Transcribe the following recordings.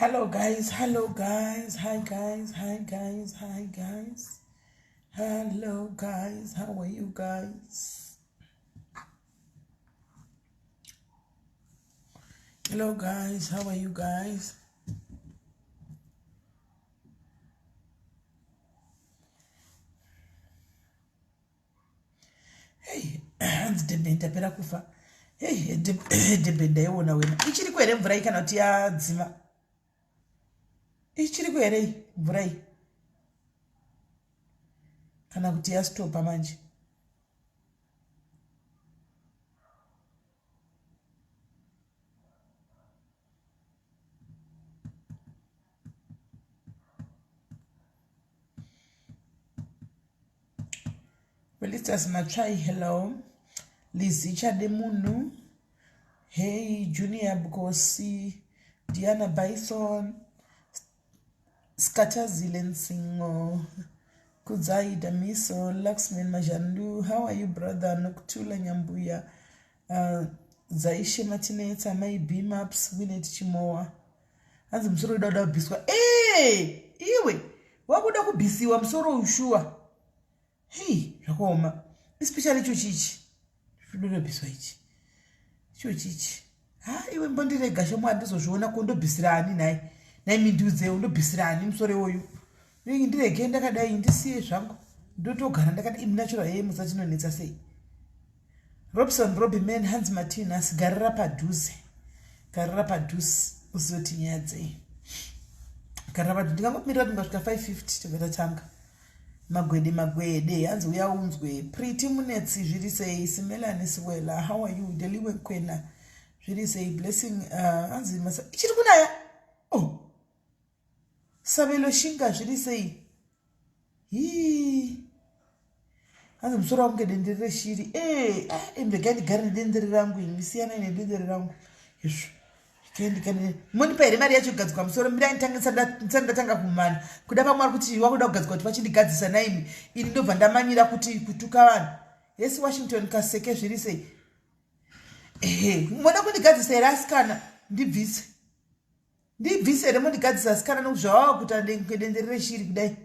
Hello guys, hi guys, hi guys. Hello guys, how are you guys? Hello guys, how are you guys? Hey, hands debenda pera kufa. Hey, debenda yona wena. Ichiri kwere mvura kana kuti yadzima. Ichiri kwere mvura kana kuti yastopa manje. Felicitas Machai, hello. Lizicha Demunu. Hey, Junior Bukosi. Diana Bison. Skata Zilensingo. Kuzai Damiso. Laxman Majandu. How are you, brother? Noktula Nyambuya. Zaishe Martinez. Mai Beamaps. Winnet Chimoa. Anzi msoro dada biswa. Hey! Iwe! Wabuda kubisiwa msoro ushua. Hey, rakoma. Especially chuchichi. Shudura biswa ichi. Chuchichi. Ha, iwe mbondire gasho mwandizo zhuona kondo bisirani nai. Nai minduze undo bisirani msore oyu. Ndire genda kadai ndisiye zvangu. Ndotogara ndakati imnatural hey musachinonetsa sei. Robson Robbie Hans Martinez garira padhuze. Garira padhuze uzoti nyadze. Garira padhuze ndingangomirira kuti ngasvika 550 tobva tatanga. Magwede hanzi uyaunzwe Pretty Munetsi zviri sei Simelani Siwela how are you Deliwe Kwena zviri sei Blessing hanzi masa ichiri kunaya oh Sabelo Shinga zviri sei hanzi musoro wangu dendere shiri ndegani gari dendere rangu misiyana ine dendere rangu yesu kendi moni pere mari yacho gadzikwa musoro mira ndatanga kumana kuda pamwe kuti wakuda kugadzikwa kuti vachindigadzisa naimi ini ndobva ndamanyira kuti kutuka vanhu yes Washington kaseke zviri sei moda kundigadzisa here asikana ndibvise here mondigadzisa asikana nokuzvavawa kuti adenderere shiri kudai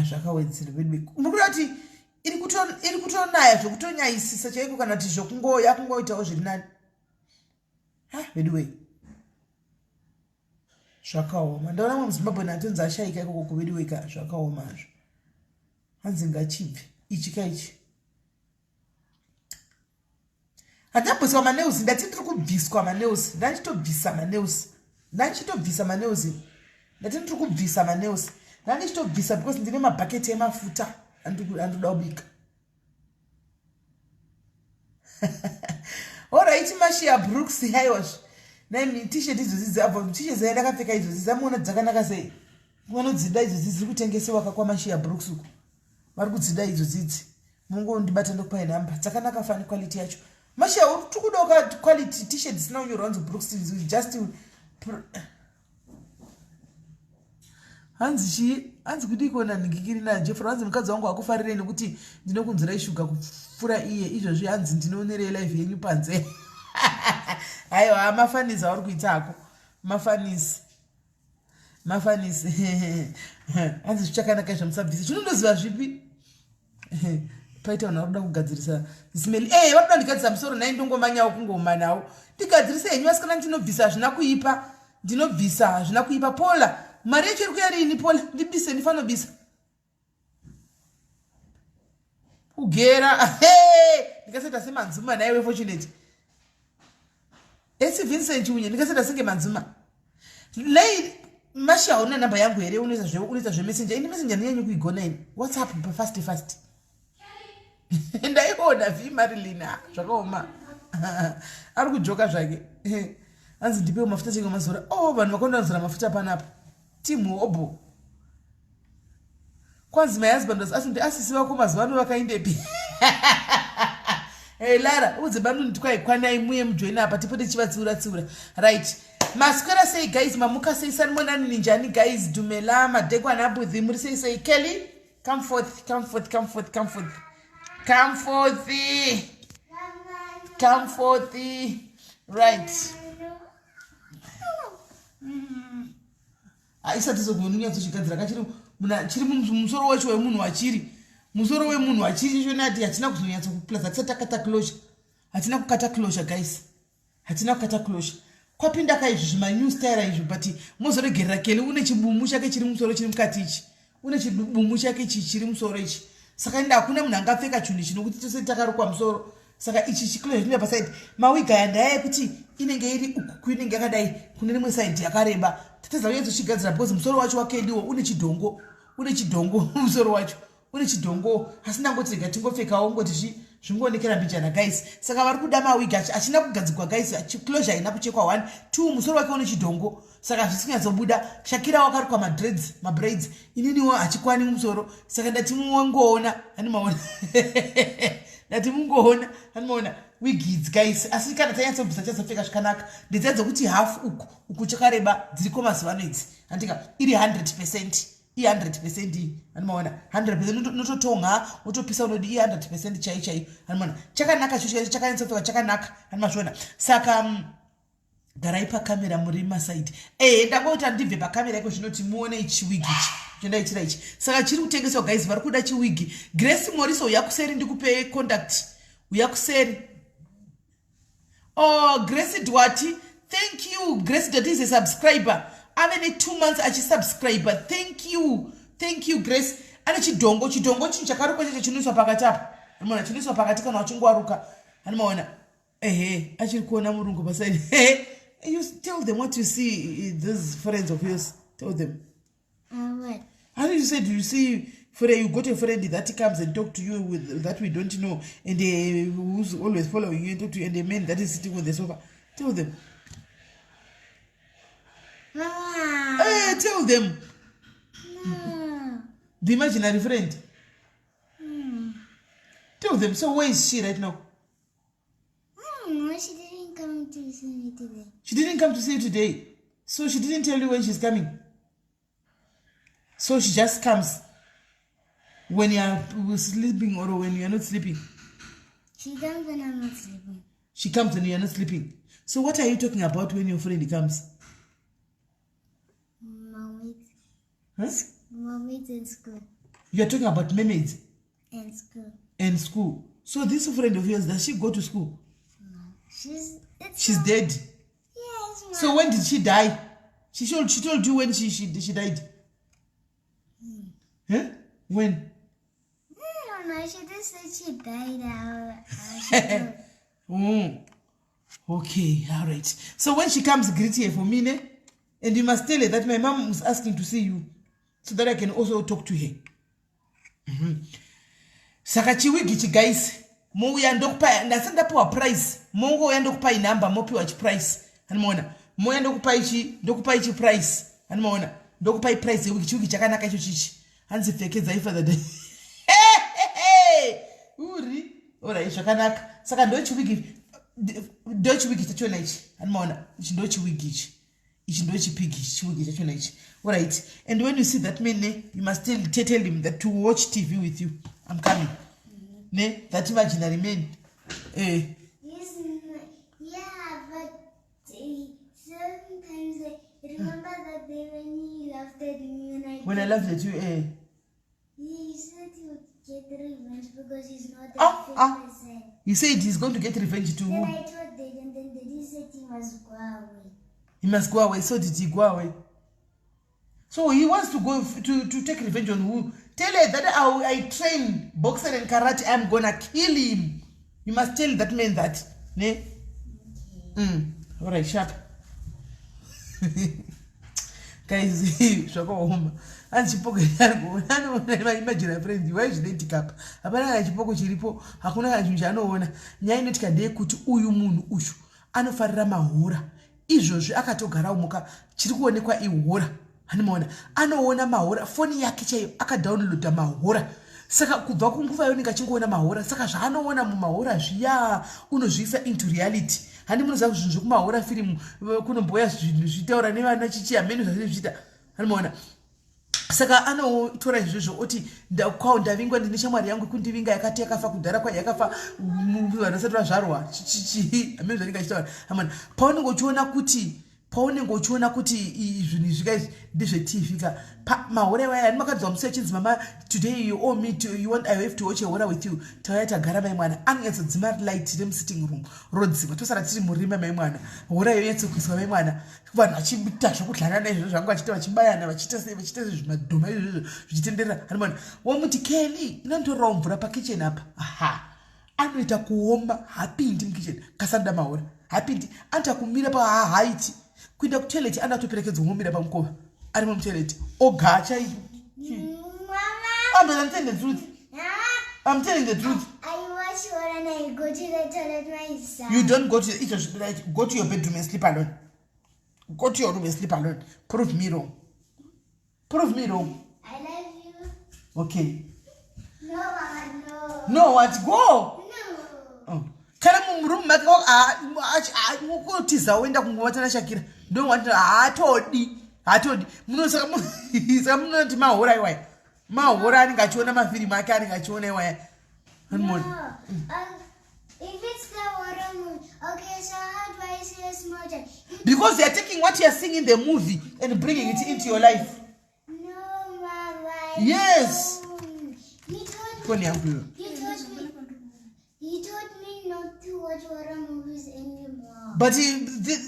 zvakawedzera murikuda kuti iri kutonaya zvokutonyayisisa chaiko kana kuti yakungoitawo zviri nani anyway zvakaoma ndaona mwe muZimbabwe natonzi ashaika ikoko kuvediweka zvakaomazvo hanzi ngachibve ichi kaichi handamboswa maneusi ndati ndiri kubviswa maneusi ndanditobvisa maneusi ndanditobvisa because ndine mabhaketi emafuta andoda kubika alright Mashia Brooks haiwash nami t-shirt idzodzi abva t-shirt dzandakapfeka idzodzi dzamuona dzakanaka sei vanodzida idzodzi dziri kutengesewa kwa Mashia Brooks uko vari kudzida idzodzi mungondibata ndokupai namba dzakanaka fani quality yacho Mashia uri kuda quality t-shirt dzisina kunyorwa kunzi Brooks just hanzi kuti kona ndingikiri na Jeffrey hanzi mukadzi wangu akufarire nekuti ndinokunzira ishuga kupfura iye izvozvi hanzi ndinoonere live yenyu panze aiwa mafanisi auri kuitako mafanisi hanzi zvichakanaka zvamusabvisi zvinondoziva zvipi paita vanhu varuda kugadzirisa Smelly varuda ndigadzisa musoro nai ndongomanyawo kungoma nawo ndigadzirisa henyu asikana ndinobvisa hazvina kuipa ndinobvisa hazvina kuipa Pola mari yacho iri kuyarini Pola ndibvise ndifanobvisa kugera ndikaseta semanzuma naiwe Fortunate esi Vincent unye ndikaseta senge manzuma lei Masha una namba yangu here unoita zvemessenger ini messenger ndinyanyi kuigona ini WhatsApp fast ndaiona vi Marilina zvakaoma ari kujoka zvake hanzi ndipewo mafuta chenge mazora vanhu vakondanzora mafuta panapa timu obo kwanzi my husband was asking asisi vako mazuva ano vakaindepi Lara udze bandu ndikwaikwanai muye mujoina apa tipote chivatsiura right maswera sei guys mamuka sei sanmonani ninjani guys Dumela madekwana abudhi muri sei Kelly come forth right haisati sokunyatsochigadzira kachiri chiri musoro wacho wemunhu wachiri musoro wemunhu wachiri chonati hatina kuzonyatsa kuplaza hatisati takata closure hatina kukata closure guys hatina kukata closure kwapinda kaizvi zvimanew style izvo but mozoregerera kele une chibumu chake chiri musoro chiri mukati ichi une chibumu chake chiri musoro ichi saka nda hakuna munhu angapfeka chunhu chinokuti tose takarukwa musoro saka ichi chiclosure chinoya paside mawiga yandaya kuti inenge iri uku inenge yakadai kune rimwe side yakareba tatedza kunyatsochigadzira because musoro wacho wakendiwo une chidhongo musoro wacho une chidhongo asi ndangoti rega tingopfekawo ngoti zvingoonekera mbijana guys saka vari kuda mawigi achina kugadzikwa guys closure haina kuchekwa 1 2 musoro wake une chidhongo saka zvisinganyatsobuda shakira wakarukwa mabraids ininiwo hachikwani musoro saka ndati mungoona hanimaona ndati mungoona hanimaona wigi idzi guys asi kana tanyatsobvisa chatsapfeka zvakanaka ndedzadzo kuti half uku chakareba dziriko mazuva ano idzi handika iri 100% i100% hanimaona 100% nototonga wotopisa unodi i100% chai hanimaona chakanaka chakanyatsopfeka chakanaka hanimazviona saka garai pakamera muri maside ndangoti handibve pakamera iko zvinoti muone chiwigi ichi chendaitira ichi saka chiri kutengeswa guys vari kuda chiwigi Grace Moriso uyakuseri ndikupe contact uyakuseri Grace Dwati thank you Grace Dwati is a subscriber ave ne2 months achisubscriber thank you Grace ane chidhongo chinhu chakarukwa chacho chinoiswa pakati apa hanimaona chinoiswa pakati kana wachingwaruka hanimaona achiri kuona murungu pasaidi you tell them what you see those friends of yours tell them what? How did you say do you see you got a friend that comes and talk to you with that we don't know and who's always following you and talk to you and the man that is sitting on the sofa tell them tell them the imaginary friend tell them so where is she right now she didn't come to see me today. She didn't come to see you today so she didn't tell you when she's coming so she just comes when you are sleeping or when you are not sleeping. She comes when I'm not sleeping. She comes when you are not sleeping. So what are you talking about when your friend comes? Mermaids. Huh? Mermaids in school. You are talking about mermaids? And school. And school. So this friend of yours, does she go to school? No. She's dead? Yes, Mom. So when did she die? She told you when she died? Huh? When? No, she just said she died. Okay, all right. So when she comes, greet her for me, ne? And you must tell her that my mom is asking to see you so that I can also talk to her. Saka chiwigi guys, mouya ndokupa ndasandapiwa price. Mouya ndokupa inamba mopiwa price. Hanimaona. Mouya ndokupa ichi price. Hanimaona. Ndokupa price wigi chiwigi chakanaka icho chichi. Hanzi fekeza ifa the day. Uri. Ora zvakanaka. Saka ndochiwigi tachona ichi. Hanimaona. Ichi ndochiwigi ichi. Ichi ndochipigi chiwigi tachona ichi. All right. And when you see that man, you must tell him that to watch TV with you. I'm coming. Ne? That imaginary man. Yes, yeah, but sometimes I remember that day when he laughed at me when I laughed at you, he said he would get revenge because he's not a person. He said he's going to get revenge to Then who? I told Dad, and then Daddy said he must go away. He must go away. So did he go away? So he wants to go to take revenge on who? Tell her that I train boxing and karate. I'm gonna kill him. You must tell that man that. Ne? Okay. All right, sharp. Guys, shako and chipoko yangu imagine a friend why is it cup abana chipoko chiripo hakuna kanhu chanoona nyaya inotika ndeye kuti uyu munhu ushu anofarira mahora izvozvi akatogara umuka chiri kuonekwa ihora hanimaona anoona mahora foni yake chaiyo akadownloada mahora saka kubva kunguva yonenge achingoona mahora saka zvaanoona mumahora zviya unozviisa into reality hani munoziva kuti zvinhu zvekumahora firimu kunomboya zvinhu zvitaura nevana chichiameni zvazviita hanimaona saka anotora izvozvo oti kwao ndavingwa ndine shamwari yangu kundivinga yakati yakafa kudhara kwayo yakafa vanhu vasati vazvarwa ameni zvanenge achitaura amana paunenge uchiona kuti paunenge uchiona kuti zvinhu zvika ndezve-TV ka mahora waya makadzwa musi achinzi mama today you owe me you want I have to watch a hora with you tauya tagara mai mwana anonyatsodzima light remusitting room rodzima tosara tiri murima mai mwana hora iyo yatsokuiswa mai mwana vanhu vachiita zvokudlana naizvozvo zvanga vachiita vachibayana vachiita zvimadhoma izvozvo zvichitenderera hani mwana wamuti Kelly inonditorerawo mvura pakicheni apa aha anoita kuoma hapindi mukicheni kasanda mahora hapindi anoita kumira pahaiti kuenda kutoilet anatoperekedzwa ngomira pamukova ari mutoilet oga chaiko I'm telling the truth. I'm telling the truth. I watch her and I go to the toilet myself. You don't go to go to your bedroom and sleep alone. Go to your room and sleep alone. Prove me wrong. Prove me wrong. I love you. Okay. No, Mama, no. No, what? Go. No. Oh. Kana mumroom mako ngotiza wenda kungovatana Shakira. Don't want hatodi. Munosaka munoti mahora iwaya. Mahora anenge achiona mafirimu ake anenge achiona iwaya. No. If it's the horror movie, okay, so how do I say a small child? Because they are taking what you are seeing in the movie and bringing it into your life. No, Mama. Yes. He told me not to watch horror movies anymore. But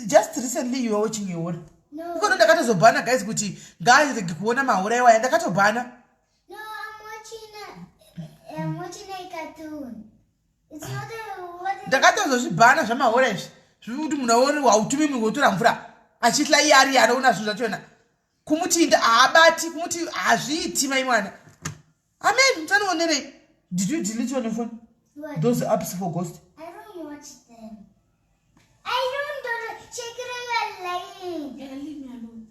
just recently you were watching your horror. No. Because ndakatozobhana guys kuti guys kuona mahora iwaya ndakatobhana. No, I'm watching a cartoon. It's not a what. Ndakatozozvibhana zvamahora izvi. Zviri kuti munhu hautumi munhu wotora mvura achihla iye ari anoona zvinhu zvachona. Kumuti haabati kumuti hazviiti mai mwana. Amen. Mutsanonere. Did you delete on your phone? What? Those apps for ghost. I don't watch them. I don't check it out lying. Yeah, leave me alone.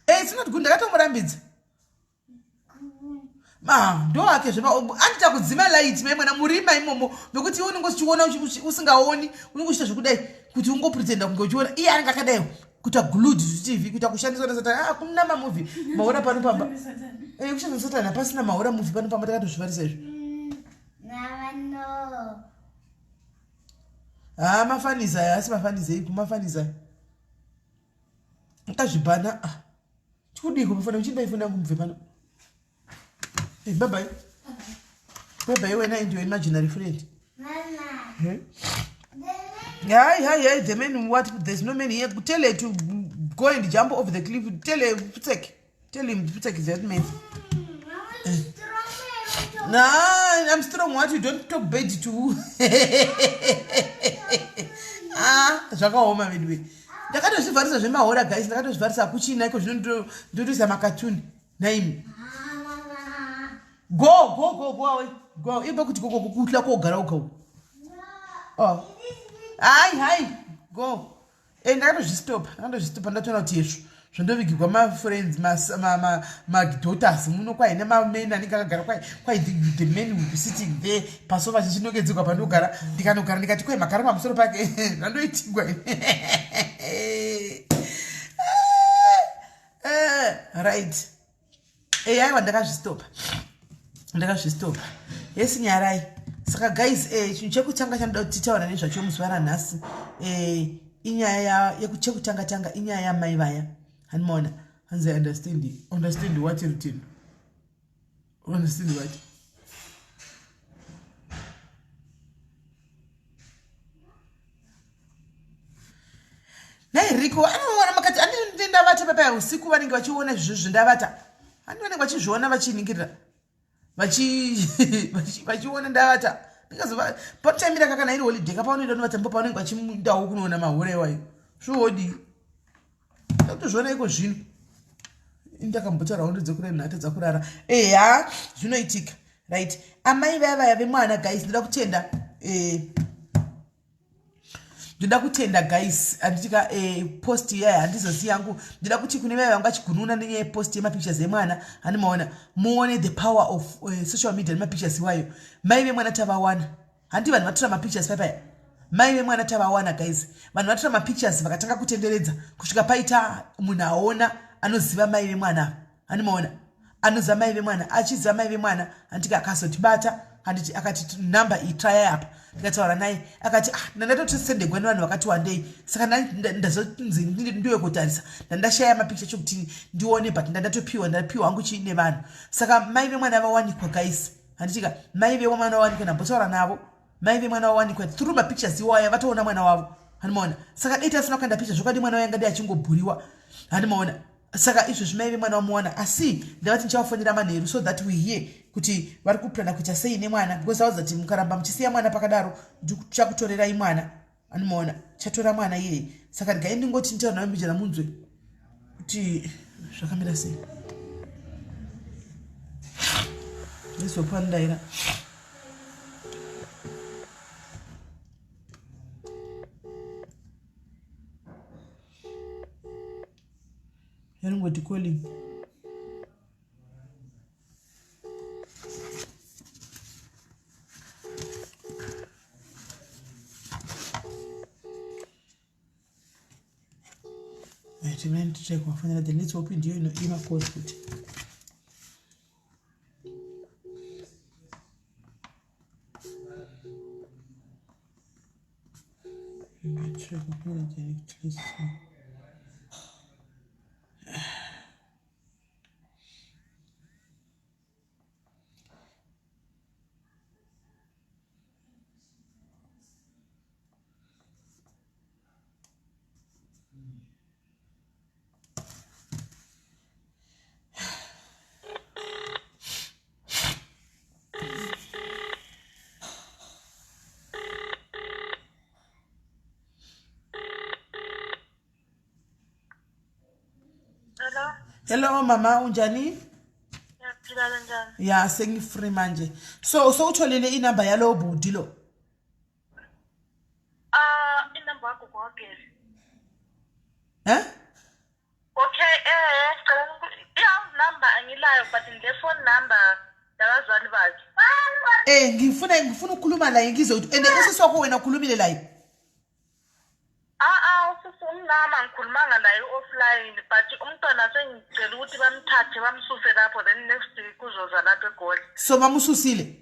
Hey, it's not good. Ndakatomurambidza. Ndo hake zvema andita kudzima light mai mwana murima imomo nokuti unenge uchiona usingaoni unenge uchiita zvekudai kuti ungopretenda kunge uchiona iye anenge akadai kuita glued to TV kuita kushandiswa nasatani kumuna mamovie mahora panopamba kushandisa satani hapasina mahora movie panopamba takatozvivarisa izvo No. mafaniza aya asi mafaniza iku mafaniza akazvibhana chikudiko mafana uchindaifuna kumubve pano bye bye. Bye bye when I into imaginary friend. Mama. Hi. The man what? There's no man here. Tell her to go and jump off the cliff. Tell him is that man. Nah, I'm strong. What you don't talk bad to? Zvakaoma midway. Ndakatozvivarisa zvemahora guys. Ndakatozvivarisa kuchina iko zvinondorisa makatuni. Naimi. Go away. Go. Iba kuti koko kukutla kogara uko. Oh. Hi. Go. Ndakatozvistop ndatona kuti yesvo. Zvondovigirwa ma-friends, ma-daughters, muno kwai nema-men anenge akagara kwai the men will be sitting there pasova chichinongedzerwa pandogara ndikanogara ndikati kwai magara pamusoro pake zvandoitigwa right. Aiwa ndakazvistopa yesi nyarai saka guys chinhu chekutanga chandoda kuti titaura nezvacho muzuva ranhasi inyaya yekuchekutanga inyaya yamai vaya hanimona hanzi understand what routine understand what nai Riko anoona makati ndavata papa usiku vanenge vachiona izvozvo zvindavata hani vanenge vachizviona vachiningirira vachiona ndavata ndikazova patime rakakana iri holiday kapaunoenda novatambo paunenge vachimundawo kunoona mahora iwayo zvihodi ndakutozviona iko zvino ndakambota raundi dzekunhate dzakurara zvinoitika right. Amai vaya vemwana guys ndoda kutenda guys anditika post yaya handizozi yangu ndoda kuti kune vaya vanga vachigununa nenyaya post yemapictures emwana hanimaona muone the power of social media nemapictures iwayo. Mai vemwana tavawana handi vanhu vatora mapictures papaya mai vemwana tavawana guys vanhu vatora mapictures vakatanga kutenderedza kusvika paita munhu aona anoziva mai vemwana hanimaona anoziva mai vemwana achiziva mai vemwana handika akazotibata handiti akati namba itraya apa ndikataura naye akati ndandatoto sende gwani vanhu vakati wandei saka ndazonzi ndiwe kutarisa ndandashaya mapikicha chokuti ndione but ndapiwa hangu chiine vanhu saka mai vemwana vawanikwa guys handitika mai vemwana vawanikwa ndambotaura navo mai vemwana vawanikwa through mapictures iwaya vatoona mwana wavo handimaona saka dai tasina kuenda picha zvokadi mwana wayangadi achingobhuriwa handimaona saka izvozvi mai vemwana vamuona asi ndavati ndichavafonera manheru so that we hear kuti vari kuplana kuita sei nemwana because auza kuti mukaramba muchisiya mwana pakadaro chakutorerai mwana handimaona chatora mwana iyeye saka ndigai ndingoti nditaura nayo mbijana munzwe kuti zvakamira sei ndizopandaira yaringoti calling titrai kuvafanira the let's hope ndiyo imakosi kuti try kufanira direct hello mama unjani ya sengifree manje so utholile inamba yalo budi lo inamba yakho kwagezi okay cala number angilayo but ngifone number yabazali bakhe ngifuna ukukhuluma laye ngize ukuthi and usiswakho wena ukhulumile laye umnama ngikhulumanga naye offline but umntwana sengicela ukuthi bamthathe bamsuse lapho then next week uzoza lapha eGoli so bamususile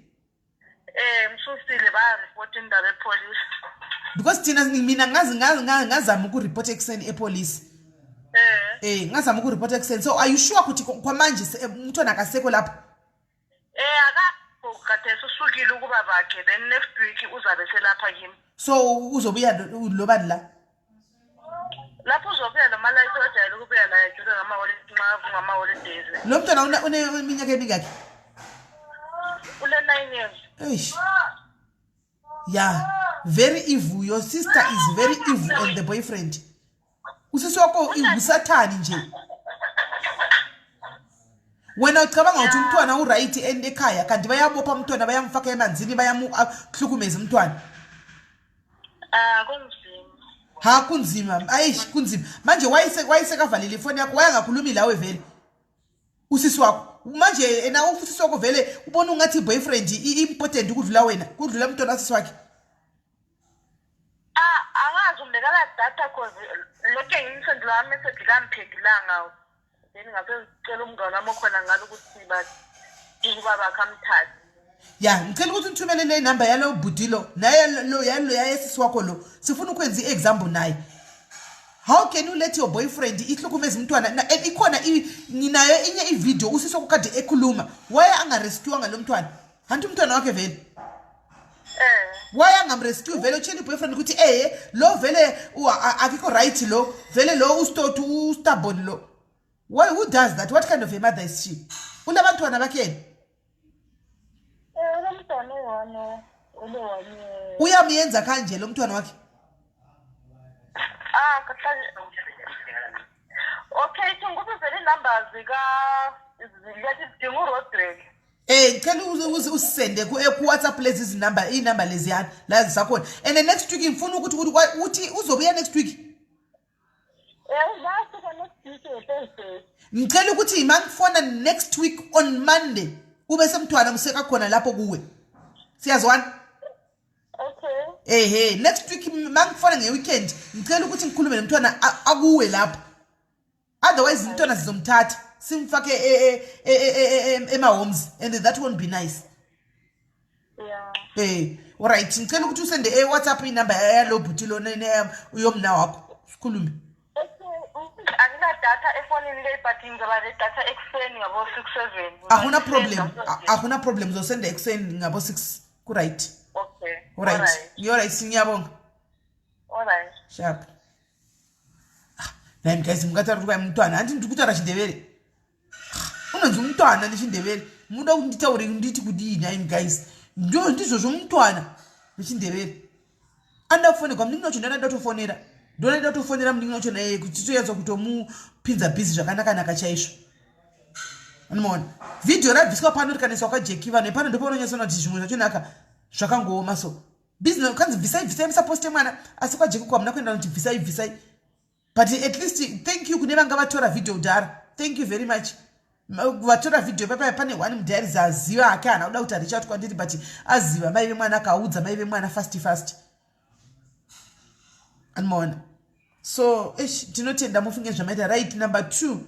msusile ba-report indaba epolice because thina mina ngazama ukureport ekuseni epolice ngazama ukureport ekuseni so are you sure ukuthi kwamanje umntwana akasekho lapho akakade usukile ukuba bakhe then next week uzabe selapha kimi so uzobuya lobani la lapho uzobuya nomalayisi wajayele ukubuya naye jule ngama-holidays lo mntwana uneminyaka emingakhi ule-9 years yeah very evil your sister is very evil on the boyfriend usisi wakho usathani nje wena ucabanga ukuthi umntwana uright and ekhaya kanti bayabopha umntwana bayamfaka emanzini bayamuhlukumeza umntwana kunzima kunzima manje wayesekavalile ifoni yakho wayangakhulumi lawe vele usisi wakho manje na usisi wakho vele ubona ungathi boyfriend important ukudlula wena kudlula umntwana wasisi wakhe angazi umbekala data cause lokho ngimsendela message kamphekilanga then ngapezicela umngane wami khona ngalo ukuthi bathi ubaba kamthatha ya ngicela ukuthi ngithumele le number yalo budilo naye lo yayesisi wakho lo sifuna ukwenza iexample naye how can you let your boyfriend ihlukumeza umntwana ikhona ninayo inye ivideo usisi wakho kade ekhuluma why angarescue ngalo mntwana hantu umntwana wakhe vele why angamrescue vele utshela boyfriend ukuthi lo vele akikho right lo vele lo ustabon lo who does that what kind of a mother is she unabantwana bakhe uyamyenza kanje lo mntwana wakhe okay ngikuthi vele numbers zikadinga uRodrick ngicela usende ku-WhatsApp lezi inumber leziyana la zisakhona and next week ngifuna ukuthi uzobuya next week ngicela ukuthi ima ngifona next week on Monday ube semntwana ngiseka khona lapho kuwe siyazwana next week mangifona ngeweekend ngicela ukuthi ngikhulume nomntwana akuwe lapho otherwise umntwana sizomthatha simfake ema homes and that won't be nice Alright, ngicela ukuthi usende WhatsApp inamba yalo bhuti lona uyomna wakho. Sikhulume. Anginadata efonini le but ngizoba nedata ekuseni ngabo 6-7. Akuna problem uzosenda ekuseni ngabo 6 ku-right. Okay. Alright. Alright, singiyabonga. Alright. Sharp. Nami guys mngatari kwa mntwana anti ndikutara chindevere. Unonzi umntwana nechindevere. Muda kunditaure nditi kudini ayi guys. Ndo ndizvo mntwana nechindevere. Anda kufone kwa mndingi nocho ndanda tofonera. Ndonda tofonera mndingi nocho naye kuti toyedza kutomupinza busy zvakanaka chaizvo. Unoona? Video rabviswa pano rikaniswa kwa Jackie vanhu pano ndipo unonyesona kuti zvimwe zvacho naka zvakangooma so. Business kanzi visai musaposte mwana asi kwa Jackie kwa mna kuenda kuti visai. But at least thank you kune vanga vatora video udhara. Thank you very much. Vatora video papa pane one mudhari zaziva akana uda kuti aricha kwandiri but aziva mai vemwana akaudza mai vemwana fast. Unoona? So tinotenda mufunge zvamaita. Right, number 2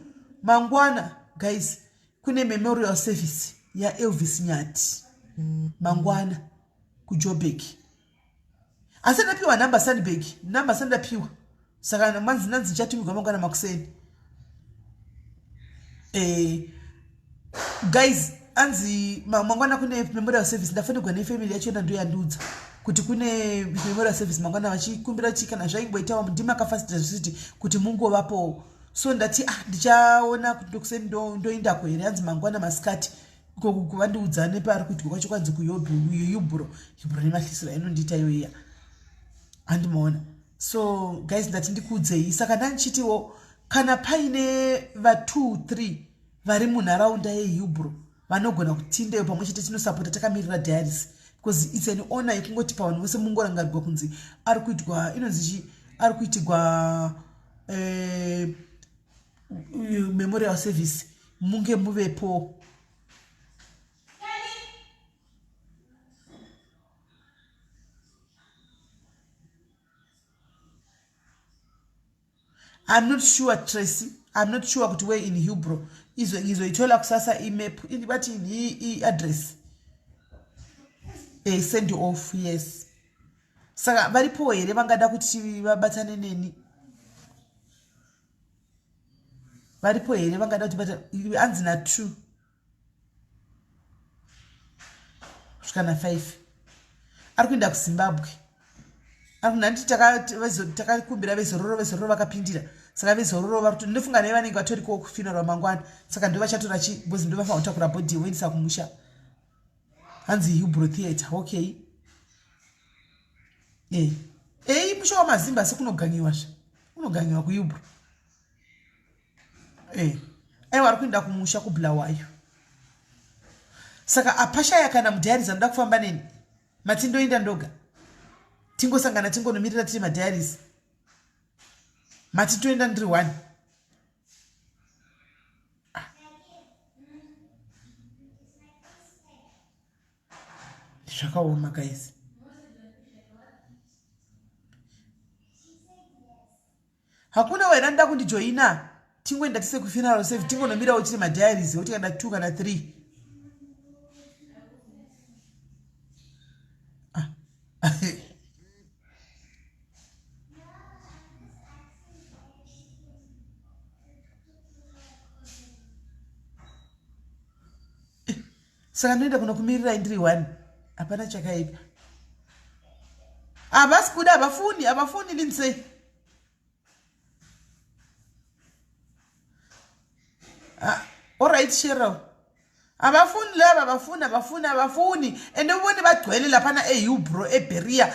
mangwana guys kune memorial service ya Elvis Nyati mangwana kuJoburg. Asana piwa number Sandbag number sandapiwa saka manzi nanzi chatumigwa mangwana makuseni. Guys anzi mangwana kune memorial service ndafanirwa nefamily yacho ndo yandudza kuti kune memorial service mangwana vachikumbira chikana zvaimboitawa ndima kafasitira zviti kuti mungovapo. So ndati ndichaona kuti ndokuseni ndoenda kwere anzi mangwana masikati kuvandiudzane pari kuitwa kwacho kwanzi kuyubro nemahlisira inondita iyoiya andimaona. So guys ndati ndikuudzei saka ndandichitiwo kana paine va 2-3 vari munharaunda yeyubro vanogona kutindeyo pamwe chete tinosapota takamirira diaries because it's an honor yekungoti pavanhu vose mungorangarirwa kunzi ari kuitwa inonzi ari kuitirwa memorial service munge muvepo. I'm not sure Tracy. I'm not sure kuti where in Hubro izoitola kusasa imap but in address send you off. Yes, saka varipo here vangada kuti vabatane neni varipo here vangada kuti anzi na 2 kusvikana 5 ari kuenda kuZimbabwe. Nandi takakumbira vezororo vakapindira saka vezororo vakuti ndofunga naye vanenge vatoriko kufinarwa mangwana saka ndo vachatora bozi ndo vafanira kutakura bhodhi voendesa kumusha hanzi Hubro Theatre. Okay, musha wamazimba asi kunoganyiwazve unoganyiwa kuHubro. Aiwa ari kuenda kumusha kubulawayo saka apashaya kana mudhayari zanoda kufamba neni matindoenda ndoga tingosangana tingonomirira tiri madiaries mati toenda ndiri 1. Zvakaoma guys. Hakuna wairanda kundijoina tingoenda tise kufuneral service tingonomirawo tiri madiaries oti kana 2 kana 3. Saka ndoenda kuno kumirira indiri 1 hapana chakaipa. Avasi kuda avafuni linse. Alright Cheryl. Abafuni laba abafuni ende ubone bagcwele lapha eHubro eBeria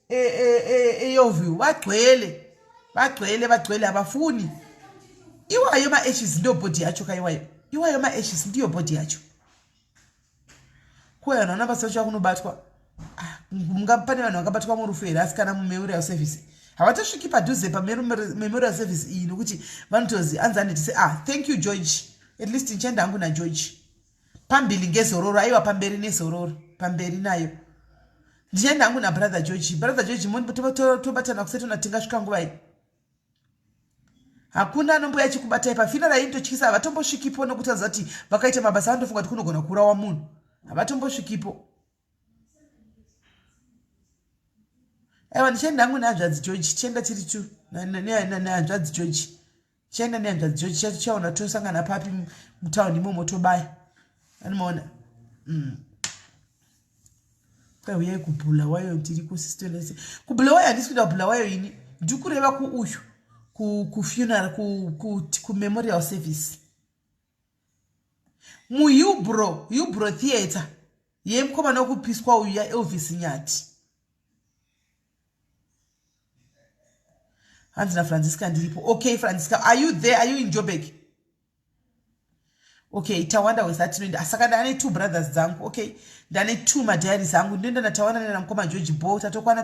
eYoview bagcwele abafuni. Iwayo ma ashes ndo body yacho kaiwayo. Iwayo ma ashes ndiyo body yacho. Kwa nona basocha kunobatwa. Mungapane vanhu vakabatwa murufera asikana memorial service. Havatosviki padhuze pa memorial service iyi nokuti vanotozi anzani tise thank you George. At least nchenda hangu na George. Pambili ngezororo aiwa pamberi nezororo pamberi nayo. Nchenda hangu na brother George moni tobatana kusetona tingasvika nguva iyi. Hakuna nomboya chikubata ipa finara intochikisa avatombosvikipo nokuti azati vakaita mabasa anofunga kuti kunogona kurawa munhu. Avatombosvikipo. aiwa ndichaenda hangu nehanzvadzi George tichaenda tiri tu nehanzvadzi George tichaenda nehanzvadzi George tichaona tosangana papi mutaundi imomo tobaya anomaona uyai kubhula wayo tiri kusisitolese kubhula wayo handisi kuda kubhula wayo ini ndikureva kuuyu kufuneral kumemorial service muhubro theatre yemukomana wekupiswa uyu yaElvis Nyati hanzi naFrancisca ndiripo. Okay Francisca, are you there? Are you in Joburg? Okay, Tawanda wesatinoenda saka ndane 2 brothers dzangu. Okay, ndane 2 madhairies zangu ndoenda natawanda nena mukoma George Bo tatokwana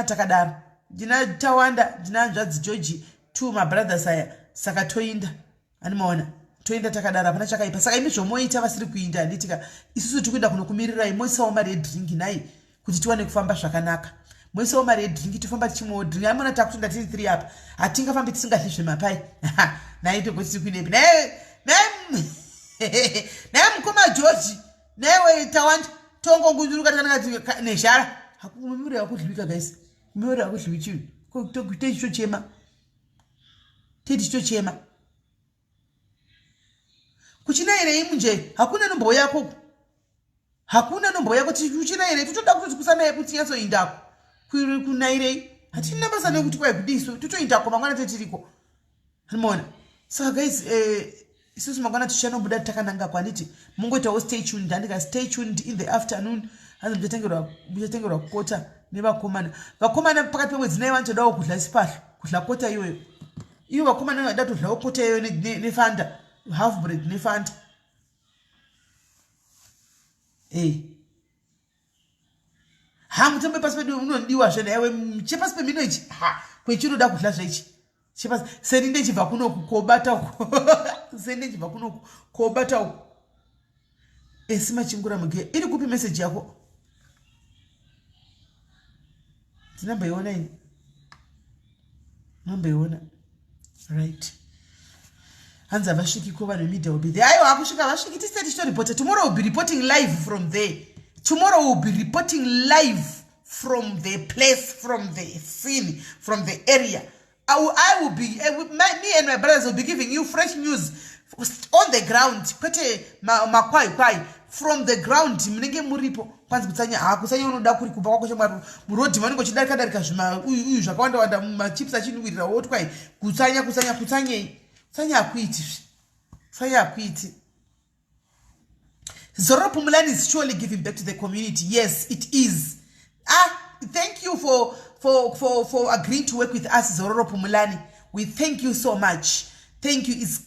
takadaro ndina Tawanda ndina hanzvadzi George 2 my brothers aya saka toinda animaona toinda takadaro hapana chakaipa saka imi zvomoita vasiri kuinda nditika isusu tikuenda kunokumirirai moisawo mari yedrink nai kuti tiwane kufamba zvakanaka moisawo mari yedrink tofamba tichimwawo drink amona takutonda tiri 3 apa hatingafambi tisingadli zvemapai nai togoti tikuinepi naye mukoma George newe Tawanda tongongunduruka tanakati nezhara hakumumuri wakudlwika guys mumuri wakudlwi chinhu tetichochema kuchinairei munje hakuna nombo yako tichinairei totoda kutotikusana yeku tinyatsoindako kunairei hatina basa nekuti kwai kudiso totoindako mangwana tetiriko animona saka guys isusu mangwana tichanobuda takananga kwanditi mungoitawo stay tuned ndandika stay tuned in the afternoon hanzi muchatengerwa kota nevakomana pakati pemwedzi nai vanotodawo kudla chipahla kudla kota iwo vakomana vada kutodlawo kota iyoyo nefanta half bread nefanta mutambo pasi pedu unodiwa zvenaiwe chepasi pemino ichi kwechinoda kudla zvaichi chepasi seni ndechibva kunoku kobata uko seni ndechibva kunoku kobata uko simachingura muge iri kupi message yako ndinamboiona ini namboiona right hanzi havasviki ko vanhu vemedia will be there aiwa hakusvika vasviki tisati tichoripota tomorrow will be reporting live from there tomorrow will be reporting live from the place from the scene from the area I will be me and my brothers will be giving you fresh news on the ground kwete makwai from the ground munenge muripo kwanzi kusanya unoda kuri kubva kwako chemwari murodhi vanenge chidarika uyu zvakawanda machips achinwirira woti kwai kusanya akuiti Zororo Pumulani is surely giving back to the community. Yes, it is. Thank you for agreeing to work with us, Zororo Pumulani. We thank you so much. Thank you. It's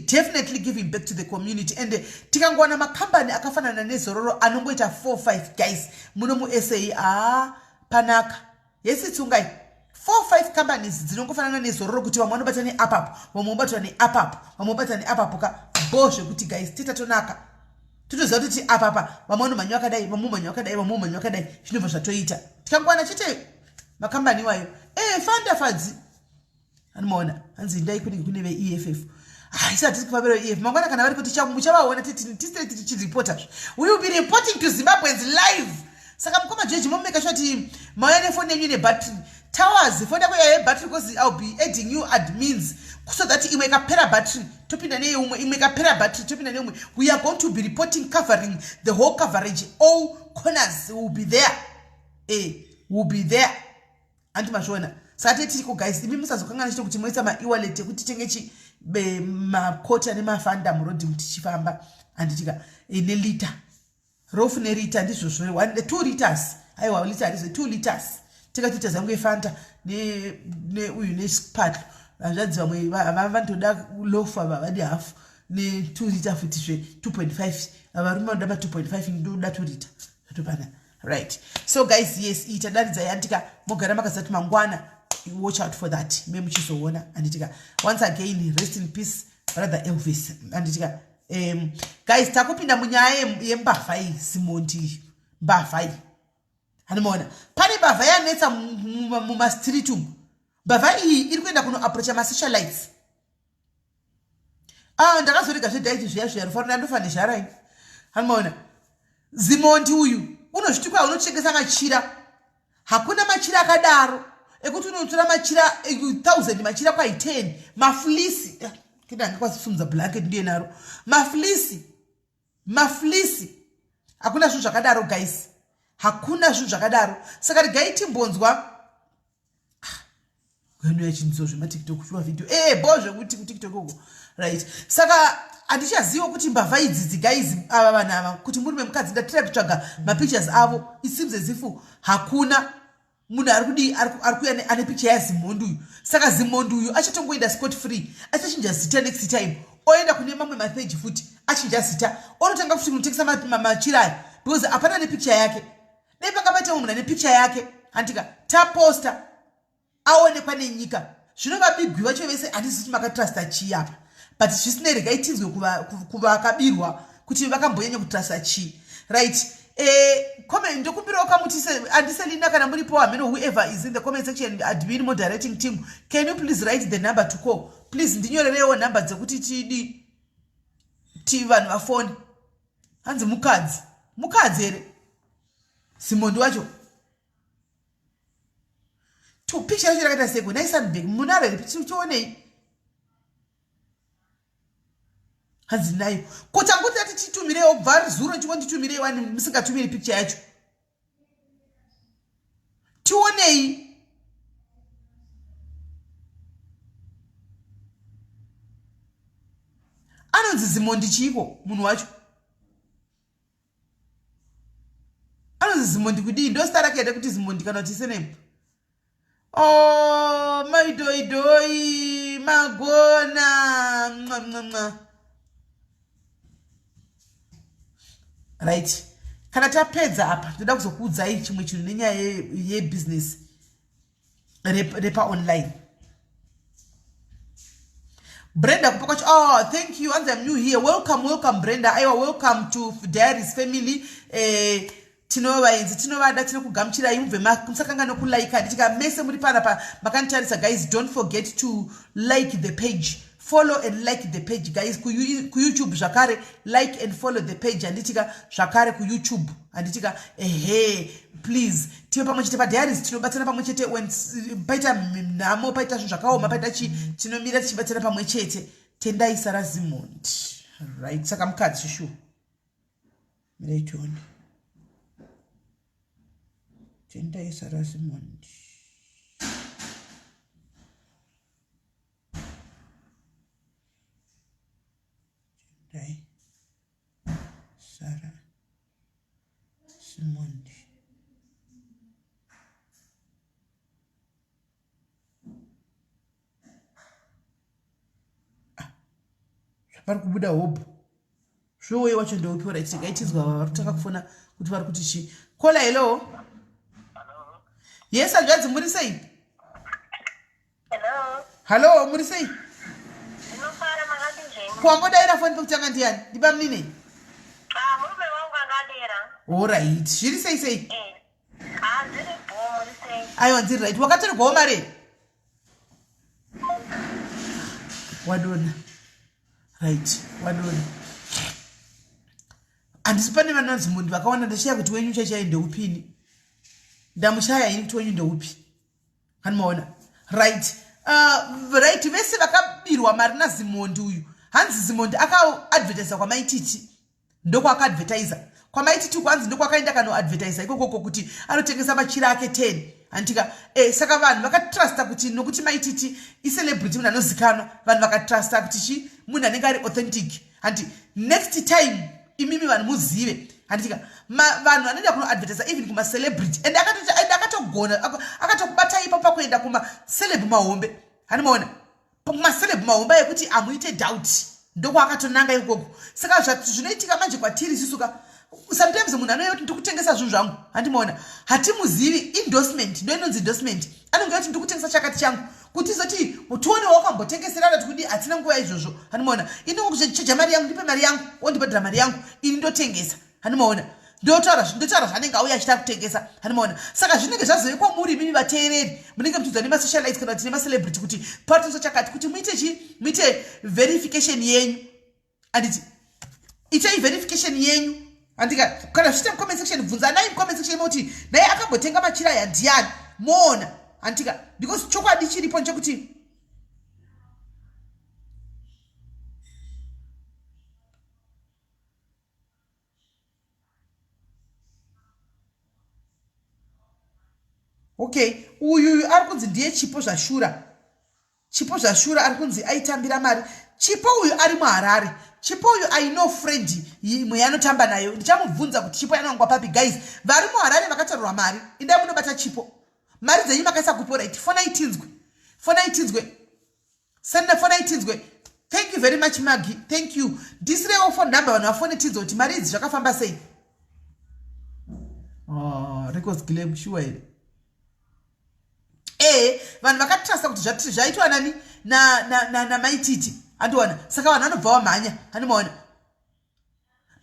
definitely giving back to the community. And tikangwana makambani akafanana ne Zororo anongoita 4-5 guys. Muno mu SA panaka. Yes tsungai. 4-5 companies dzinongofanana ne Zororo kuti vamwe vanobata ne apapo, vamwe vanobata ne apapo, vamwe vanobata ne apapo ka boshe kuti guys titatonaka. Tutoziva kuti apapa vamwe vanomhanya vakadai, vamwe vamhanya vakadai, vamwe vamhanya vakadai, zvinobva zvatoita. Tikangwana chete makambani wayo. Fanda fadzi. Anomaona hanzi ndai kune ve-EFF. Isati tikufambira EFF. Mangwana kana vari kuti muchavaona tichiripota. We will be reporting to Zimbabweans live. Saka mukoma George momeka sure kuti mauya nefoni yenyu nebattery. Towers, foni yako yaye battery because I'll be adding you admins. So that imwe ikapera battery topinda neye umwe imwe ikapera battery topinda neye umwe. We are going to be reporting, covering the whole coverage. All corners will be there. Will be there. Anti mashona. Sate tiko guys, imi musazokangana chito kuti moisa ma-e-wallet kuti tengechi makota nemafanda murodi mutichifamba anditika ne liter. Rofu ne liter ndizvo 2 liters. Aiwa liter is 2 liters. Tika tita zangu efanta ne uyu ne spat. Anjadzi vamwe vantoda lofa vadi half ne 2 liter futi 2.5. Avarume ndaba 2.5 ndoda 2 liter. Zvatopana. Right. So guys, yes, itadaridza yantika mogara makasati mangwana. Watch out for that. Memuchizoona anditika. Once again, rest in peace, brother Elvis. Anditika. Guys, takupinda munyaya yembavha Zimhondi. Mbavha. Anomaona. Pane mbavha yanetsa muma street umu. Mbavha iyi iri kuenda kuno approach ma socialites. Ndakazorega zvedaiti zviya rufaruna ndofane zvarai. Anomaona. Zimhondi uyu unozvitikwa unochengesa machira. hakuna machira akadaro ekuti unotora machira 1000 machira kwa 10 maflisi kidanga kwasifumza blanket ndiye naro maflisi hakuna zvinhu zvakadaro guys hakuna zvinhu zvakadaro saka regai timbonzwa gano yachinzo zvematiktok kushua video bozve kuti kutiktok uko right saka handichaziva kuti mbavha idzi guys ava vanhu ava kuti murume mukadzi ndatira kutsvaga mapictures avo it seems as if hakuna munhu ari kuuya ane picture yazimhondi uyu saka zimhondi uyu achatongoenda scot free achachinja zita next time oenda kune mamwe mapage futi achinja zita onotanga futi kunotengesa machira aya because hapana nepicture yake dai panga paita munhu ane picture yake handika taposta aonekwa nenyika zvinovabigwi vacho vese handisi kuti makatrusta chii apa but zvisinei regai tinzwe kuvakabirwa kuti vakambonyanya kutrusta chii right comment ndokumbirawo kamutise andiselina kana muripo hameno whoever is in the comment section admin moderating team can you please write the number to call please ndinyorerewo number dzekuti ti vanhu vafone hanzi mukadzi here Zimhondi wacho to picture yacho rakaita seko naisanbeg munaro here tichionei hanzi nayo kotanguti ati titumirewo bva zuro chikonditumirei wani musingatumiri picture yacho tionei anonzi Zimhondi chiiko munhu wacho anonzi Zimhondi kudii ndosita rakaita kuti Zimhondi kana kuti senemu maidoidoi magona right kana tapedza apa ndoda kuzokuudzai chimwe chinhu nenyaya yebusiness repa online Brenda kupokacho thank you and I'm new here welcome Brenda aiwa welcome to Diaries family tinovaenzi tinovada tinokugamuchirai mubve musakanga nokulaika nditika mese muri panapa makanditarisa guys don't forget to like the page follow and like the page guys ku YouTube zvakare like and follow the page anditika zvakare ku YouTube anditika please tive pamwe chete paDiaries tinobatsana pamwe chete when paita nhamo paita zvinhu zvakaoma paita tinomira tichibatsana pamwe chete tendai Sara Zimhondi right saka mukadzi shu mireitoni tendai Sara Zimhondi Sara Zimhondi vari kubuda hope zvowe wacho ndoupiwa right tikaitizwa vari kutaka kufona kuti vari kuti chi kola hello yes hanzvadzi muri sei hallo muri sei kuwangodaira foni pekutanga ndiani ndibamnine murume wangu angadera alright zviri sei aiwa ndiri right wakatorigwawo mare wadona right wadona handisi pane vana Zimhondi vakawanda ndashiya kuti wenyu chachai ndeupini ndamushaya ini kuti wenyu ndeupi hanimaona right right vese vakabirwa mari naZimhondi uyu hanzi Zimhondi akaadvertisa kwamaititi ndokwaakaadvertisa kwamaititi kwanzi ndokwakaenda kanoadvertisa ikokoko kuti anotengesa machira ake 10 antika saka vanhu vakatrusta kuti nokuti maititi icelebrity munhu anozikanwa vanhu vakatrusta kuti chi munhu anenge ari authentic handi next time imimi vanhu muzive handitika vanhu anoenda kunoadvertisa even kumacelebrity and akatogona akatokubata ipo pakuenda kumaceleb mahombe hanimaona kumaceleb mahombe yekuti amuite doubt ndoko akatonanga ikoko saka zvinoitika manje kwatiri sisuka sometimes munhu anoita kuti ndikutengesa zvinhu zvangu handimaona hatimuzivi endorsement ndoinonzi endorsement anenge kuti ndikutengesa chakati changu kuti izoti tione wakambotengeserana tikudi hatina nguva izvozvo handimaona inokuchecha mari yangu ndipe mari yangu wondibhadhira mari yangu ini ndotengesa handimaona ndotaura zvanenge auya achida kutengesa handimaona saka zvinenge zvazovekwa muri mimi vateereri munenge muchiudzwa nemasocialite kana kuti nemacelebrity kuti paritoso chakati kuti muite verification yenyu handiti itai verification yenyu andika kana zviita comment section bvunzanai comment section moti naye akambotenga machira aya ndiani moona andika because chokwadi chiripo nchekuti okay uyu ari kunzi ndiye chipo zvashura ari kunzi aitambira mari chipo uyu ari muharare chipo uyu aino friend imwe yanotamba nayo ndichamubvunza kuti chipo yanongwa papi guys vari muharare vakatarurwa mari indai munobata chipo mari dzenyu makaisa kupo right fona itinzwe senda fona itinzwe thank you very much Maggie thank you ndisirewo phone number vanhu vafone tinzwe kuti mari idzi zvakafamba sei records claim sure here vanhu vakatrasta kuti zvaitwa nani na maititi andiona saka vanhu vanobva vamhanya andimaona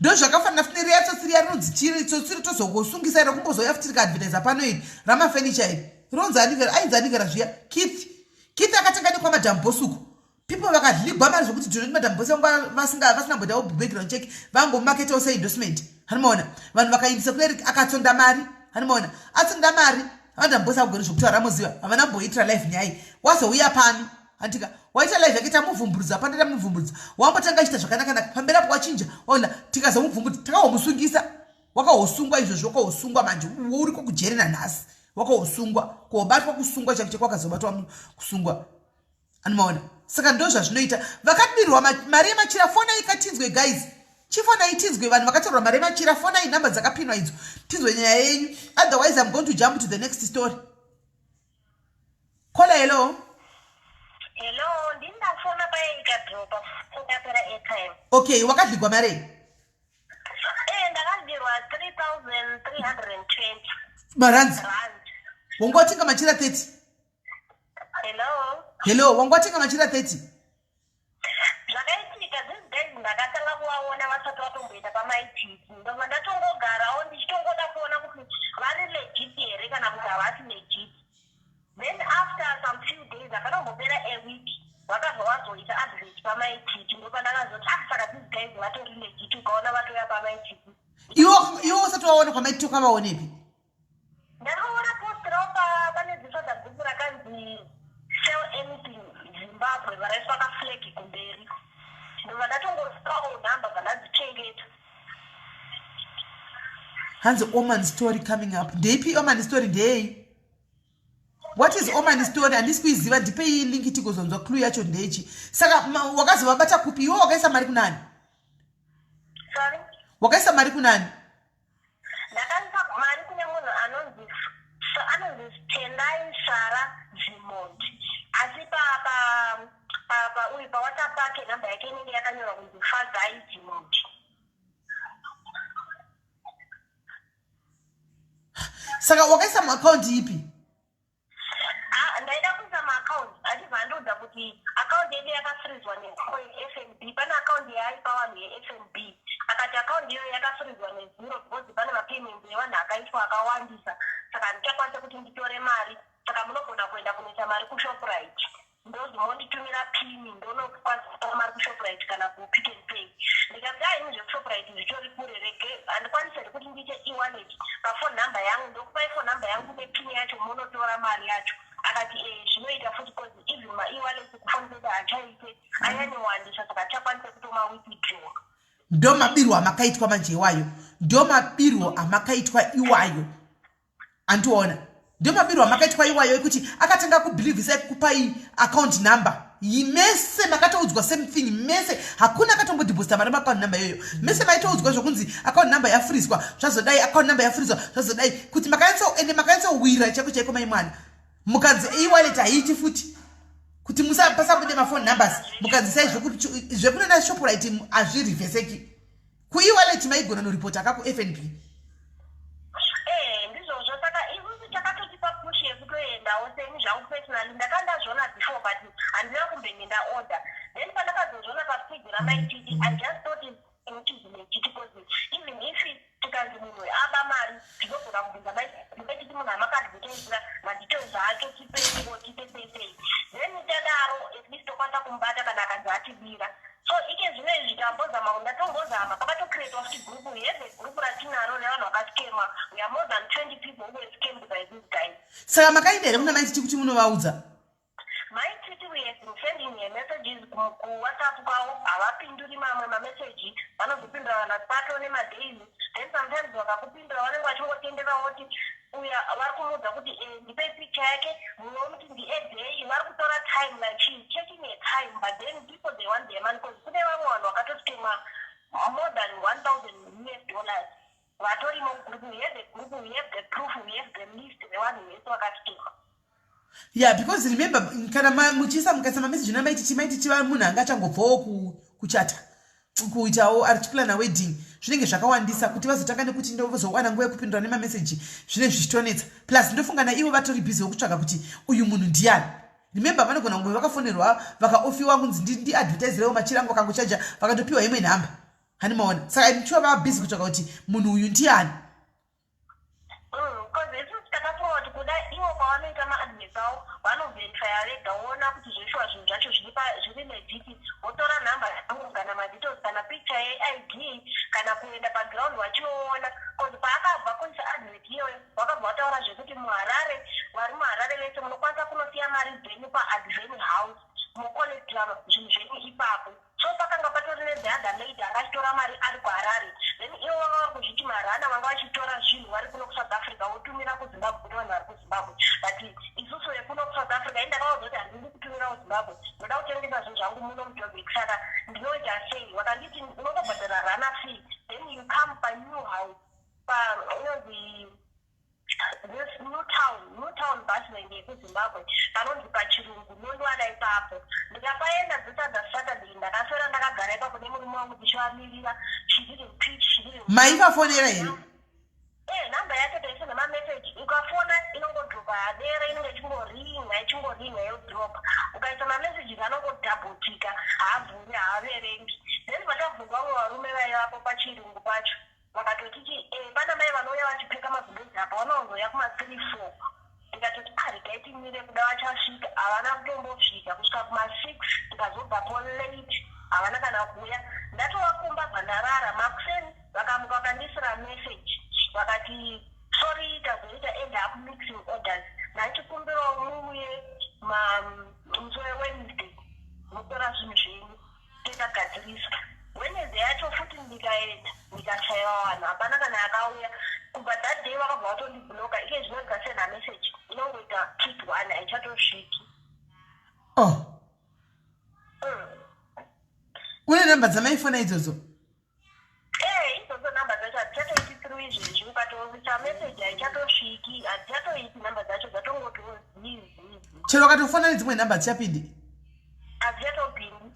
ndo zvakafanira funiri yacho tsiri yarinonzi chiri tsiri tozongosungisa iro kumbozoya futi rikaadvertisa pano iri ramafenicha iri rinonzi ainzi anigera zviya kiti akatenganikwa madhambosuku people vakadligwa mari zvokuti jonoti madhambosi vasina mbodawo background check vangomaketawo seindorsement andimaona vanhu vakaindisa kune akatsonda mari andimaona atsonda mari madhambosi akugona zvokutaura muziva havana mboitira live nyai wazouya pano andika waita live yake tamuvhumburudza pandata muvhumburudza wambotanga achita zvakanaka pamberi apo wachinja waona tikazomubvunguti takawomusungisa wakahosungwa izvozvo wakahosungwa manje uri kokujeri nanhasi wakahosungwa kobatwa kusungwa chake kwakazobatwa kusungwa anomaona saka ndo zvazvinoita vakadirwa mari yemachira fona ikatinzwe guys chifona itinzwe vanhu vakatorwa mari yemachira fona inhamba dzakapinwa idzo tinzwe nyaya yenyu otherwise I'm going to jump to the next story kola hello ndinafona paikadropa ukapera airtime okay wakadligwa mari ndakadirwa 3,320 maranzi wangotenga machira 30 hello wangotenga machira 30 zvakaitika these days ndakatanga kuvaona vasati vatomboita pamaititi ndobva ndatongogarawo ndichitongoda kuona kuti vari legit here kana kuti havasi legit then after some few days akanombopera a week vakabva vazoita advert pamaititi ndobva ndakazoti saka these guys vatori legit ukaona vatoya pamaititi iwo usati waona kwamaititi ukavaonepi ndakaona postirawo pane dziso dzagrupu rakanzi sell anything Zimbabwe varaiswa kaflegi kumberi ndobva ndatongosikawo nhamba dzandadzitengeta hanzi Oman story coming up ndeipi Oman story ndei what is Oman story handisi kuiziva ndipei linki tikuzonzwa clue yacho ndeichi saka wakazovabata kupi iwo wakaisa mari kunani sorry wakaisa mari kunani ndakaisa mari kune munhu anonzi Tendai Sara Zimhondi asi uyu pawhatsapp pake nhamba yake inenge yakanyorwa kunzi Fazai Zimhondi saka wakaisa maakaunti ipi ndaida kuisa maakaunti andibva ndoudza kuti akaunti yedu yakafrizwa neFNB pane akaunti yaaipa vanhu yeFNB akati akaunti iyoyo yakafrizwa nezero because pane mapayment evanhu akaitwa akawandisa saka ndichakwanisa kuti nditore mari saka munogona kuenda kunoita mari kuShoprite ndozvimonditumira pini ndonokwanisa mari kuShoprite kana kuPick n Pay ndikati haini zvekuShoprite zvitori kure rege handikwanisiri kuti ndiite e-wallet pafone number yangu ndokupai phone number yangu nepini yacho munotora mari yacho akati zvinoita futi because even ma-e-wallet kufonesa hachaite anyanyowandisa saka tichakwanisa kutoma withdraw ndo mabirwo amakaitwa manje iwayo ndo mabirwo amakaitwa iwayo andiona ndo mabirwo amakaitwa iwayo ekuti akatanga kubhilivhisa kupai account number mese makatoudzwa same thing mese hakuna akatombodhibhosita mari maaccount number iyoyo mese maitoudzwa zvokunzi account number yafrizwa zvazodai account number yafrizwa zvazodai kuti makansowira chaiko chaiko maimwana mukanzi e-wallet haiti futi kuti pasabude mafone numbers mukanzisai zvekunoenda Shoprite hazvirivheseki ku-e-wallet maigona noripota akaku-FNB ndizvozvo saka isusu takatotipa push yekutoendawo seni zvangu personally ndakandazvona before but handina kumbenge ndaorder then pandakazozvona papage ramaititi I just thought it is legit because even if tikanzi munhu aba mari ndinogona kubvunza maititi munhu amakadvertisira madetails acho tipei then tadaro at least tokwanisa kumubata kana akanzi atibira so ike zvino izvi ndambozama ndatongozama pakatocreate of group yeze group ratinaro nevanhu vakaskema. We are more than 20 people who were scammed by these guys. Saka makaenda here kuna maititi kuti munovaudza? Maititi we have been sending their messages kuWhatsApp kwavo havapinduri mamwe mamessage vanozopindura vanhu pato nemadaily. Then sometimes vakakupindura vanenge vachingotendera voti uya vari kumuudza kuti ndipe picture yake munomuti ndiedhei vari kutora time like she's taking a time, but then people they want their money because kune vamwe vanhu vakatoskema more than $1,000 vatorimo group. We have the group, we have the proof, we have the list revanhu vese vakaskema. Yeah, because remember kana muchisa mukasema message maititi munhu angachangobvawo kuchata kuitawo articulana wedding zvinenge zvakawandisa kuti vazotanga nekuti ndozowana nguva yekupindura nemameseji zvinenge zvichitonetsa plus ndofunga naivo vatori bhizi wokutsvaga kuti uyu munhu ndiani. Remember vanogona kunge vakafonerwa vakaofiwa kunzi ndiadvertiserewo machirango kangochaja vakatopiwa imwe nhamba hani maona. Saka ichiva vava bhizi kutsvaga kuti munhu uyu ndiani. Takafungwa kuti kuda ivo pavanoita maadmits avo vanovherifya vega voona kuti zveshuwa zvinhu zvacho zviri legit, votora nhamba dzangu kana madetails kana picture yeID kana kuenda paground vachiona. Because paakabva kuisa admit iyoyo vakabva vataura zvekuti muHarare vari muHarare vese munokwanisa kunosiya mari dzenyu paadveni house mukolectira zvinhu zvenyu ipapo. So pakanga patori netheother lady akachitora mari ari kuHarare. Then ivo vanga vari kuzviti marana vanga vachitora zvinhu vari kuno kuSouth Africa votumira kuZimbabwe kuti vanhu vari kuZimbabwe. But isusu vekuno kuSouth Africa indakaudzwa kuti handidi kutumira kuZimbabwe, ndoda kutengesa zvinhu zvangu muno muJoburg. Saka ndinoita sei? Vakanditi unotobhadhara rana fee, then you come panew house paunonzi this new town bus lane yekuZimbabwe kanonzi pachirungu nondoada ipapo. Ndikapaenda Saturday ndakaswera ndakagara ipapo nemurume wangu tichivamirira. She didn't preach, she didn't. Maivafonera here? Namba yake taisa nemameseji ukafona inongodropa hadera inenge ichingorhinga yodropa. Ukaisa mameseji anongodhabhutika haavhuri haaverengi. Then vakabvunzwa vamwe varume vaivapo pachirungu pacho vakatotiti pana mai vanouya vachipfeka mabhudhezi apa vanozoya kuma3-4. Ndikatoti regai timire kuda vachasvika havana kutombosvika kusvika kuma6 tikazobvapo late havana kana kuuya. Ndatovakomba ndarara makuseni vakamuka vakandisira message vakati sorry tazoita end up mixing orders nachikumbira muuye musi weWednesday mutora zvinhu zvenyu tikagadzirisa. Wednesday yacho futi ndikaenda ndikashaiwa vanhu hapana kana akauya. Kubva that day vakabva vatondibloka. Iye zvino ndikasenda message inongoita click 1 haichatosviki. Une namba dzamaifona idzodzo? Idzodzo namba dzacho hadzichatoi through izvezvi. Ukatoisa message haichatosviki, hadzichatoi namba dzacho dzatongotiwo zizi. Chero wakatofona nedzimwe namba hadzichatopindi? Hadzichatopindi.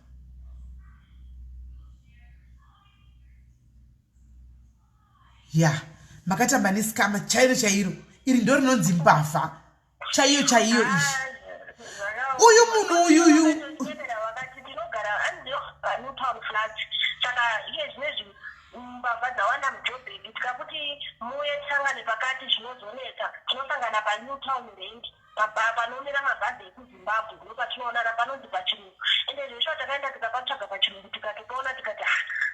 Yeah, makatamba nesikama chairo iri ndo rinonzi mbavha chaiyo ishi. Uyu munhu uyuyu vakati tinogara Newtown flat. Saka iye zvinezvi mbavha dzawanda muJoburg. Tikakuti muuye tisangane pakati zvinozonetsa tinosangana paNewtown range panomira mabhazi ekuZimbabwe ndopatinoonana panonzi pachirungu. Ende zveshuwa takaenda tikapatsvaga pachirungu tikatopaona tikati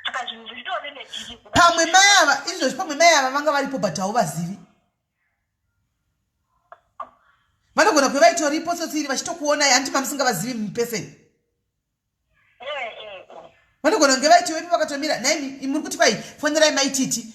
saka zvinhu zvichitori legit. pamwe mayava izvozvi pamwe mayava vanga varipo but hauvazivi. Vanogona kuva vaitoripo sotsiri vachitokuonai handima musingavazivi mupeseni. Vanogona kunge vaitiwepo vakatomira naimi muri kuti kwai fonerai maititi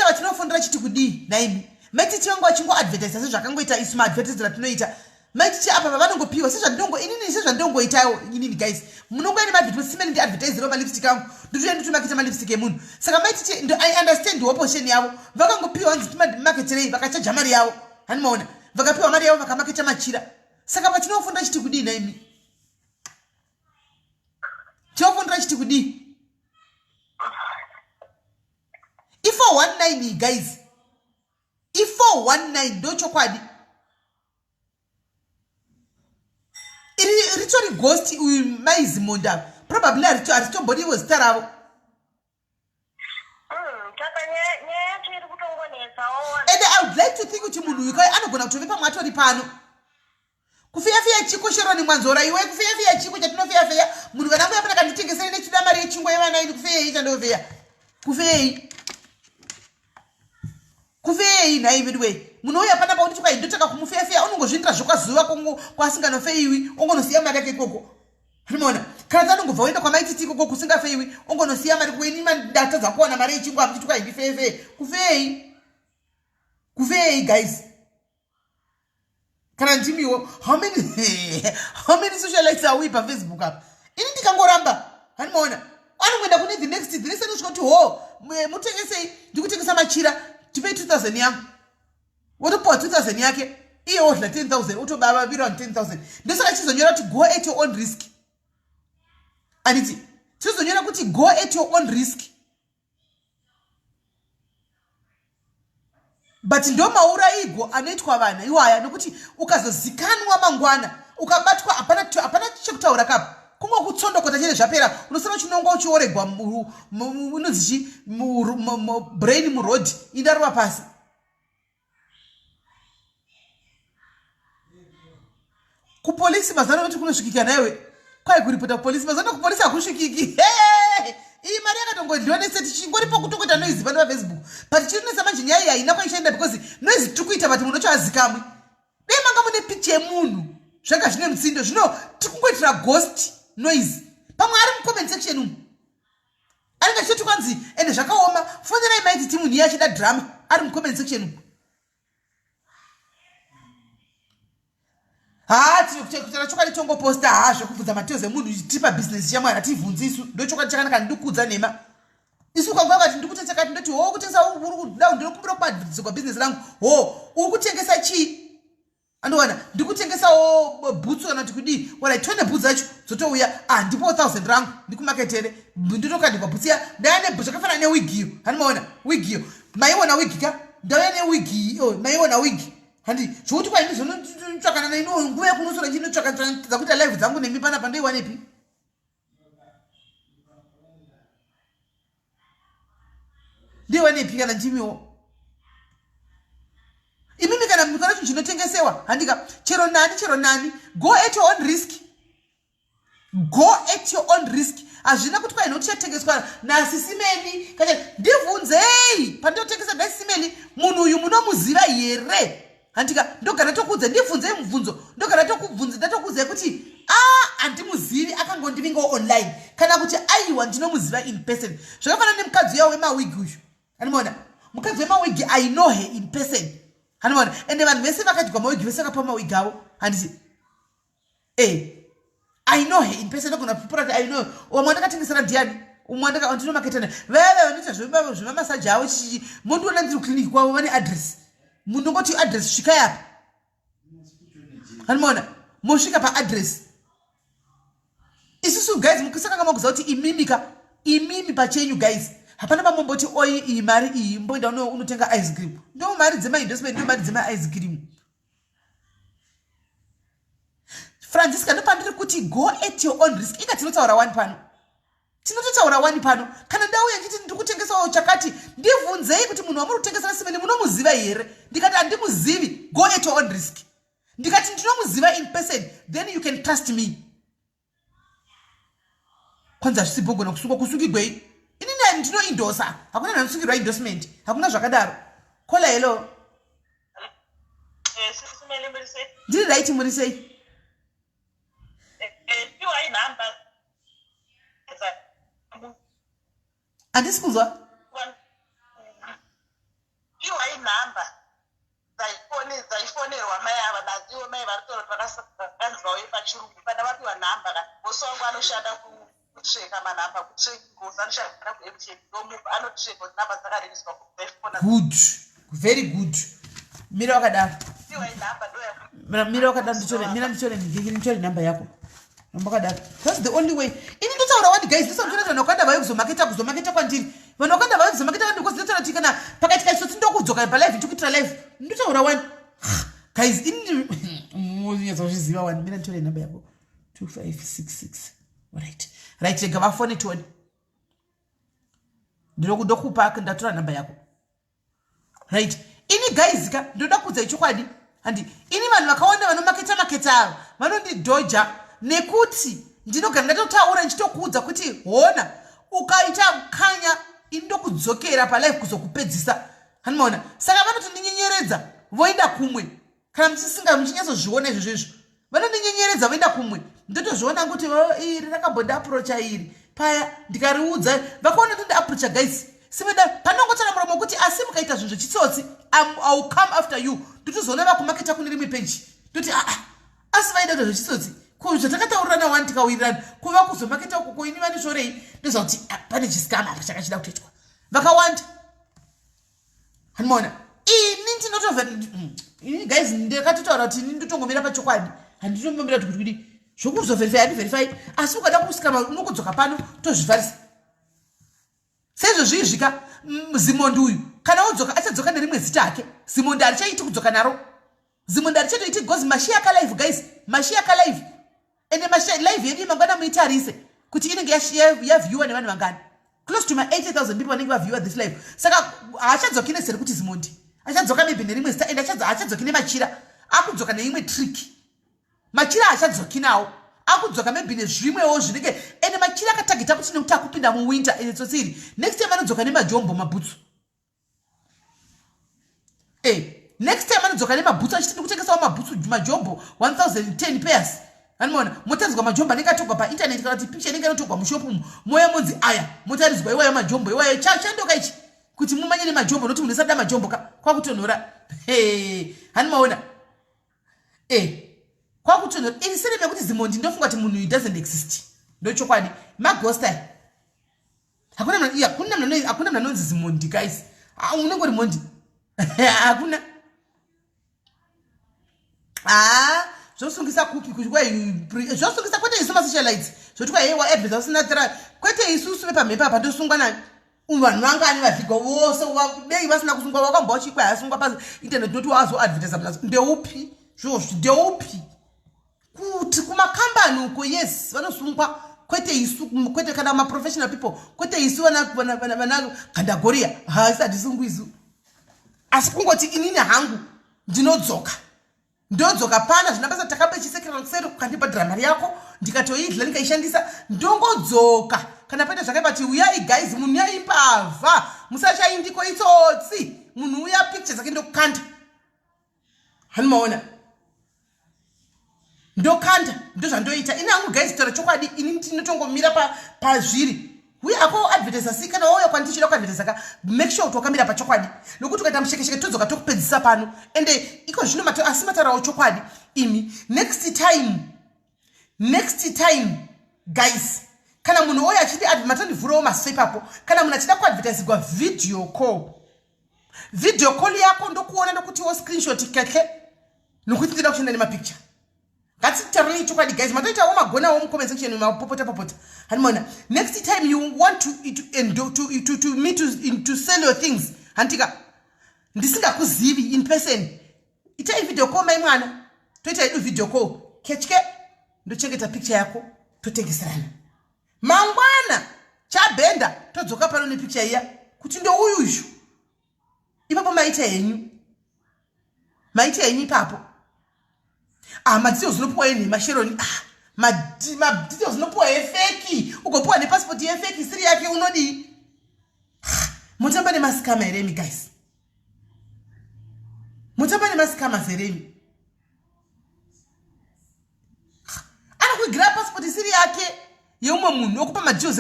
ava tinofondera chiti kudii naimi maititi vangu vachingoadvertisa sezvakangoita isu maadvertise ratinoita maititi apa pavanongopiwa sezvandongoitawo inini guys munongoenda maadvertise simene ndiadvertisero malipstick angu nditoenda nditomaketa malipstick emunhu. Saka maititi ndo I understand operation yavo vakangopiwa vanzi timaketerei vakachaja mari yavo hani maona vakapiwa mari yavo vakamaketa machira. Saka patinofondera chiti kudii naimi tinofondera chiti kudii? I419 guys, I419 ndo chokwadi. Ritori ghost uyu mai Zimhondi probably aritombodiwo zita ravo. And I would like to think kuti munhu uyu kai anogona kutove pamwe atori pano Kufeya chikoshero ni mwanzora iwe kufeya chiko chatinofeya munhu kana nguya pana kanditengesera nechida mari yechingwa yevana ini kufeya ichandofeya kufeya nhai midway munouya pana pauti chikwa ndotaka kumufeya unongozvindira zvokwazuva kwasinganofeyiwi ongonosiya mari yake ikoko unoona kana tanongobva uenda kwamaititi ikoko kusingafeyiwi ongonosiya mari kweni madata dzakuwana mari yechingwa amuchiti kwa ndifeya kufeyi guys kana ndimiwo how many socialites are we pa Facebook up ini ndikangoramba hanimaona anoenda kune the next kuti mutengesei ndikutengesa machira tipei 2000 yangu wotopiwa 2000 yake iye wodla 10000 utobaba vira 10000 ndosaka chizonyora kuti go at your own risk anditi chizonyora kuti go at your own risk but ndo mauraigo anoitwa vana iwaya nokuti ukazozikanwa mangwana ukabatwa hapana chekutaura kapo kumwe kutsondokota chene zvapera unosara chinongo uchioregwa unonzi brain muroad indarova pasi kupolisi mazano kuti kunosvikika naiwe kwai kuripota kupolisi mazano kupolisi hakusvikiki iyi mari yakatongodliwa neseti chingoripo kutongota noizi pano pafacebook but chirinesa manje nyaya iyi haina kwaishaenda because noizi tiri kuita but munhu unochoazikamwe dei manga mune picha yemunhu zvanga zvine mutsindo zvino tiri kungoitira ghost noise pamwe ari mucomment section umu anenge achiti kwanzi ende zvakaoma fonerai maiti timu niye achida drama ari mucomment section umu kutara chokwadi tongoposta hazvo kubvunza mateos emunhu tipa business yamwe hativhunzi isu ndo chokwadi chakanaka ndikudza nema isu kwangu akati ndikutengesa kati ndoti ho kutengesa uri kudau ndinokumbira kubadzikwa business rangu ho uri kutengesa chii andowana ndikutengesawo bhutsu kana kuti kudii wala tone bhutsu acho dzotouya ndipo 1000 rangu ndikumaketere ndinokandikwa bhutsu ya ndaya nebhutsu akafanana newigiyo hanimaona wigiyo maiona wigi ka ndauya newigi maiona wigi handi zvokuti kwaini zonotsvakana naino nguva yekunosora chinotsvaka dzakuita live dzangu nemi panapa ndoiwanepi ndoiwanepi kana ndimiwo imimi kana mukana chinhu chinotengesewa handika chero nani go at your own risk hazvina kuti kwaino tichatengeswa naSIS MELLY kacha ndibvunzei pandinotengesa naSIS MELLY munhu uyu munomuziva here handika ndogara tokudza ndibvunzei mubvunzo ndogara tokubvunza ndatokudzai kuti handimuzivi akangondivingawo online kana kuti aiwa ndinomuziva in person zvakafanana nemukadzi uya wemawigi uyu handimaona mukadzi wemawigi I know her in person handimaona ende vanhu vese vakadyiwa mawigi vese vakapa mawigi avo handiti I know her in person ndogona kupura kuti I know umwe ndakatengesera ndiani umwe ndinomaketana veve vanoita zvemamasaji avo chichichi mondiona ndiri kliniki kwavo vane adress munongoti address svika yapa handimaona mosvika paadress isusu guys mukisakanga makuziva kuti imimi pachenyu guys hapana pamomboti oi iyi mari iyi mboenda unotenga ice cream ndo mari dzemainvestment ndo mari dzemaice cream Francisca ndopandiri kuti go at your own risk inga tinotaura wani pano kana ndauya nditi ndiri kutengesawo chakati ndibvunzei kuti munhu wamuri kutengesera SIS MELLY munomuziva here ndikati handimuzivi go at your own risk ndikati ndinomuziva in person then you can trust me kwanza zvisibhogona kusungigwei ini nani ndinoindosa hakuna nanosungirwa endorsement hakuna zvakadaro kola hello SIS MELLY murisei ndiri right murisei handisi kuzwa iwa inhamba dzaifonerwa mai ava nadziwo mai varitora takakanzwawo pachirungu kana vapiwa nhamba ka bosi wangu anoshanda kutreka manhamba kutrekingozi anoshanda kuMTN ndomupa anotreka nhamba dzakaregiswa good very good mira wakadaro iwa inhamba mira wakadaro ndichore nhamba yako Mbakadaro. That's the only way. Ini ndotaura wani guys, ndisakutora vanokanda vayo kuzomaketa kwandiri. Vanokanda vayo kuzomaketa kwandiri because ndotaura tikana pakati kaisoti ndokudzoka pa live ndikuitira live. Ndotaura wani. Guys, ini munyazozviziva wani. Mina nditore namba yako 2566. Alright. Right, lega vafone toni. Ndokupa ndatora namba yako. Right. Ini guys ka ndoda kudza ichokwadi. handi ini vanhu vakawanda vanomaketa vanondidhoja nekuti ndinogara ndatotaura ndichitokuudza kuti hona ukaita kanya indokudzokera palife kuzokupedzisa hanimaona saka vanotondinyenyeredza voenda kumwe kana muchisinga muchinyatsozviona izvozvo vanondinyenyeredza voenda kumwe ndotozviona kuti iri rakambondiaprocha iri paya ndikariudza vakaona tondiaprocha guys simeda panongotana muromo kuti asi mukaita zvinhu zvechitsotsi I'll come after you ndotozoona vakumaketa kune rimwe peji toti asi vaida kuti zvechitsotsi zvatakataurirana wani tikawirirana kuva kuzomaketa ukoko ini vane zvorei ndoziva kuti pane chisikama apa chakachida kutoitwa vakawanda hanimaona ini ndinotobva ini guys ndakatotaura kuti ini ndotongomira pachokwadi handitombomira kuti kuti zvokuzovherifai handivherifai asi ukada kusikama unokudzoka pano tozvivharisa saizvo zviizvika Zimhondi uyu kana odzoka achadzoka nerimwe zita ake Zimhondi harichaiti kudzoka naro Zimhondi harichatoiti gozi mashi yakalive guys mashi yakalive ende mashi live yedu mangwana muitarise kuti inenge yavhiewa nevanhu vangani close to my 80,000 people vanenge vavhiewa this live saka haachadzoki neseri kuti Zimhondi achadzoka maybe nerimwe zita ende haachadzoki nemachira akudzoka neimwe trick machira haachadzoki nawo akudzoka maybe nezvimwewo zvinenge ende machira akatagita kuti nekuti akupinda muwinter ende tsotsiri next time anodzoka nemajombo mabhutsu next time anodzoka nemabhutsu achitindi kutengesawo mabhutsu majombo 1010 pairs hanimaona motaridzwa majombo anenge atogwa paintaneti kana kuti picha inenge inotogwa mushopumu moya monzi aya motaridzwa iwayo majombo iwayo chandoka ichi kuti mumanye nemajombo nokuti munhu isada majombo kwakutonhora hanimaona kwakutonhora ini sere mekuti Zimhondi ndofunga kuti munhu doesn't exist ndochokwadi magosta hakuna mnhu anonzi Zimhondi guys unongori Mhondi hakuna zvosungisa kupi zvosungisa kwete isu masocialites zvoti kwa hewa advert usina tira kwete isusu vepamhepa apa ndosungwa na vanhu vangani vavhigwa vose dei vasina kusungwa wakamba uchikwa asungwa pasi internet noti wazo advertise mlazo ndeupi zvozvo ndeupi kuti kumakambani uko yes vanosungwa kwete isu kwete kana ma-professional people kwete isu vana gandagoria haisadisungu isu asi kungoti inini hangu ndinodzoka ndodzoka pana zvinabasa takabe chisekera kuseri kukandipa drama yako ndikatoidla ndikaishandisa ndongodzoka kana paita zvakaipa uyai guys munhu yaimbavha musachaindiko itsotsi munhu uya pictures ake ndokukanda hanimaona ndokanda ndozvandoita ini hangu guys tora chokwadi ini ndinotongomira pazviri uye ako advertise si kana wauya kwandichida kuadvertise ka make sure kuti wakamira pachokwadi nokuti ukaita mushekesheke todzoka tokupedzisa pano ende iko zvino asi matarawo chokwadi imi next time guys kana munhu oya achidi matandivhurawo maso ipapo kana munhu achida kuadvertisegwa video call yako ndokuona nokuti wo screenshot keke nokuti ndida kushanda nemapicture ngatitaurei chokwadi guys matoitawo magona womucomment section mapopota hanimona next time you want to sell your things hantika ndisingakuzivi in person itai video call mai mwana toita idu video call kechke ndochengeta picture yako totengeserana mangwana chabhenda todzoka pano nepicture iya kuti ndo uyuzhu ipapo maita yenyu ipapo madetails unopuwa ine masheroni madetails unopuwa yefeki ugopuwa nepassport yefeki siri yake unodi mutamba nemasikama heremi guys mutamba nemasikama zeremi anakuigira passport siri yake yeumwe munhu okupa madetails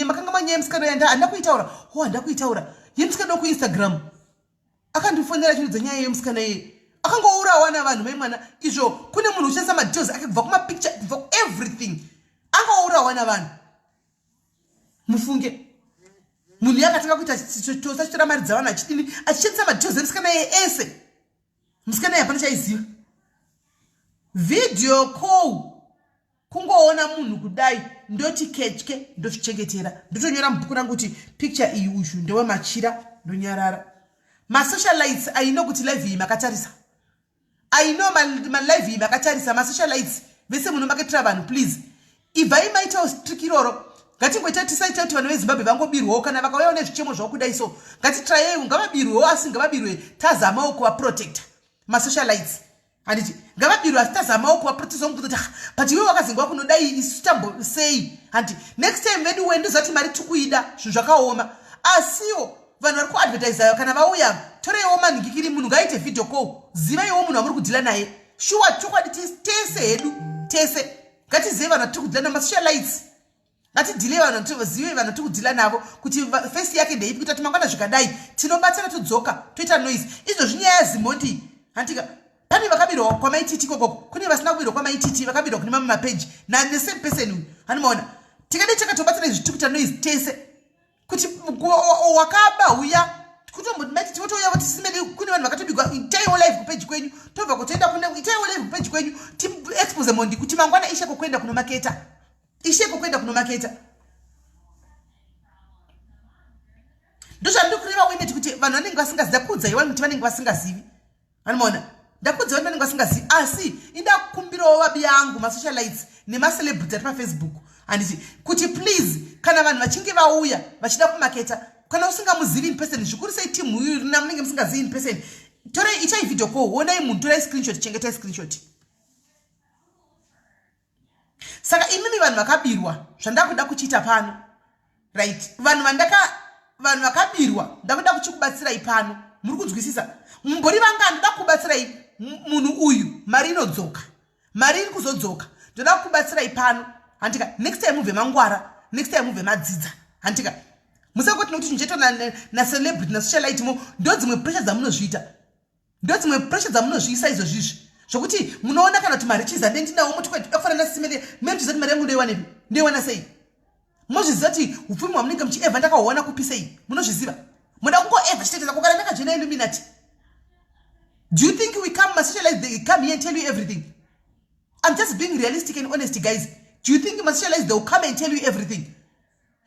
makanga manyaya musikana yanda handakuitaura handakuitaura yemusikana kuinstagram akandifonera chinhu dzenyaya yemusikana iye akangourawa navanhu vaimwana izvo kune munhu uchishandisa madetails ake kubva kumapicture kubva everything angourawa navanhu mufunge munhu yakatanga kuita chitosa chitora mari dzavanhu achidini achishandisa madetails emusikana iye ese musikana iye hapana chaiziva video call kungoona munhu kudai ndoti kechke ndozvichengetera ndotonyora mubhuku rangu kuti picture iyi uzhu ndewemachira ndonyarara masocialites aino kuti live iyi makatarisa aino malive iyi makatarisa masocialites vese munomaketera vanhu please ibvai maitawo trick iroro ngatingoita tisaita kuti vanhu vezimbabwe vangobirwawo kana vakauyawo nezvichemo zvavo kudai so ngatitrayei ngavabirwewo asi ngavabirwe tazamawo kuvaprotecta masocialites handiti ngavabirwa asitazamawo kuvaprotesa kuti but iwe wakazingwa kunodai isu tambo sei handi next time vedu wende zati mari tikuida zvinhu zvakaoma asiwo vanhu vari kuadvertisayo kana vauya toreiwo manhingikiri munhu ngaite video call zivaiwo munhu wamuri kudhila naye shuwa chokwadi tese hedu tese ngatizive vanhu vatiri kudhila namasocialites ngatidhile vanhu zive vanhu tiri kudhila navo kuti fesi yake ndeipi kuita timangwana zvikadai tinobatsira todzoka toita noise izvozvi nyaya yazimhondi handika pane vakabirwa kwamaititi ikoko kune vasina kubirwa kwamaititi vakabirwa kune mamwe mapeji nesame person uyu hanimaona tikadai takatobatsira izvi tiri kuita noise tese kuti wakaba uya kutomboti maititi votouya voti simedi kune vanhu vakatobigwa itaiwo live kupeji kwenyu tobva kutoenda kune itaiwo live kupeji kwenyu tiexpose mondi kuti mangwana isheko kuenda kunomaketa isheko kuenda kunomaketa ndozvandikureva uineti kuti vanhu vanenge vasingazivi ndakuudza iwani kuti vanenge vasingazivi hanimaona ndakuudza vanhu vanenge vasingazivi asi indakumbirawo vabi yangu masocialites nemacelebrity ari pafacebook handiti kuti please kana vanhu vachinge vauya vachida kumaketa kana usingamuzivi in person zvikuru sei team huyu namunenge musingazivi in person torai itai video call onai munhu torai screenshot chengetai screenshot saka imimi vanhu vakabirwa zvandakuda kuchiita pano right vanhu vakabirwa ndakuda kuchikubatsirai pano muri kunzwisisa mumbori vanga ndoda kubatsirai munhu uyu mari inodzoka mari iri kuzodzoka ndoda kubatsirai pano handika next time mubve mangwara next time mubve madzidza handika musangoti nokuti njeitwa nacelebrity nasocialite mo ndo dzimwe pressure dzamunozviita ndo dzimwe pressure dzamunozviisa izvozvizvi zvokuti munoona kana kuti mari chiza ndendinawo muti kweti akafanana nasimele memtizati mari yangu ndoiwanepi ndoiwana sei munozviziva kuti upfumi hwamunenge muchievha ndakahuona kupi sei munozviziva muda kungoevha chiteteza kugara ndakajena illuminati do you think we come masocialize they come here and tell you everything I'm just being realistic and honest guys do you think masocialize they will come and tell you everything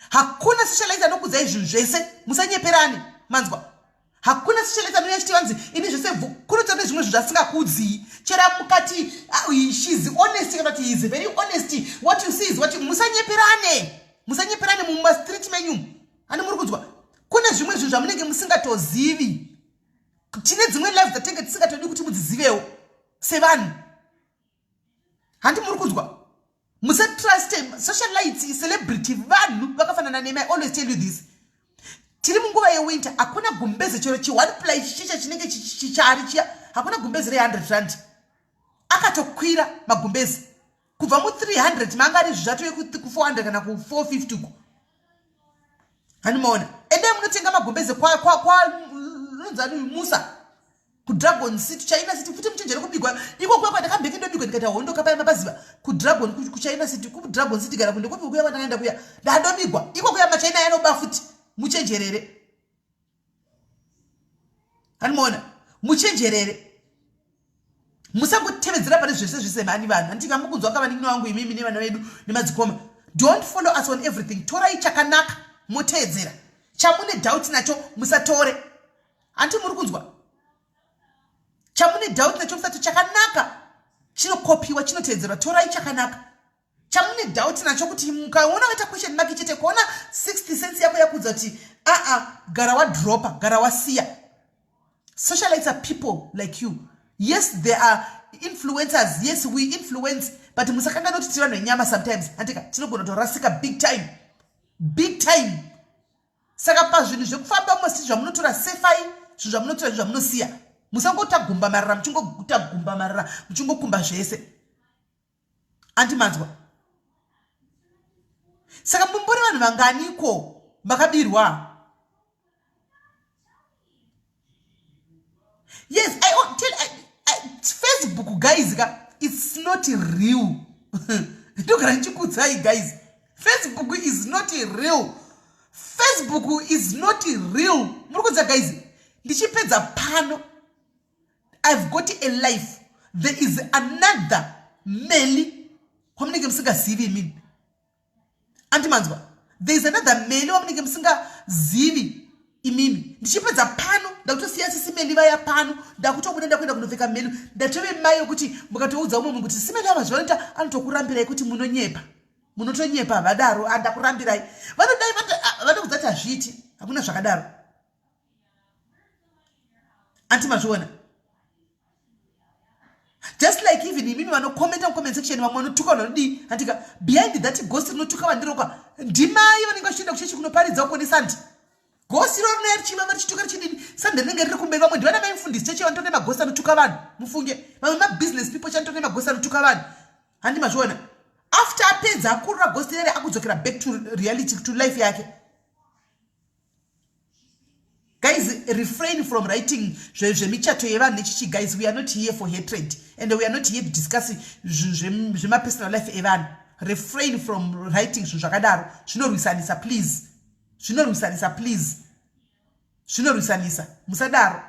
hakuna socialize anokudzai zvinhu zvese musanyeperane manzwa hakuna socialize anouya chiti vanzi ini zvese kunotsva nezvimwe zvinhu zvasingakudzii chera mukati she's honest kana kuti is very honest what you see is what you musanyeperane mumastreet menyu ani muri kunzwa kune zvimwe zvinhu zvamunenge musingatozivi tine dzimwe live dzatenge tisingatodi kuti mudzizivewo sevanhu handi muri kunzwa musatrust socialites celebrity vanhu vakafanana nemi I always tell you this tiri munguva yewinter hakuna gumbeze chero chi1 ply chicha chinenge chichari chiya hakuna gumbeze re100 rand akatokwira magumbezi kubva mu300 manga ari zvizvatu ku400 kana ku450 ku hanimaona ende munotenga magumbeze kwa nzani musa ku Dragon City China City futi mchenjere kubigwa iko kwa ndakambeke ndobigwa ndikaita hondo kapa mabaziva ku Dragon ku China City ku Dragon City gara kunde kupi kuya vandaenda kuya ndandobigwa iko kuya machina yanoba futi muchenjerere hanimaona muchenjerere musangotevedzera pane zvese zvese mani vanhu handika mukunzwa kavaningi wangu imimi nevana vedu nemadzikoma don't follow us on everything torai chakanaka motevedzera chamune doubt nacho musatore anti muri kunzwa chamune doubt nacho musati chakanaka chinokopiwa chinotevedzerwa torai chakanaka chamune doubt nacho kuti mukaona waita question mark chete kuona 60 cents yako yakudza kuti gara wadropa gara wasiya socialites are people like you yes they are influencers yes we influence but musakanga noti tiri vanhu venyama sometimes handika tinogona kutorasika big time saka pazvinhu zvekufamba mosi zvamunotora sefai zvinhu zvamunotora zvamunosiya musangotagumba marara muchingotagumba marara muchingokumba zvese andimanzwa saka mumbori vanhu vanganiko vakabirwa yes Facebook guys it's not real ndogara ndichikudzai guys Facebook is not real Facebook is not real muri kudza guys ndichipedza pano I've got a life there is another Melly kwamunenge musingazivi imini andimanzwa there is another Melly wamunenge musingazivi imimi ndichipedza pano ndakutosiya SIS-MELLY vaya pano ndakutobuda ndakuenda kunopfeka Melly ndatove mai yokuti mukatoudza umwe munhu kuti SIS-MELLY amazvinoita anotokurambirai kuti munotonyepa vadaro andakurambirai vanodai vanokudzati hazviiti hakuna zvakadaro anti mazviona imimi vanokomenta mucomment section vamwe vanotuka vanodii handika behind that ghost rinotuka vandiroka ndimai vanenge vachienda kuchechi kunoparidza kuonesa ndi ghost iro rinoya richivava richituka richidini sande rinenge riri kumberi vamwe ndivana maimfundisi chechi vanotone maghost anotuka vanhu mufunge vamwe mabusiness people chanotone maghost anotuka vanhu handi mazviona after apedza akurura ghost rere akudzokera back to reality to life yake. Guys, refrain from writing zvemichato yevanhu nechichi. Guys, we are not here for hatred and we are not here to discuss personal life evanhu. Refrain from writing zvinhu zvakadaro. Zvinorwisanisa please. Zvinorwisanisa please. Zvinorwisanisa. Musadaro.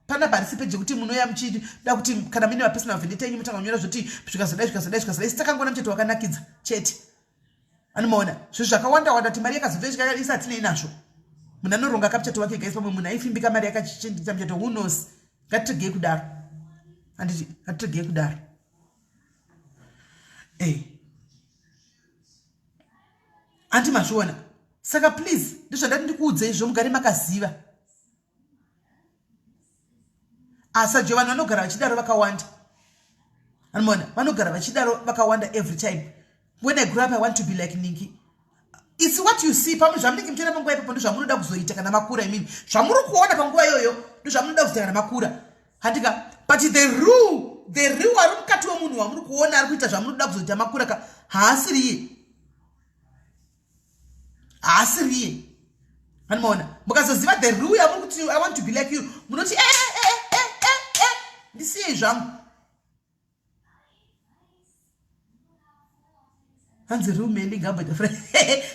Pana parisi peje kuti munoya muchida kuti kana mine personal vendetta yenyu mutanga kunyora zvoti zvikazodai takangona mucheto wakanakidza chete. Anomaona zvinhu zvakawanda wanda kuti mari yakazobva isati tinazvo. Munhu anoronga kamuchato wake guys pamwe munhu aifimbika mari yakachendita muchato who knows. Ngatitegei kudaro. Handiti ngatitegei kudaro. Anti mazviona. Saka please ndizvandati ndikuudzei izvo mugare makaziva. Asaje vanhu vanogara vachidaro vakawanda. Anomaona vanogara vachidaro vakawanda every time. When I grew up I want to be like Ninki. It's what you see. Pamwe zvamunenge muchienda panguva ipapo ndozvamunoda kuzoita kana makura imini. Zvamuri kuona panguva iyoyo ndozvamunoda kuzoita kana makura. Handika but the rule ari mukati womunhu wamuri kuona ari kuita zvamunoda kuzoita makura haasiriye. Haasiriye. Anomaona mukazoziva the rule yamuri kuti I want to be like you munoti ndisiye zvangu. Hanzi rumeli ngabata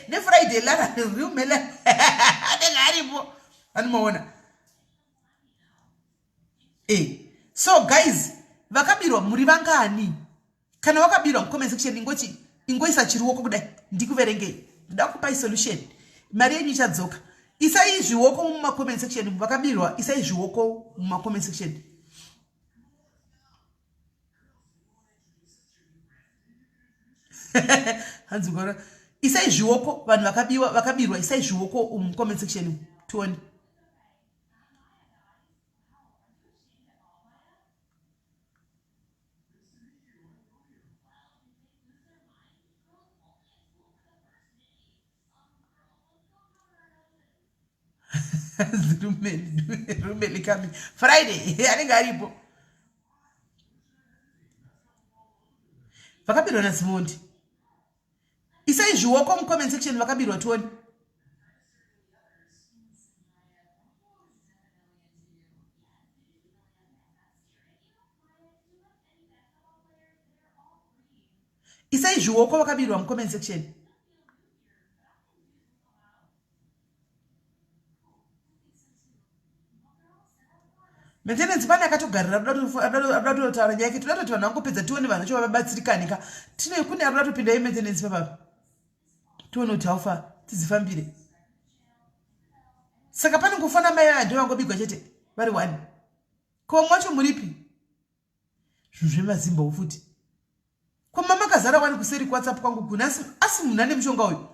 ne Friday lara rumela ade ngaripo anomaona so guys vakabirwa muri vangani kana wakabirwa mu comment section ingoti ingoisa chiruoko kudai ndikuverengei ndoda kupa solution mari yenyu ichadzoka isai zviwoko mu comment section vakabirwa isai zviwoko mu comment section. Hanzi gora isai zviwoko vanhu vakabirwa isai zviwoko mu comment section tuone. Rumeli kami Friday anenge aripo vakabirwa na Zimhondi isai zviwoko mu comment section vakabirwa tuone. Isai zviwoko vakabirwa mu comment section. Maintenance pane akatogarira adoda kutaura nyaya yake toda kuti vanhu vangopedza tione vanhu vacho vabatsirikanika tine kune adoda kutopinda maintenance papa tione kuti haufa tizifambire. Saka pane ngofana mai vanhu vangobigwa chete vari one ko mwacho muripi zvinhu zvemazimba ufuti ko mama kazara wani kuseri WhatsApp kwangu kuna asi munhu ane mushonga uyu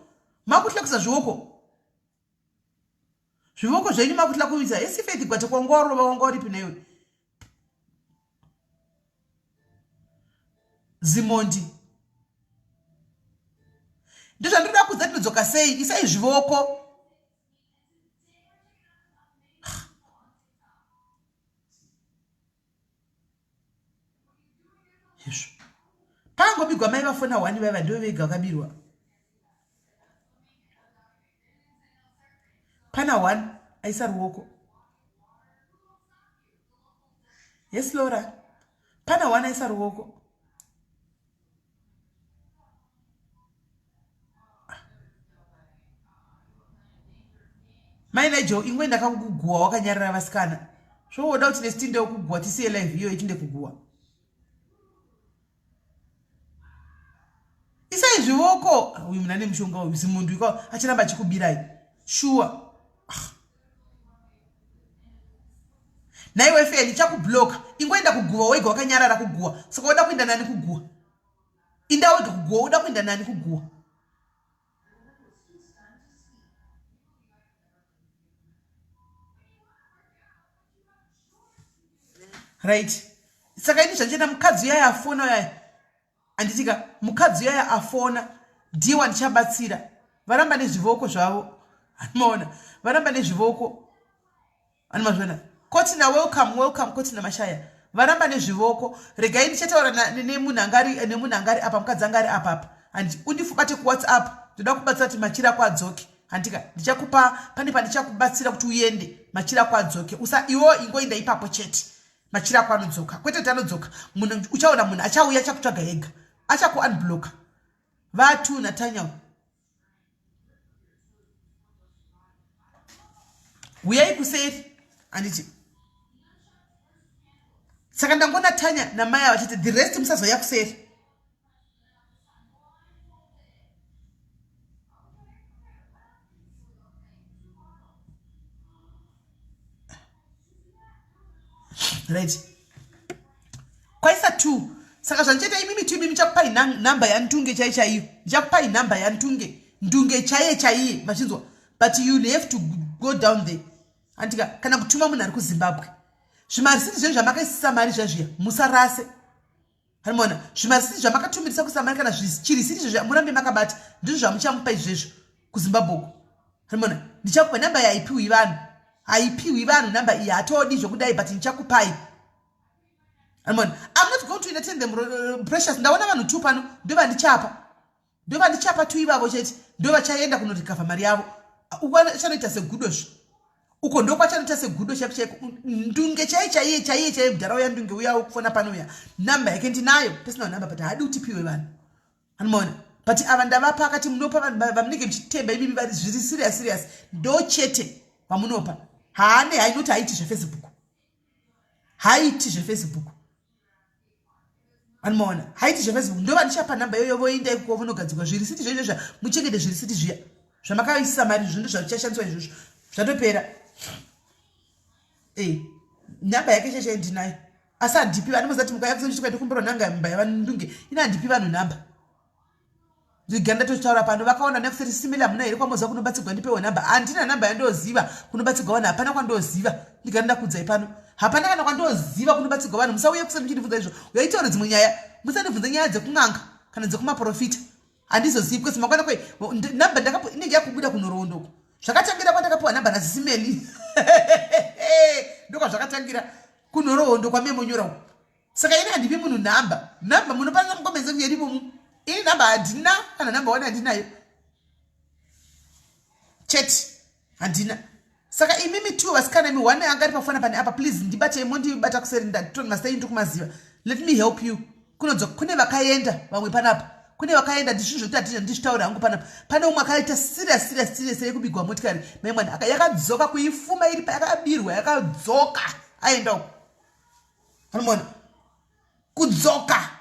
makutlakusa zvivoko zvenyu makutlakuisa esifeti kwate kwangoro vangori pinewe Zimhondi ndozvandoda kudza tinodzoka sei isai zvivoko Yesu pangobigwa mai vafona wani vaiva ndo vega vakabirwa pana one aisa ruoko. Yes Laura pana one aisa ruoko. Maina jo ingwe ndakakugwa wakanyarara vasikana zvoda kuti nesitinde kugwa tisiye live iyo itinde kugwa isai zviwoko uyu munhu ane mushonga uyu Zimhondi uyu achiramba achikubirai sure naiwe feli chakubloka ingoenda kuguva wega wakanyarara kuguva saka uda kuenda nani kuguva inda wega kuguva uda kuenda nani kuguva right saka ini zvandichenda mukadzi yaya afona yaya anditika mukadzi yaya afona ndiye wandichabatsira varamba nezvivoko zvavo anomaona varamba nezvivoko anomazvona kotina welcome kotina mashaya varamba nezvivoko regai ndichataura nemunhu angari apa mukadzi angari apapa andi undifubate kuwhatsapp ndoda kubatsira kuti machira kwadzoke andika ndichakupa pane pandichakubatsira kuti uende machira kwadzoke iwo ingoenda ipapo chete machira kwanodzoka kwete kuti anodzoka munhu uchaona munhu achauya achakutsvaga ega achakuunblocka vatu natanyawo uyai kuseri anditi saka ndangona tanya namai avo chete the rest musazoya kuseri right kwaisa 2 saka zvandicheta imimi tu imimi chakupai namba yantunge chaiyo ndichakupai namba yantunge ndunge chaiye machinzwa but you have to go down there andika kana kutuma munhu ari kuZimbabwe zvimarisiti zvenyu zvamakaisisa mari zvazviya musarase harimona zvimarisiti zvamakatumidisa kusamari kana chirisiti zvezvo murambe makabata ndizvo zvamuchamupa izvezvo kuZimbabwe harimona ndichakupa namba haipiwi vanhu namba iyi hatodi zvokudai but ndichakupai harimona I'm not going to entertain them precious ndaona vanhu 2 pano ndovandichapa tu ivavo chete ndovachaenda kunorikavha mari yavo uchanoita segudozvo uko ndokwachanoita segudo chaiko ndunge chaiye mudhara ya ndunge uya kufona pano uya namba yake ndinayo personal number but hadi utipiwe vanhu anomaona but ava ndavapa akati munopa vanhu vamunenge muchitemba imimi vari zviri serious ndo chete vamunopa hainoti haiti zvefacebook anomaona haiti zvefacebook ndo vandichapa namba iyoyo voenda iko vonogadzikwa zvirisiti zvoizvozvo muchengete zvirisiti zviya zvamakaisisa mari zvo ndo zvichashandiswa izvozvo zvatopera namba yake chete ndinayo asi handipi vanhu muzati mukayakusochitokaita kumbira nanga mba yavanundunge ina handipi vanhu namba zviganda totaura pano vakaona nekuseti simila muna here kwamoza kunobatsirwa ndipewo namba handina namba yandoziva kunobatsirwa vanhu hapana kwandoziva ndiganda kudzai pano hapana kana kwandoziva kunobatsirwa vanhu musauye kusati muchindibvunza izvo uyaitaura dzimwe nyaya musandibvunza nyaya dzekun'anga kana dzekumaprofita handizozivi kwese makwana kwe namba inenge yakubuda kunorondoko zvakatangira kwandakapiwa namba nazisimeli ndokwa zvakatangira kunorohondo kwamemonyora saka ini handipi munhu namba munopanana mukomenze kuyeripomu ini namba handina kana namba 1 handinayo chete handina saka imimi 2 vasikana imi 1 angari pafona pane apa please ndibatei mondibata kuseri ndatomasei ndikumaziva let me help you kunodzoka kune vakaenda vamwe panapa kune vakaenda ndizvozvoti ndichitaura hangu panapa pane umwe akaita serious yekubigwa motikari maimwana yakadzoka kuifuma iri payakabirwa yakadzoka aenda uko anomona kudzoka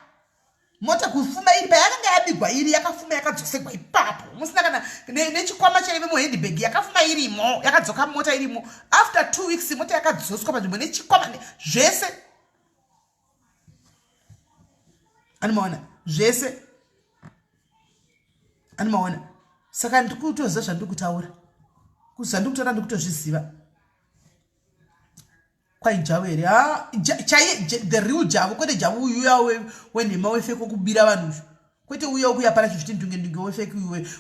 mota kufuma iri payakanga yabigwa iri yakafuma yakadzosegwa ipapo musina kana nechikwama chaive muhandbag yakafuma irimo yakadzoka mota irimo after 2 weeks mota yakadzoswa panzvimbo nechikwama zvese anomaona zvese anomaona saka ndikutoziva zvandikutaura kuzandikutora ndikutozviziva kwai javo here the real javo kwete javo uyuya wenhema wefeki wokubira vanhuzvo kwete uya wokuya pana chizviti ndunge wefeki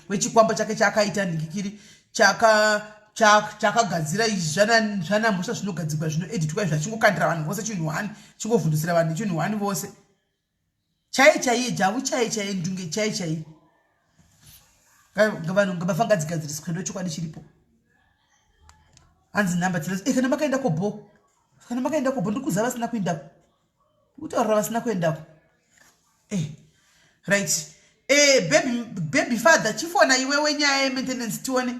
wechikwambo chake chaakaita ndingikiri chakagadzira zvanambusha zvinogadzirwa zvinoeditwa zvachingokandira vanhu vose chinhu 1 chingovhundusira vanhu chinhu 1 vose chaiye javo chaiye ndunge chaiye vanhu ngavafangadzigadziriswa ndochokwadi chiripo hanzi namba kana makaenda kobo ndikuza vasina kuendako kutaurira vasina kuendako right baby father chifona iwewe nyaya yemaintenance tione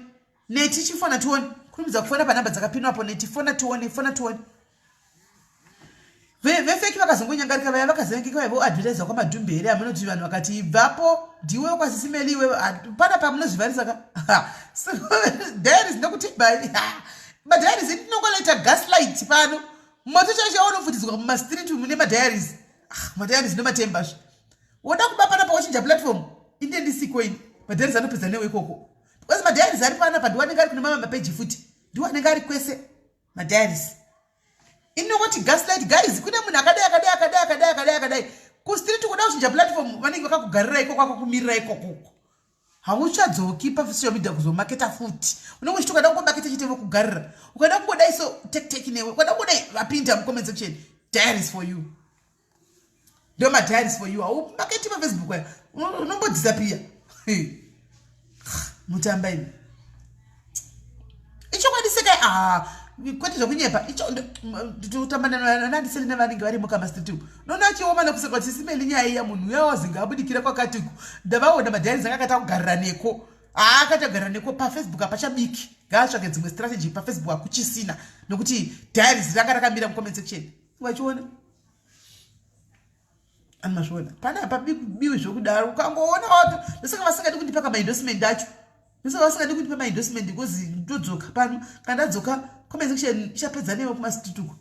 neti chifona tione kunomidza kufona panamba dzakapinwapo neti fona tione vefeki vakazongonyangarika vaya vakazengeka vaivo advertisa kwamadhumbe here amunoti vanhu vakati ibvapo ndiwe kwasisimeli iwe pana pamunozvivarisaka diaries ndokuti madiaries ndinongoleita gaslight pano moto chacho unobvutidzwa mumastreet mune madiaries madiaries nomatembazvo woda kuba panapa wachinja platform inde ndisikoini madiaries anopedza newe ikoko because madiaries ari panapa ndiwanenge ari kune mama mapeji futi ndiwanenge ari kwese madiaries inongoti gaslight guys kune munhu akadai akadai kustreet kuda kuchinja platform vanenge vakakugarira iko kwako kumirira ikoko hauchadzoki pasocial media kuzomaketa futi unenge uchitokada kungomaketa chitevo kugarira ukada kungodai so teki newe ukada kungodai vapinda mucomment section diaries for you ndio ma diaries for you au maketi pa Facebook aya unombodzisapia mutamba ini icho kwadiseka kwete zvokunyepa icho tutambana nandisele vanenge vari mukama street nona chioma kuseka SIS MELLY nyaya ya munhu yawazinga abudikira kwakati ndavaona madhiaries akakata kugarira neko akatagarira neko pa Facebook apachabiki ngatsvake dzimwe strategy pa Facebook akuchisina nokuti diaries ranga rakamira mu comment section wachiona anmazviona pana apa biwi zvokudaro ukangoona watu ndosaka vasingadi kundipa kama endorsement acho ndosaka vasingadi kundipa ma endorsement because ndodzoka pano kana ndadzoka comment section ichapedza newe kuma street uko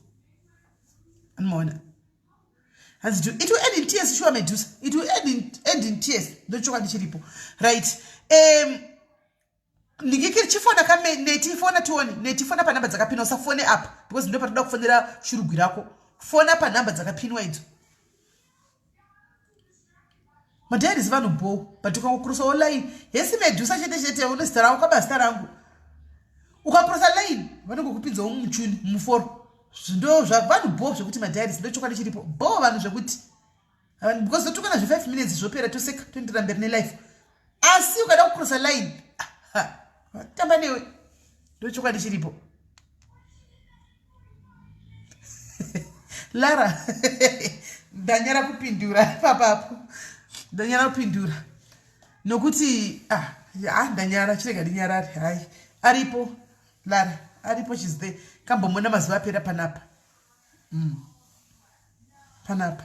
anmaona hanzi it will end in tears sure Medusa it will end in tears ndochoka ndichiripo right ndikikiri chifona kame neti fona tuone neti fona pa namba dzakapinwa usafone apa because ndo patoda kufonera shurugwi rako fona pa namba dzakapinwa idzo madhiaries vanhu bo but ukangokurusa online yesi Medusa chete unezita rangu kabazita rangu ukakurusa line vanongokupinza muchuni muforo ndo zvavanhu bo zvekuti madhiaries ndochokwadi chiripo bo vanhu zvekuti because zotukana zve5 minutes zvopera toseka toendera mberi nelife asi ukada kukurusa line tamba newe ndochokwadi chiripo Lara ndanyara kupindura papapo ndanyara kupindura nokuti ndanyara chirega ndinyarare hai aripo Lara aripo chizde kambomona mazuva apera panapa panapa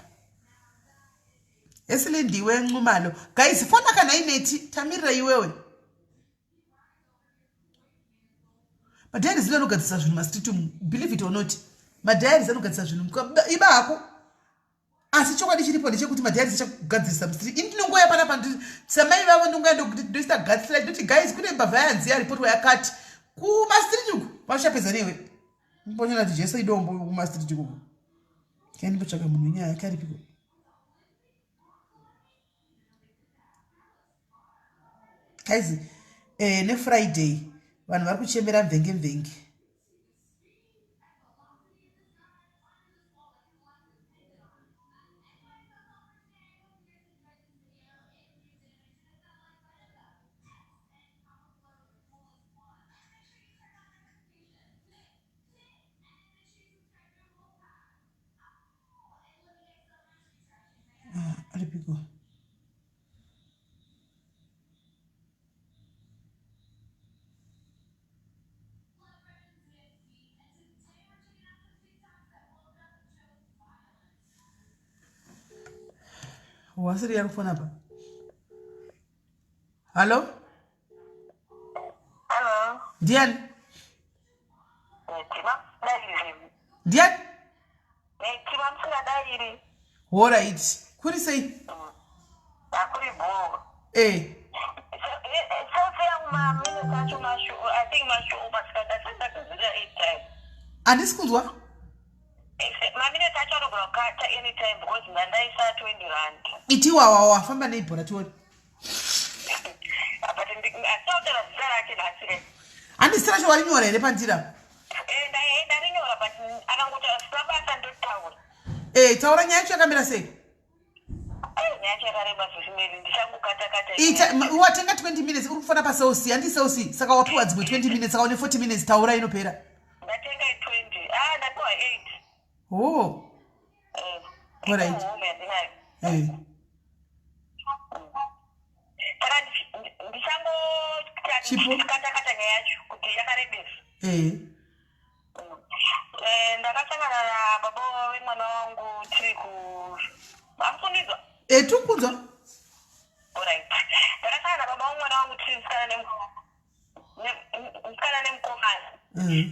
esile ndiwe nxumalo guys fona kana ineti tamirira iwewe madhiaries anogadzisa zvinhu mastreet believe it or not madhiaries anogadzisa zvinhu iba hako asi chokwadi chiripo ndechekuti madhiaries achagadzisa mstreet ini ndinongoya panapa samai vavo ndingoenda kuti ndoita gadzisira ndoti guys kune mbavha yanziya ripoti yakati kumastreet uku vachapedza newe mbonyana kuti jesu idombo kumastreet uku kaindimbotsvaka munhu nyaya yake aripiko guys neFriday vanhu vari kuchembera mvenge aripiko wasiri yari kufona pa Hello Diane Diane all right kuri sei akuri bo I think mashu andisikuzwa mamine tacho rokata anytime because ndandaisa 20 rand itiwawa wafamba neibhora tione but asotera zara ke nasire andisira cho warinyora ere panzira ndarinyora but akangoti sabata ndotaura taura nyaya yacho yakamira sei nyaya yakareba SIS MELLY ndichakukata watenga 20 minutes uri kufana pasausi handisausi saka wapiwa dzimwe 20 minutes saka une 40 minutes taura inopera ndatenga 20 ndapiwa 8 oh all right ndichangokatakata nyaya yacho kuti yakarebesa ndakasangana nababa wemwana wangu tiri amfundidzwa tukunzwa alright ndakasangana nababa wemwana wangu tiri musikana nemukomana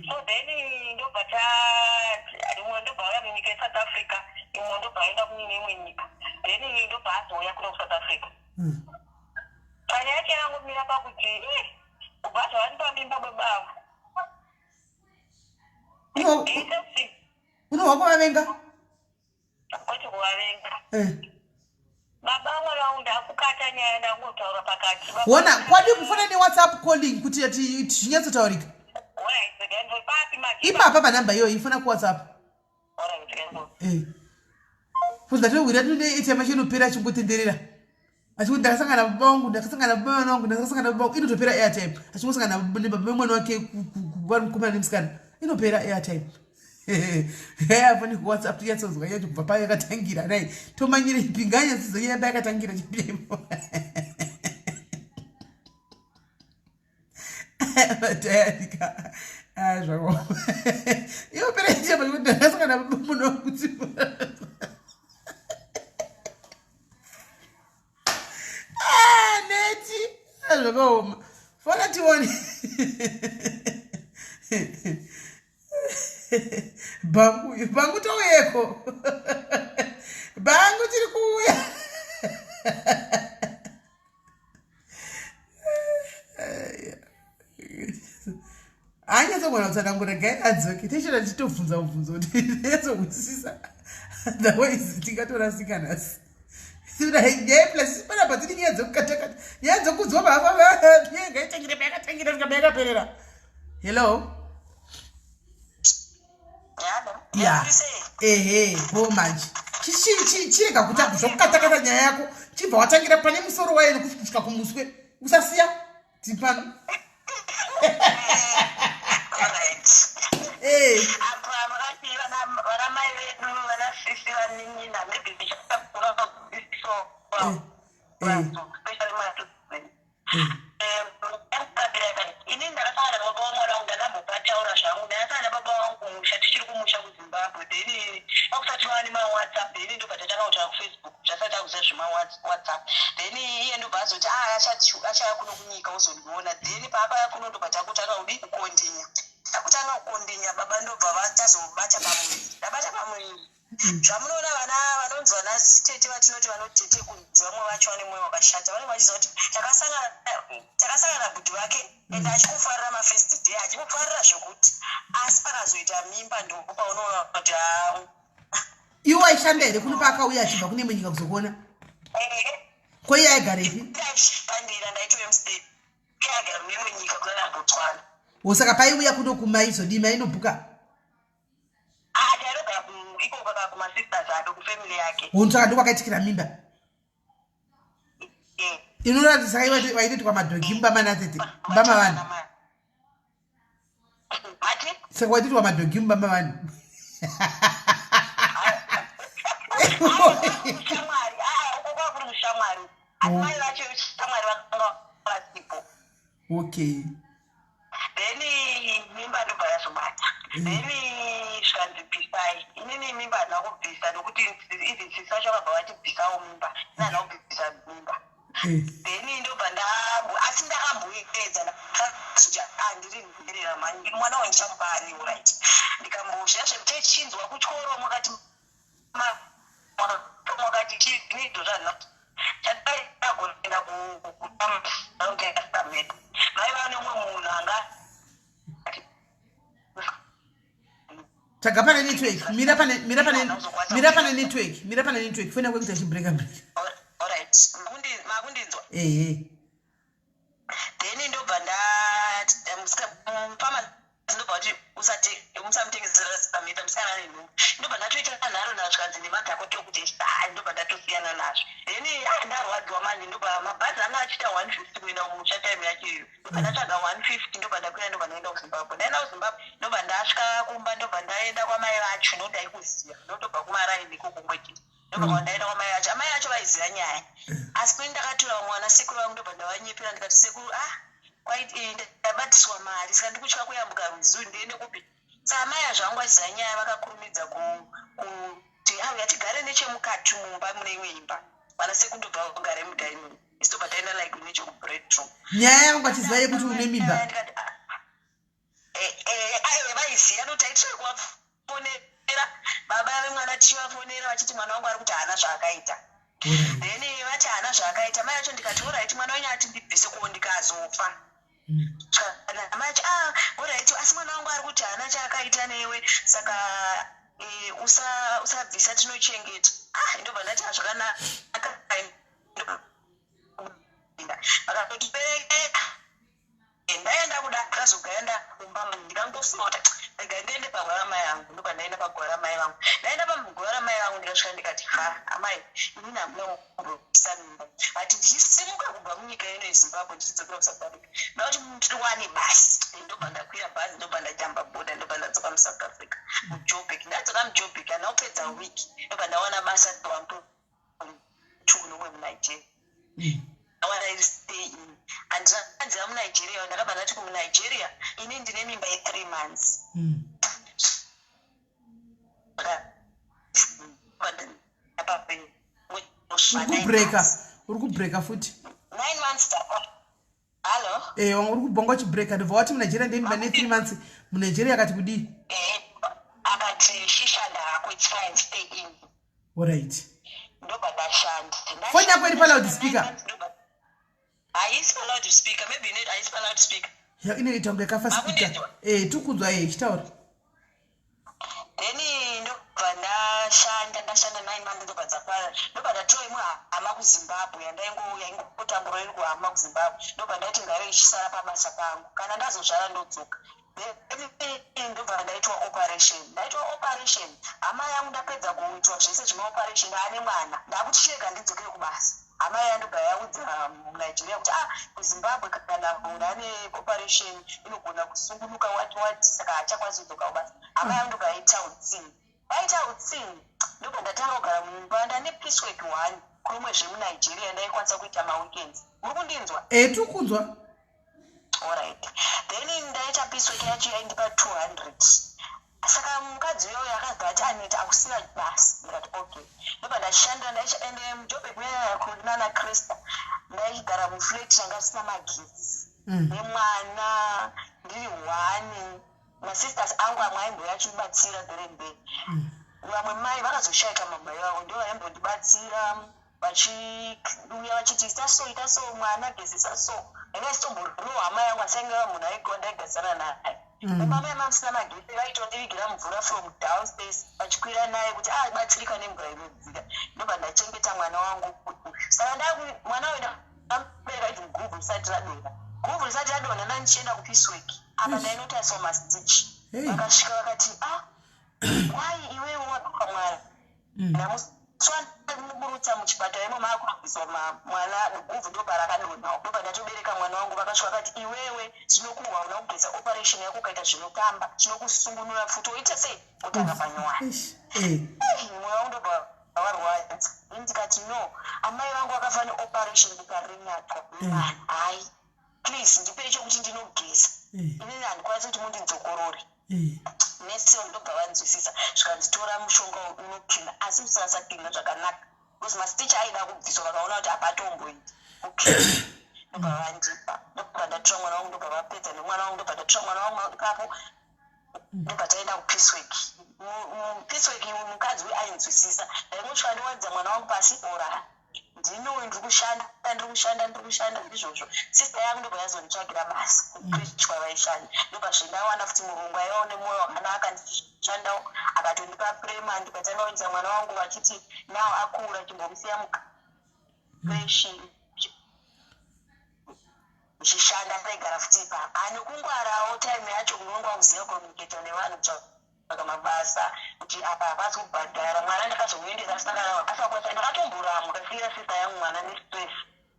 so then ndobva imwe ndobva auya munyika yeSouth Africa imwe ndobva aenda kumine imwe nyika then ndobva azouya kuno kuSouth Africa panya yacho yanangomira pakuti kubva zvavanipa mimba babavo unohwa kuvavenga kwete kuvavenga. Baba mwana ndakukata nyaya ndangotaura pakati. Wona kwadi kufana ne WhatsApp calling kuti ati zvinyatsotaurika. Ipapa panamba iyoyo ifana ku WhatsApp. Fuza towira tune ichema chinopera chimbotenderera. Achikuti ndakasangana bongo ndakasangana bongo ndakasangana bongo inotopera airtime. Achingosangana nebaba mwana wake kukumana nemsikana inopera airtime. Afani ku WhatsApp yatsozwa yacho kubva paya yakatangira dai tomanyire ipinganya sizoyenda yakatangira chipimo. Batayika azvo iyo pera chapa kuti ndakasangana muno kuti neti azvakaoma fana tione bangu touyeko bangu tiri kuuya anyatsoona kutsanangura gai adzoke tichira tichitobvunza mubvunzo kuti ndetsokutisisa otherwise tingatorasikanasi pana patiri nyaya dzekukatakata nyaya dzekudzwa baba ngaitangire payakatangira kusvika payakaperera. Hello. Ya ho manje chirega kuti zvokukatakata nyaya yako chibva watangira pane musoro wayo kusvika kumuswe usasiya tipano. zvamunoona vana vanonzwa nasi tete vatinoti vanotete kunzi vamwe vacho vane mwoyo wakashata vanenge vachiziva kuti takasangana bhudhi vake ende achikufarira mafirst day achikufarira zvokuti asi pakazoita mimba ndoko paunoona kuti iwo aishanda here kuri paakauya achibva kune imwe nyika kuzokuona kwaiye aigarepi aishandira ndaitove musteti kaagara mune imwe nyika kunana botswana osaka paiuya kuno kumaizodima inobhuka untsaka ndokwakaitikira mimba inoratidza vaitoti kwamadhogi mubamana mbama vanhu saka waitoti kwamadhogi mubamba vanhu okay then mimba ndobva yazobata then zvikanzibvisai inini mimba handina kubvisa nokuti even sisi vacho vakabva vatibvisawo mimba inhandina kubvisa mimba then ndobva asi ndakamboedza ndakazoti handiri nzerera mani mwana wandichamubani right ndikambozvira zvekutechinzwa kutyoro mwakati chinidzo zvandina chataiagoenda kuaaaameda vaiva nemwe munhu anga taga pane network mira pane network funa kwekuita chibreaka break alright makundinzwa then ndobva ndopama kuti musamutengesera samita musikana nenhumbu ndobva ndatoita nharo nazvo kanzi nemadhakoti okuti ndobva ndatosiyana nazvo then ndarwadziwa manje ndobva mabhazi anga achiita 150 kuenda kumusha time yacho iyo ndobva ndatsvaga 150 ndobva ndakwira ndobva ndaenda kuzimbabwe ndaenda kuzimbabwe ndobva ndasvika kumba ndobva ndaenda kwamai vacho nokuti aikuziva ndotobva kumaraini kokumwechiti ndobva kwandaenda kwamai vacho amai vacho vaiziva nyaya asi peni ndakatora mwana sekuru vangu ndobva ndavanyepera ndikati sekuru ndabatiswa mari saka ndikutya kuyambuka rwizi ndiende kupi saka mai azvangu aziva nyaya vakakurumidza kuti tigare nechemukati mumba mune imwe imba vana sekundobva kugare mudaini isi tobva taenda like nechekubredroom nyaya yangu achiziva yekuti une mimba vaiziva noti aitire kuvafonera baba vemwana tichivafonera vachiti mwana wangu ari kuti haana zvaakaita then vati haana zvaakaita mai acho ndikati oraiti mwana wenyu ati ndibvise kuo ndikazofa mai acho oraiti asi mwana wangu ari kuti haana chaakaita newe saka usabvisa tinochengeta ndobva ndati zvakanaka vakatotipereka ndaenda kuda akazoganda kumba ndikangosota ndiende pagwara yangu ndobva ndaenda pagwara mai vangu ndaenda pagwara mai vangu ndikasvika ndikati amai inini hamuna kumbobvisa mimba ati ndichisimuka kubva munyika ino yezimbabwe ndichidzokera kusouth africa ndakuti ndiri wane basi ndobva ndakwira bhazi ndobva ndajamba bhodha ndobva ndadzoka musouth africa mujobek ndadzoka mujobek anaopedza wiki ndobva ndawana basa tunomwe munigeria awana iri stay in andinanzira munigeria ndakabva ndati kumunigeria ini ndine mimba ye3 months uri kubreka futi 9 months halo uri kubhonga uchibreka ndobva wati munigeria ndine mimba ne3 months munigeria akati kudii akati shishanda hako it's fine stay in alright ndobva ndashanda foni yako iri paloud haisi paloud speaker maybe net haisi paloud speaker inoita kunge kafa speaker tukudzwa chitaura then ndobva ndashanda 9 months ndobva dzapara ndobva ndatora imwe hama kuzimbabwe yaingotambura iri kuhama kuzimbabwe ndobva ndati ngaive ichisara pabasa pangu kana ndazozvara ndodzoka ndobva ndaitwa operation hama yangu ndapedza kuitwa zvese zvemaoperation ane mwana ndakuti chirega ndidzokere kubasa hama yandobva yaudza munigeria kuti kuzimbabwe kana munhu ane operation inogona kusungunuka wati saka hachakwanisi kudzoka kubasa hama yangu ndobva yaita utsingi ndobva ndatanga kugara mumba ndane piecework 1 kumwe zvemunigeria ndaikwanisa kuita maweekends muri kundinzwa tikukunzwa alright then ndaita piecework yacho yaindipa 200 saka mukadzi uyoyo akabva ati aneta akusina basi ndikati okay ndobva ndashanda ndaichaende mujobek kunana krista ndaigara muflat yanga isina magetsi nemwana ndiri 1 masisters angu amwe aimboya achibatsira beremberi vamwe mai vakazoshaika mamai vavo ndo vaimbondibatsira vachiuya vachiti ita so mwana gezesa so engaisitomborinowa hama yangu asangeva munhu aigonda aigadzana naye umamai mamusina magetsi vaitondivigira mvura from downstairs vachikwira naye kuti batsirika nemvura inodzika ndobva ndachengeta mwana wangu saka mwana uyu ndabereka iti guvhu risati radonha ndandichienda kupiecework apa ndainotariswa mastitch vakasvika vakati wai iwewe wapapa mwana ndamuswandamuburutsa muchipatara imo maakurabviswa mwana guvhu ndobva rakadonhawo ndobva ndatobereka mwana wangu vakasvika vakati iwewe zvinokuhwa una kugeza operation yako ukaita zvinotamba zvinokusungunura futi oita sei otanga panyowani mwoyo wangu ndobva warwadza ndikati no amai vangu vakafa neoperation ndikarinatwa hai please ndipei chokuti ndinogeza inini handikwanisi kuti mundidzokorore nesiwo ndobva vanzwisisa zvikanditora mushonga unokina asi usasakina zvakanaka because mastitch aida kubviswa vakaona kuti apatomboiti okay ndobva vandipa ndobva ndatora mwana wangu ndobva vapedza nemwana wangu ndobva ndatora mwana wangu ipapo ndobva taenda kupiecework mukadzi uyu ainzwisisa ndaingosvika ndiwadza mwana wangu pasi orara ndinowe ndiri kushanda ndizvozvo sista yangu ndobva yazonditsvagira basa kupreach kwavaishanda ndobva zvendawana futi murungu aivawo nemwoyo wakanaka ndichishandawo akatondipa prema ndikatanga kuendesa mwana wangu vachiti nawo akura chimbomusiya mukapreshi ndichishanda saigara futi ipapo nekungwarawo time yacho unonga kuziva communicata nevanhu tsvaga mabasa kuti apa hapasi kubhadhara mwana ndakazomuendesa asitangana mabasa kwasa ndakatomborama ndakasiira sista yangu mwana nestress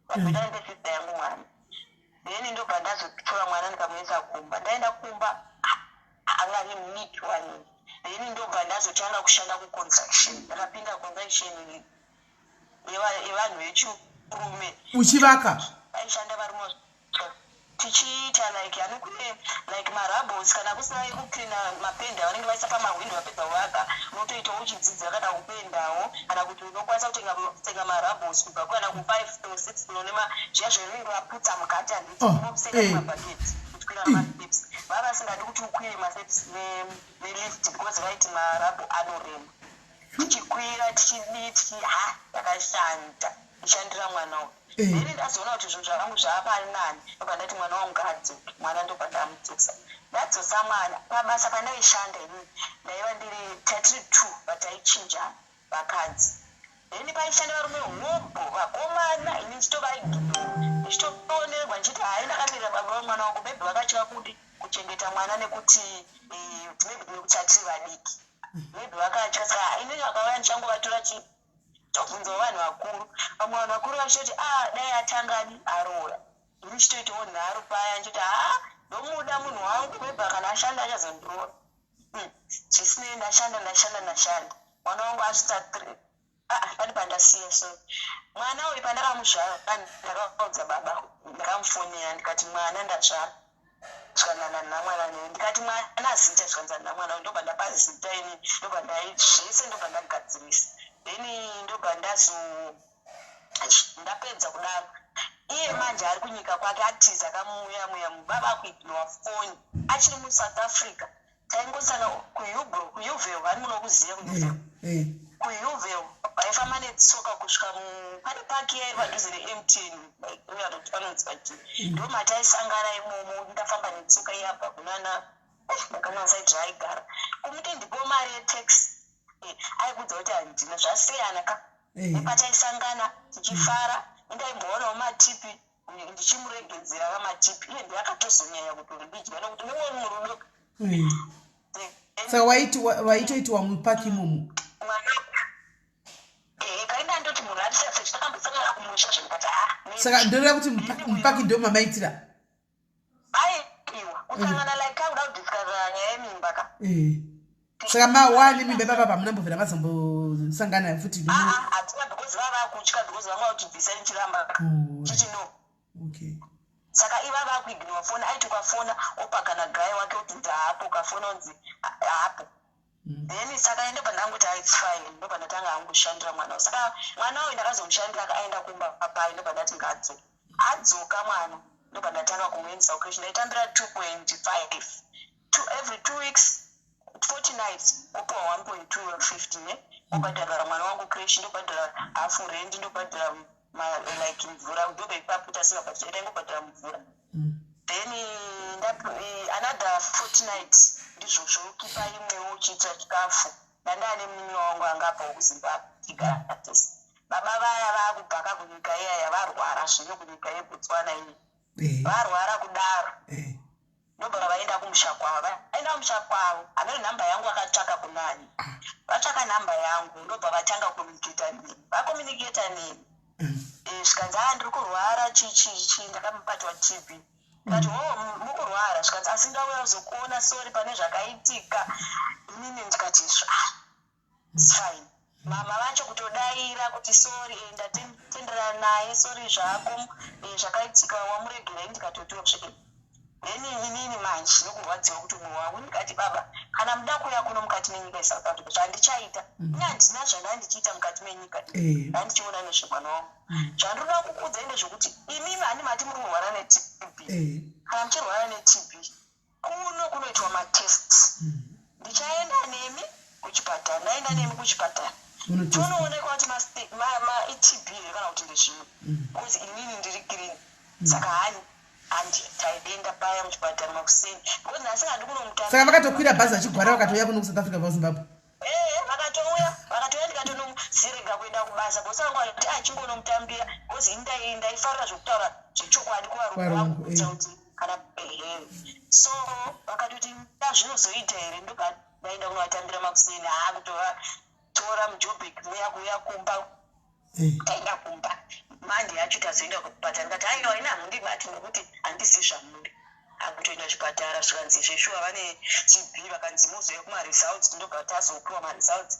ndapedana nesista yangu mwana then ndobva ndazotora mwana ndikamuendesa kumba ndaenda kumba angari mniki wanini then ndobva ndazotanga kushanda kuconstruction ndakapinda construction yevanhu vechirume uchivaka aishanda varimo tichiita like anokune like marabos kana kusina kuklina mapenda vanenge vaisa pamahwindo vapedza kuvaka unotoitawo uchidzidza kana kupendawo kana kuti unokwanisa kutenga marabos kubva kana ku5 to 6 kilo zviya zvinenge vaputsa mukati handitiunoseka mabhaketi kukwira masteps vava vasingadi kuti ukwire masteps nelift because vaiti marabo anorema tichikwira tichiditi yakashanda ishandira mwana uyu then ndazoona kuti zvinhu zvangu zvaapari nani ndobva ndati mwana wangu ngaadzoke mwana ndobva ndamudzosa ndadzosa mwana pabasa pandaishanda inini ndaiva ndiri 32 vataichinjana vakadzi then paishanda varume hombo vakomana ini ndichitovaigidoro ndichitoonerwa ndichiti hai ndakamirira baba vamwana wangu maybe vakachiva kudi kuchengeta mwana nekuti maybe nekuti atiri vadiki maybe vakatya saa inini vakauya ndichangovatora tobvunzawo vanhu vakuru vamwe vanhu vakuru vachitoti dai atangani aroora ini chitoitawo nharo paya ndichiti ndomuda munhu wangu maybe kana ashanda achazondiroora zvisinei ndashanda mwana wangu asvitsa 3 pani pandasiya so mwana uyu pandakamuzvara ndakaudza baba ndakamufonera ndikati mwana ndazvara zvikanana namwana nei ndikati mwana zita zvikanzana namwana ndobva ndapa zita ini ndobva zvese ndobva ndagadzirisa then ndobva ndapedza kudaro iye manje ari kunyika kwake atiza akamuya baba akuignora foni achiri muSouth Africa taingosanga kuUville vari munokuziva kuUville vaifamba netsoka kusvika pane paki yaiva padhuze neMTN vanonzi vati ndo mataisangana imomo ndafamba netsoka iyabva kunana ndakananzaiti aigara kumuti ndipo mari yetaxi aikudza kuti handina zvasiyana ka nepataisangana tichifara indaimboonao matipi ndichimuregedzera vamatipi iye ndiyakatozonyanya kuti ndidya nokuti niwoni murudo saka waitoitiwa mupaki imomo kainda ndoti munhu atisase chitakambosangana kumusha zvinikati saka ndoreva kuti mupaki ndo mamaitira aiwa kusangana like kauda kudhiskasa nyaya yemimba ka saka mawani mimba ipapa munambobvira mazambosangana futi hatina because vava kutya because vamwe vakutibvisa nichiramba chichi no saka iva vakuignora foni aiti ukafona opakana gai wake kuti ndaapo ukafona unzi haapo then saka ndobva ndangoti its fine ndobva ndatanga angushandira mwana saka mwana uyu ndakazomushandira aenda kumba papai ndobva ndati adzoka mwana ndobva ndatanga kumuendesa kucreche ndaitambira 2.5 every 2 weeks 40 nights upiwa 1.250 ndobhadhara mwana wangu creche ndobhadhara hafu rent ndobhadhara like mvura ndobe ipapo tasingabhadhara ndaingobhadhara mvura then another 40 nights ndizvozvokipa imwewo uchiita chikafu ndandaane munye wangu angapa wokuzimbabwe tigaratesi baba vaya vaakubhaka kunyika iyaya varwara zvino kunyika yebotswana iyi varwara kudaro ndobva vaenda kumusha kwavo vaenda kumusha kwavo anori nhamba yangu akatsvaka kunani vatsvaka nhamba yangu ndobva vatanga vakomuniketa neni zvikanzi ndiri kurwara chichichi ndakamubatwa TB kati mukurwara zvikanzi asi ndauya kuzokuona sori pane zvakaitika inini ndikati fine mama vacho kutodaira kuti sori ndatenderana naye sori zvako zvakaitika wamuregera ndikatotiwa kusvike then inini manje nokurwadziwa kuti mwoyo wangu ndikati baba kana muda kuya kuno mukati menyika yeSouth Africa zvandichaita ine handina zvandandichiita mukati menyika ndandichiona nezvemwana wangu zvandoda kukuudza ine zvokuti imimi hani mati muri kurwara neTB kana muchirwara neTB kunoitwa matests ndichaenda nemi kuchipatara ndaenda nemi kuchipatara tonoonekwa kuti maETB kana kuti ndezvimwe because inini ndiri clean saka hani taenda paya muchipatara makuseni because nhasi handi kunomutambira saka vakatokwira bhazi vachigwara vakatouya kuno kuSouth Africa vazimbabwe vakatouya ndikatonomuzirega kuenda kubasa bosi vangu vati achingonomutambira because ndaifarira zvokutaura zvechokwadi kuvarungu vangu kuita kuti kana so vakatoti ndazvinozoita here ndobva ndaenda kunovatambira makuseni kutovatora mujobek muya kumba taenda kumba mande yacho tazoenda kupatara ndikati aiwa ina hamundibati nekuti handisi zvamuri akutoenda zvipatara zvikanzi zveshuwa vane TB vakanzi muzoya kumaresults ndobva tazopiwa maresults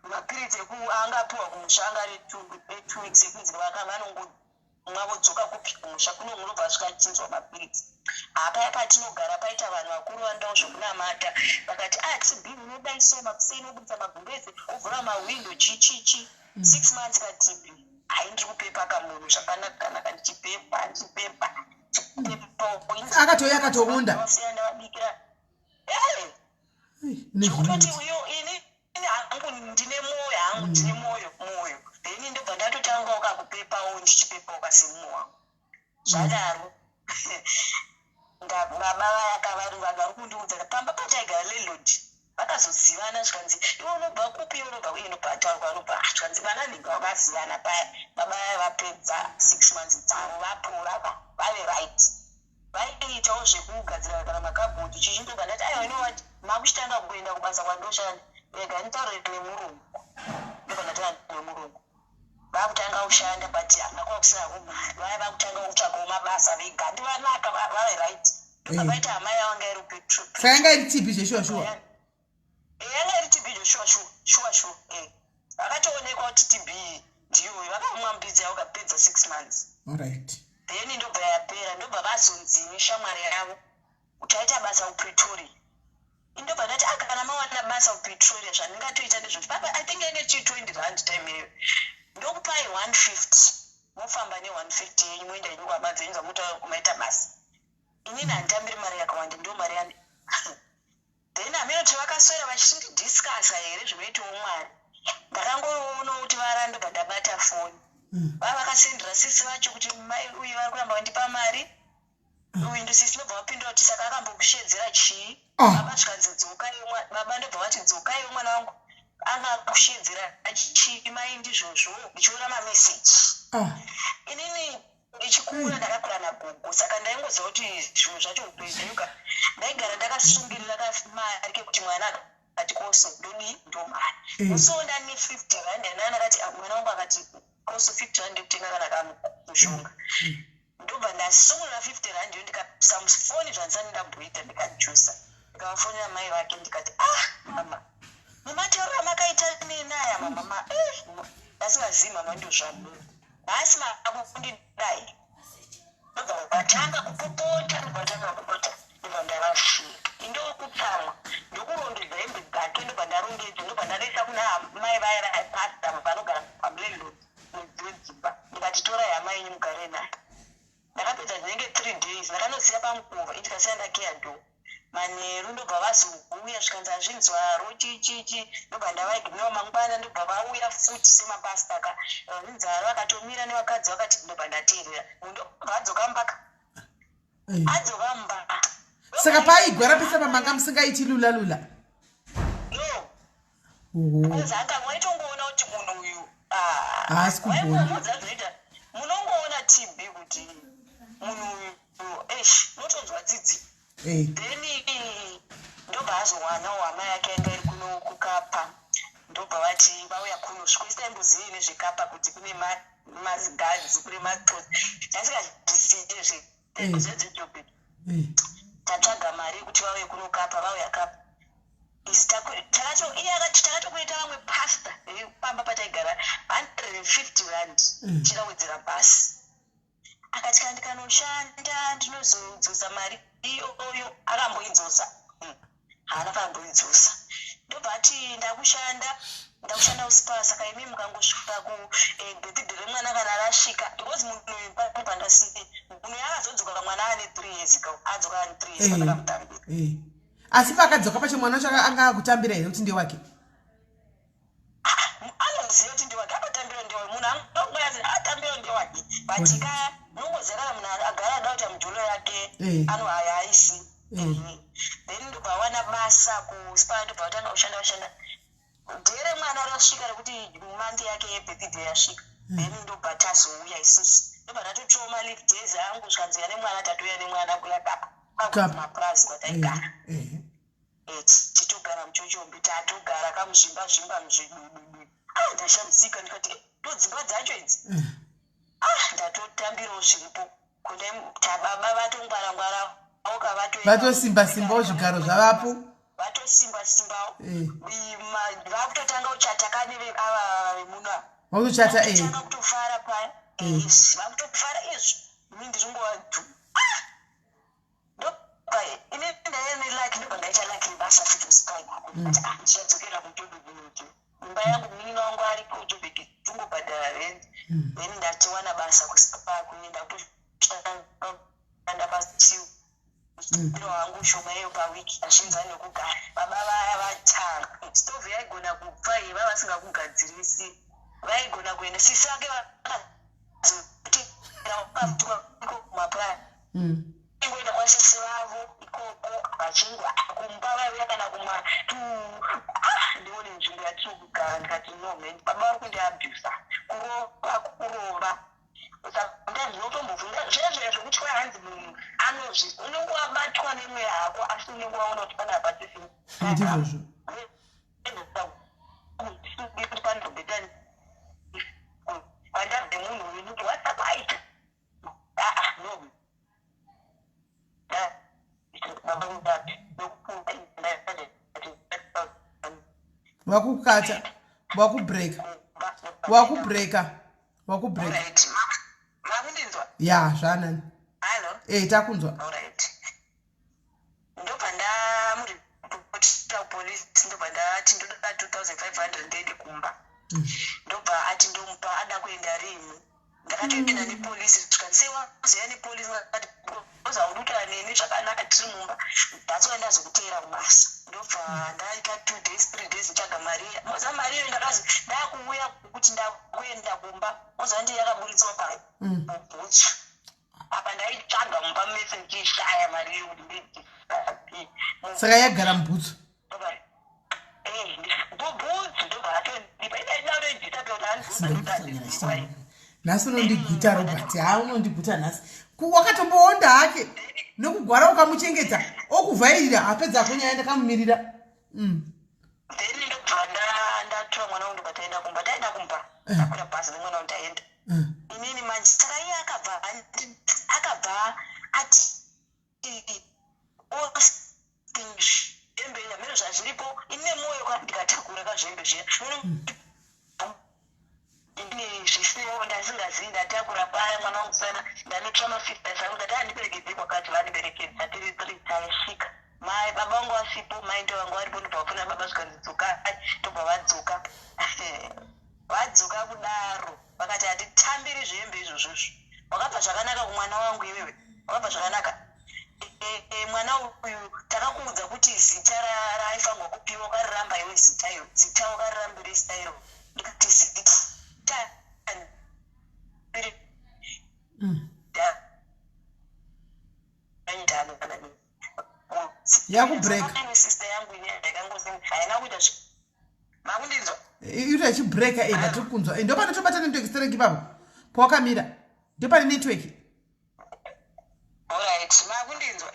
mapiritsi angapiwa kumusha anga re2 weeks ekunzi vanongodzoka kupi kumusha kuno munobva zvikachinzwa mapiritsi apa patinogara paita vanhu vakuru vandawo zvokunamata vakati TB unodaiso makuseni obudisa magumbezi ovhura mawindo chichichi 6 months kaTB haindiri kupepa kamunhu zvakanaka ndichipepa akatouya akatounda ndavabikira zvokutoti uyo ini hangu ndine moyo hangu ndine moyo then ndobva ndatotanga ukakupepawo ndichipepa ukasimuwa zvadaro baba vakavari kundiudza pamba pataigara lelodi vakazozivana zvikanzi iwe unobva kupi unobva inobhataurwa unobva zvikanzi vana nenge vakazivana paya baba vapedza 6 months dzavo vapora vave right vaiitawo zvekugadzira kana makabhodhi chichindobva ndati aiwa inowati makuchitanga kuenda kubasa kwandoshanda rega nditaurire nemurungu ndobva ndataura nemurungu vakutanga kushanda but hana kwakusina kumari vaya vakutanga kutsvakawo mabasa vega ndivanaka vave right ndobva hama yavanga iri sayanga iri TB zveshuwa yanga iri TB zveshuwa vakatoonekwa kuti TB ndiyo vakamwambidza vakapedza 6 months alright then ndobva yapera ndobva vazonzi neshamwari yavo utaita basa kupretoria indobva ndati kana mawana basa kupretoria zvandingatoita ndezvoti papa I think ine $20 time iyoyo ndokupai 150 mofamba ne150 yenyu moenda yenyu kwamadzenza mumaita basa inini handitambiri mari yakawanda ndo mari yane then aminoti vakaswera vachindidhiskasa here zvinoitawo mwari ndakangoona kuti varandobva ndabata foni vakasendera sisi vacho kuti mai uyu vari kuramba vandipa mari uyu ndosisi ndobva vapindura kuti saka akambokushedzera chii baba zvikanzi dzokai baba ndobva vati dzokai mwana wangu anga kushedzera chii mai ndizvozvo ndichiona mameseji inini ndichikura ndakakura nagogo saka ndaingoziva kuti zvinhu zvacho upenzuka ndaigara ndakasungirira kamari kekuti mwana akati koso ndodi ndomari musonda ne $50 nani akati mwana wangu akati koso $50 ndikutenga kana kamushonga ndobva ndasungurira $50 ndikapisa musifoni zvansani ndamboita ndikajusa ndikavafonera mai vake ndikati mama mumataurira makaita nenaya mama ndasingazivi mama ndozvamura hasi makundidai ndobva vatanga kupopota ndobva ndavashika indokutsamwa ndokurongedza hembe dzake ndobva ndarongedza ndobva ndareisa kuna mai vaira pasta vanogara pamlandlord mwedzi wedzimba ndikati torai hama yenyu mugare naye ndakapedza dzinenge 3 days ndakanoziva pamukova ndikasiya ndakeado manheru ndobva vazouya zvikanzi hazvinzwaro chichichi ndobva ndavaiginewa mangwana ndobva vauya futi semapasta nzaro vakatomira nevakadzi vakati ndobva ndateerera ndobva adzoka mbaka adzoka mbaka saka paigwara pesa pamanga musingaiti lula zaka mwaitongoona kuti munhu uyu haasi kubvona munongoona TB kuti munhu uyu notonzwa dzidzi then ndobva azowanawo hama yake yanga iri kuno kukapa ndobva vati vauya kuno zvikwesitaimbozivi nezvekapa kuti kune mazigadzi kune matrosi ndasingazvizive zvezvejobe tatsvaga mari yekuti vauye kunokapa vauya kapa takatokuita vamwe pasta pamba pataigara $150 chikawedzera basi akati kandi kanoshanda ndinozodzosa mari iyoyo akamboidzosa haana kamboidzosa ndobva ati ndakushanda usipa saka imi mukangosvika kubhethidhe remwana kana rasvika because munhu uyu pandasii munhu yakazodzoka mwana ane 3 years ago adzoka ane 3 years akakamutambira asi pakadzoka pacho mwana wacho anga akutambira here kuti ndewake anoziva kuti ndewake akatambira ndewake munhu anongoyazi atambira ndewake but kaya nongozakana munhu agara ada kuti mudholo yake anohaya aisi then ndobva wana basa kuspa ndobva watanga kushanda dhere mwana rasvika rekuti mandi yake yebhethidhe yasvika then ndobva tazouya isisi ndobva ndatotiwo malive days angu zvikanzi ane mwana tatouya nemwana kuya kapa mapurazi kwataigara titogara muchochombi tatogara kamuzvimba muzvidududu ndashamsika ndikati todzimba dzacho idzi ndatotambirawo zviripo kune tababa vatongwarangwara vatosimbasimbawo zvigaro zvavapo vatosimbao vakutotanga kuchata ava vemuna vakutotanga kutofara paya vakutofara izvo ini ndiringowadu ine ndayenelaki ndobva ndaita laki basa futi usipainako ndichadzokera kujobekinuti imba yangu munini wangu ari kujobeki tungobhadhara rendi then ndatiwana basa kusipa kuenda kushanda pasiu Ndo wangu shoma yeyo pawiki ashinza nekugara baba vaya vatanu stove yaigona kupfa iye vava vasingakugadzirisi vaigona kuenda sisi vake kumapurani ingoenda kwasisi vavo ikoko vachingwa kumba vaiuya kana kumwa ndione nzvimbo yatiri kugara ndikati no man baba vari kundiabhusa kurova saka ndinotombovhunga zvezvo zvokuti kwai hanzi munhu anozvi unenge wabatwa nemweya hako asi unenge waona kuti pana abatisi ndizvozvo kuti panobetani pandabve munhu uyu kuti whatsapaita no wakukata wakubreka makundinzwa ya zvanani takunzwa ndobva ndamuripotita kupolisi ndobva ndati ndoda 2500 ndende kumba ndobva ati ndomupa ada kuenda rini ndakatoenda nepolisi zvikansewazoya nepolisi ngati ozaurutaura neni zvakanaka tiri mumba ndatsoa ndazokuteera kumasa ndobva ndaita 2 days 3 days itsvaga mariya moza mariya ndakazi ndakuuya kuti ndakuenda kumba moza ndi yakaburitswa pabhutsu apa ndaitsvaga mumba mese ndichishaya mariya kuti ndii saka yagara mubhutsu bhutsu ndobva atondipa idaidaurejiita kuti handiuaa nhasi unondigwita robert unondigwita nhasi wakatomboonda hake nokugwara ukamuchengeta okuvhairira apedza akunyaya ndakamumirira then ndobva ndatora mwana wangu ndobva kumba taenda kumba takwira bhazi nemwana wangu taenda inini manje saka iye akabva ati zvembe nyamiro zvazviripo ine mwoyo ka ndikatakura kazvembe zviya ine zvisiwo ndasingazivi ndatakura paya mwana wangu sana ndanotsva mafistas angu ndati handiberekedze kwakati vandiberekedza tiri 3 taisvika mai baba vangu vasipo mai ndo vangu varipo ndobva vafuna baba zvikanzidzoka ndobva vadzoka vadzoka kudaro vakati hatitambiri zvembe izvozvozvo wakabva zvakanaka kumwana wangu iwewe wakabva zvakanaka mwana uyu takakuudza kuti zita raaifanirwa kupiwa ukariramba iwe zita iro zita wakarirambire zita iro ndikati zita yakubreka sister yangu ine ndakangozi haina kuita makundinzwa iro yachibreka ndatiri kunzwa ndopane tobatana network stereki ipapo pawakamira ndopane network alright makundinzwa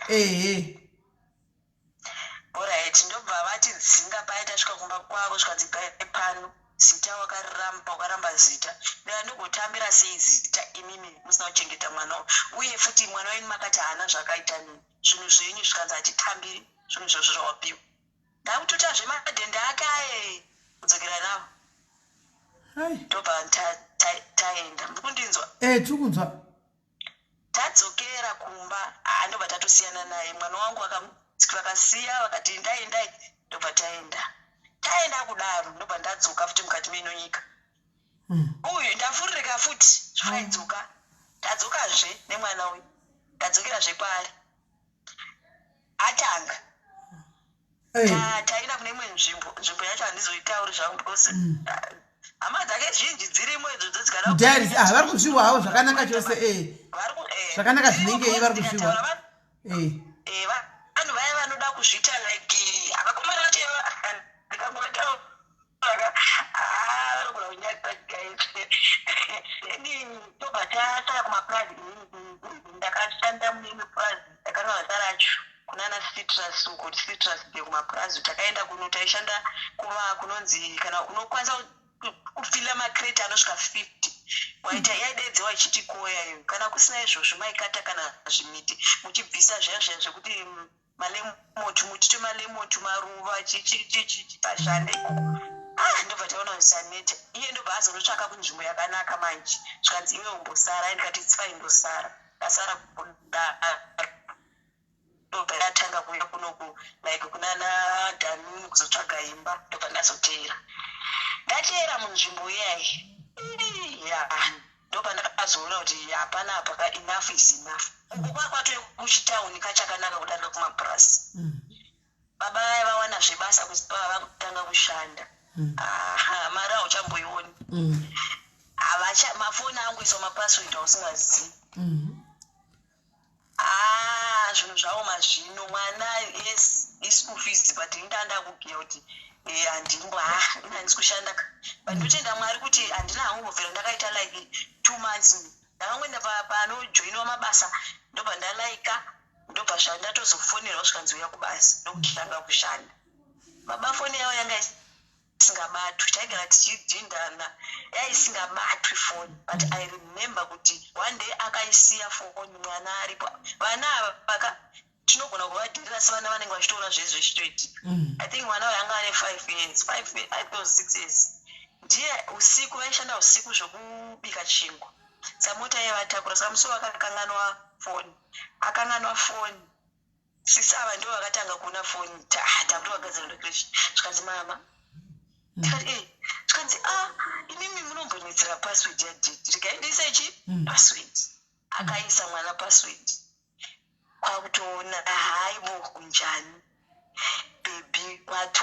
alright ndobva vati dzinga paya tasvika kumba kwavo zvikanzi pano zita wakaramba zita ndea ndogotambira sei zita imimi musina kuchengeta mwana uye futi mwana wenyu makati haana zvakaita nini zvinhu zvenyu zvikanzi hatitambiri zvinhu izvozvo zvawapiwa ndakutota zvemadhenda ake aye kudzokera navo ndobva taenda ndikundinzwa tiri kunzwa tadzokera kumba ndobva tatosiyana naye mwana wangu vakasiya vakati ndaendai ndobva taenda kudaro ndobva ndadzoka futi mukati meno nyika uyu ndafurika futi zvakaidzoka tadzokazve nemwana uyu tadzokerazve kwaari atanga taenda kune imwe nzvimbo yacho handizoitauri zvangu because hama dzake zhinji dzirimo idzodzo dzikada vari kuzviwa havo zvakanaka chose zvakanaka zvinenge vari kuzviwa vanhu vaya vanoda kuzviita like avakomana vacho ndikangotaura vari kuda kunyaaeni tobva tataya kumapurazi ndakashanda muimwe purazi ndakanova racho kunana citrus uko citrus de kumapurazi takaenda kuno taishanda kunonzi kana unokwanisa kufila makreti anosvika 50 waita yaidedzewa ichitikoya iyo kana kusina izvozvo maikata kana zvimiti muchibvisa zviya zvekuti malemotu muchiti malemotu maruva pashande ndobva taona usanete iye ndobva azonotsvaka kunzvimbo yakanaka manje zvikanzi iwe umbosara ndikati tsiva indosara ndasara ndobva ndatanga kuya kunoku like kunana dhanuni kuzotsvaga imba ndobva ndazoteera ndateera munzvimbo iyayi ndopandakazoona kuti hapana apa enough is enough. Uko kwakwato kuchitauni kachakanaka kudarika kumapurasi. Baba vaya vawana zvebasa vakutanga kushanda. Mari hauchamboioni. Mafoni angu iswa mapasword ausingazivi. Zvinhu zvavo mazvino mwana ischool fees but ndanda kugiya kuti handisi kushanda but ndotenda Mwari kuti handina hangu kubvira ndakaita like 2 months ndakangoenda panojoinwa mabasa ndobva ndalaika ndobva zvandatozofonerwa zvikanzi uya kubasa ndokutanga kushanda. Baba foni yavo yanga isingabatwi taigara tichidhindana yaisingabatwi foni but I remember kuti one day akaisiya foni mwana aripo vana ava tinogona kuvadhirira sevana vanenge vachitoona zvezvo zvichitoitika. I think mwana wayanga ane 5 years 5 or 6 years ndiye usiku vaishanda usiku zvokubika chingwa samota yavatakura saka musi akanganwa foni 6 ava ndo vakatanga kuona foni takuti vagadzira ndokireshi zvikanzi mama ndikati zvikanzi imimi munombonetsera password yadhiti rikaendisa ichi password akaisa mwana password kwakutoona haibo kunjani bebi wati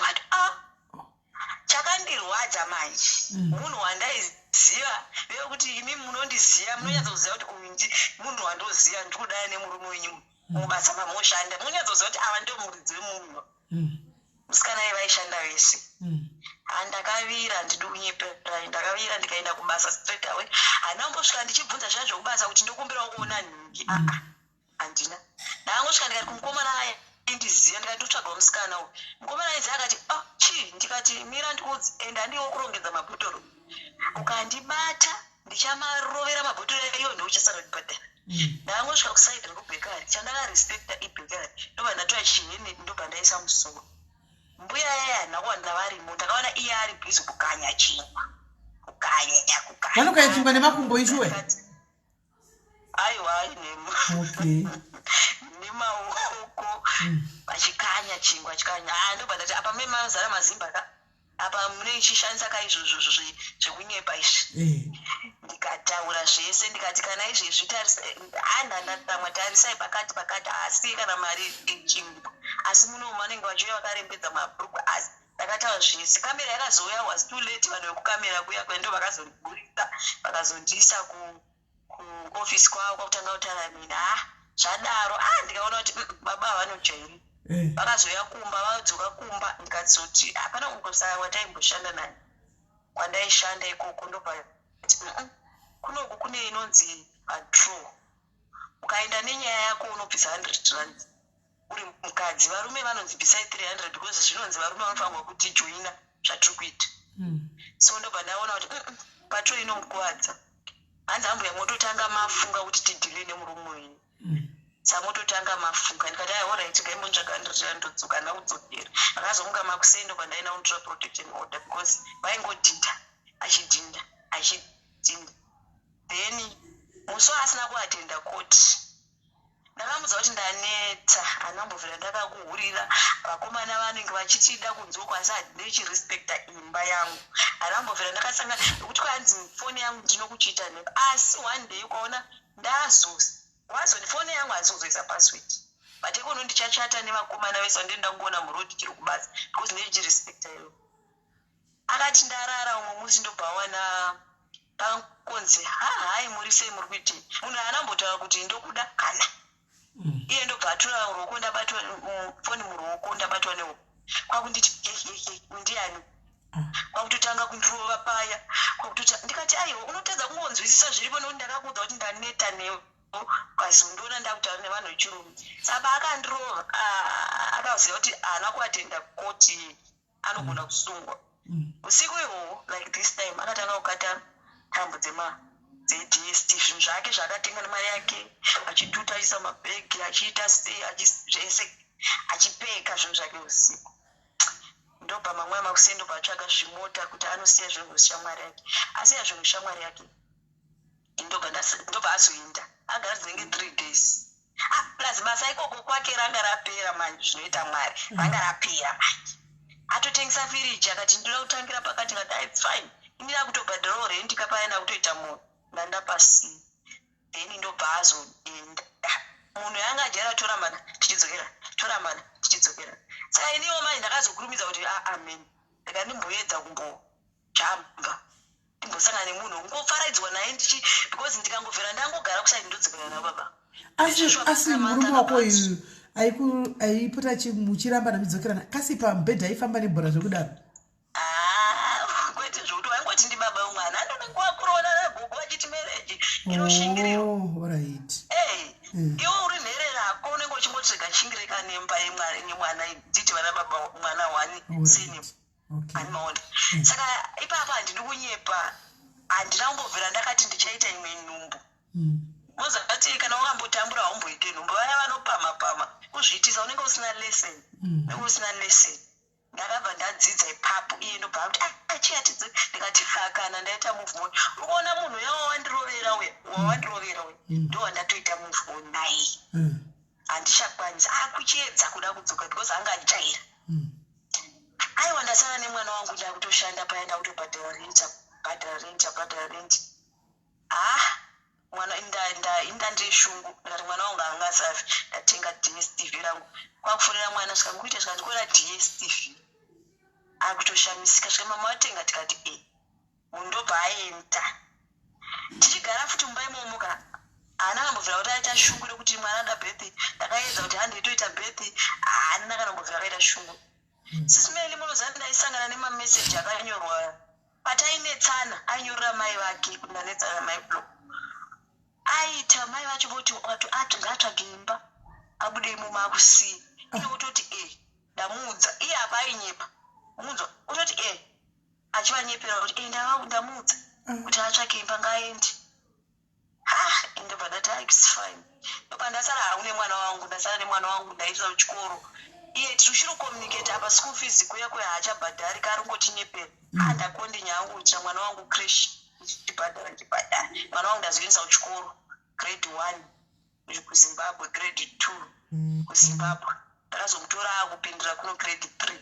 chakandirwadza manje munhu wandaiziva vekuti imimi munondiziva munonyatsoziva kuti uyu munhu wandoziva ndikudaya nemurume wenyu mubasa mamoshanda munonyatsoziva kuti ava ndio muridzi wemunhu musikana vaishanda vese. Ndakavira ndidi kunyepera ndakavira ndikaenda kubasa straight away handambosvika ndichibvunza zviya zvokubasa kuti ndokumbirawo kuona nhingi handina ndakangosvika ndikati kumukomana ndiziva ndikati ndotsvagawo musikana uyu mukomana aiziva akati chii ndikati mira ndikudzi ende handiwo kurongedza mabhotoro ukandibata ndichamarovera mabhotoro iyo ndouchasara kudibhadhara. Ndakangosvika kusaidhi rekubhekari chandakarespekta ibhekari ndobva ndatoya chihene ndobva ndaisa musoro mbuya yaya nakuwanda varimo ndakaona iye ari bhizi kukanya chingwa kukanya vanokanya chingwa nemakumbo ichuwe aiwa nemaoko vachikanya chingwa chikanya ndobva ndati apa memazara mazimba apa mune chishandisa kaizvozvo zvekunyepa izvi ndikataura zvese ndikati kana izvezvi ndandatamwa tarisai pakati asi kana mari chingwa asi muno manenge vachiuya vakarembedza mabhuku asi ndakataura zvese kamera yakazouya was too late vanhu vekukamera kuya kwendo vakazondigurisa vakazondiisa kuofisi kwavo kwakutanga kutaura mina zvadaro ndikaona kuti baba havanojairi vakazoya kumba vadzoka kumba ndikazoti hapana kungosara wataimboshanda naye kwandaishanda ikoko ndobva kunoku kune inonzi patrol ukaenda nenyaya yako unobvisa 100 rand uri mukadzi varume vanonzi bvisai 300 because zvinonzi varume vanofanirwa kuti joina zvatiri kuita so ndobva ndaona kuti patrol inomukuvadza hanzi ambuya mototanga mafunga kuti tidhile nemurume wenyu samototanga mafunga ndikati alright ngaimbontsvaka ndotodzoka naudzokera akazomuka makusendo kwandaina untra protection order because vaingodhinda achidhinda then musi asina kuatenda koti ndakamudza kuti ndaneta handambovhera ndakakuhurira vakomana vanenge vachitida kunzoko asi handichirespekta imba yangu handambovhera ndakasangana nekuti kwanzi foni yangu ndinokuchiita nepo asi one day ukaona wazoni foni yangu handizozoisa password but ikono ndichachata nevakomana vese vandenda kungoona murodi chiri kubasa because ndichirespekta iyo akati ndarara umwe musi ndobva wana pakonzi hai muri sei muri kuitei munhu anambotaura kuti ndokuda kana iye ndobva atora ruoko ndabatwa foni muruoko ndabatwa neoko kwakunditi ndiani kwakutotanga kundirova paya ndikati aiwa unotadza kungonzwisisa zviripo nokuti ndakakuudza kuti ndaneta newe ukazondiona ndakutaura nevanhu vechirume saka akandirova akaziva kuti haana kuatenda koti anogona kusungwa usiku ihwohwo like this time akatanga kukata tambo dze-DST zvinhu zvake zvaakatenga nemari yake achituta achiisa mabhegi achiita stay zvese achipeka zvinhu zvake usiku ndobva mamwe amakusendo patsvaga zvimota kuti anosiya zvinhu zvishamwari yake asiya zvinhu zvishamwari yake ndobva azoenda agara dzinenge 3 days plus basa ikoko kwake ranga rapera manje zvinoita mwari ranga rapera manje atotengesa firiji akati ndoda kutangira pakati ngati its fine imira kutobhadhirawo rendi kapayana kutoita munhu manda pasi then ndobva azoenda munhu yanga ajera tora mana tichidzokera saka iniwo mai ndakazokurumidza kuti amen ndikandimboedza kumbojamba ndimbosangana nemunhu ungofaraidzwa naye because ndikangobvera ndangogara kusati ndodzokera nababa asi murume wako uyu aipota muchiramba namidzokerana kasi pamubhedha aifamba nebhora zvekudaro kwete zvokuti waingoti ndi baba wemwana andonenge wakuroona nagogo vachiti mereji inoshingiriwa right iwo uri nhere rako unenge uchingotega chingirika nemba yemwana nditi vana baba mwana wani sini ani maona saka ipapa handidi kunyepa handina kumbobvera ndakati ndichaita imwe nhumbu mozati kana wakambotambura haumboite nhumbu vaya vanopama kuzviitisa unenge usina lesson ndakabva ndadzidza ipapo iye ndobva kuti achiyatidze ndikati kana ndaita muvhoni ukaona munhu yawawandirovera we ndowandatoita muvhoni naye handichakwanisa akuchiedza kuda kudzoka because anga ajaira aiwa ndasara nemwana wangu ndakutoshanda paya ndakutobhadhara renja mwana inda ndeshungu ndati mwana wangu angasafi ndatenga DSTV rangu kwakufonera mwana svikanguita zvikandikora DSTV akutoshamisika svika mama watenga tikati undobva aenda tichigara futi mumba imomoka haana kambobvira kuti aita shungu rekuti mwana ada birthday ndakaedza kuti handitoita birthday haana kana mbobvira akaita shungu SIS MELLY munozati ndaisangana nemameseji akanyorwa patainetsana ainyorera mai vake kuti ndanetsana mai blog aita mai vacho voti ngatsvage imba abude imomo akusiya iye utoti ndamuudza iye apa ainyepa munzwa utoti achivanyepera kuti ndamuudza kuti atsvake imba ngaendi indobva ndati it's fine ndopa ndasara haune mwana wangu ndasara nemwana wangu ndaisa kuchikoro iye tichiri kucommunicate apa school fees kuya haachabhadhari karingotinyepera ndakonde nyangucha mwana wangu crash chibhadhara mwana wangu ndazoendesa kuchikoro grade 1 kuzimbabwe grade 2 kuzimbabwe ndakazomutora akupindira kuno grade 3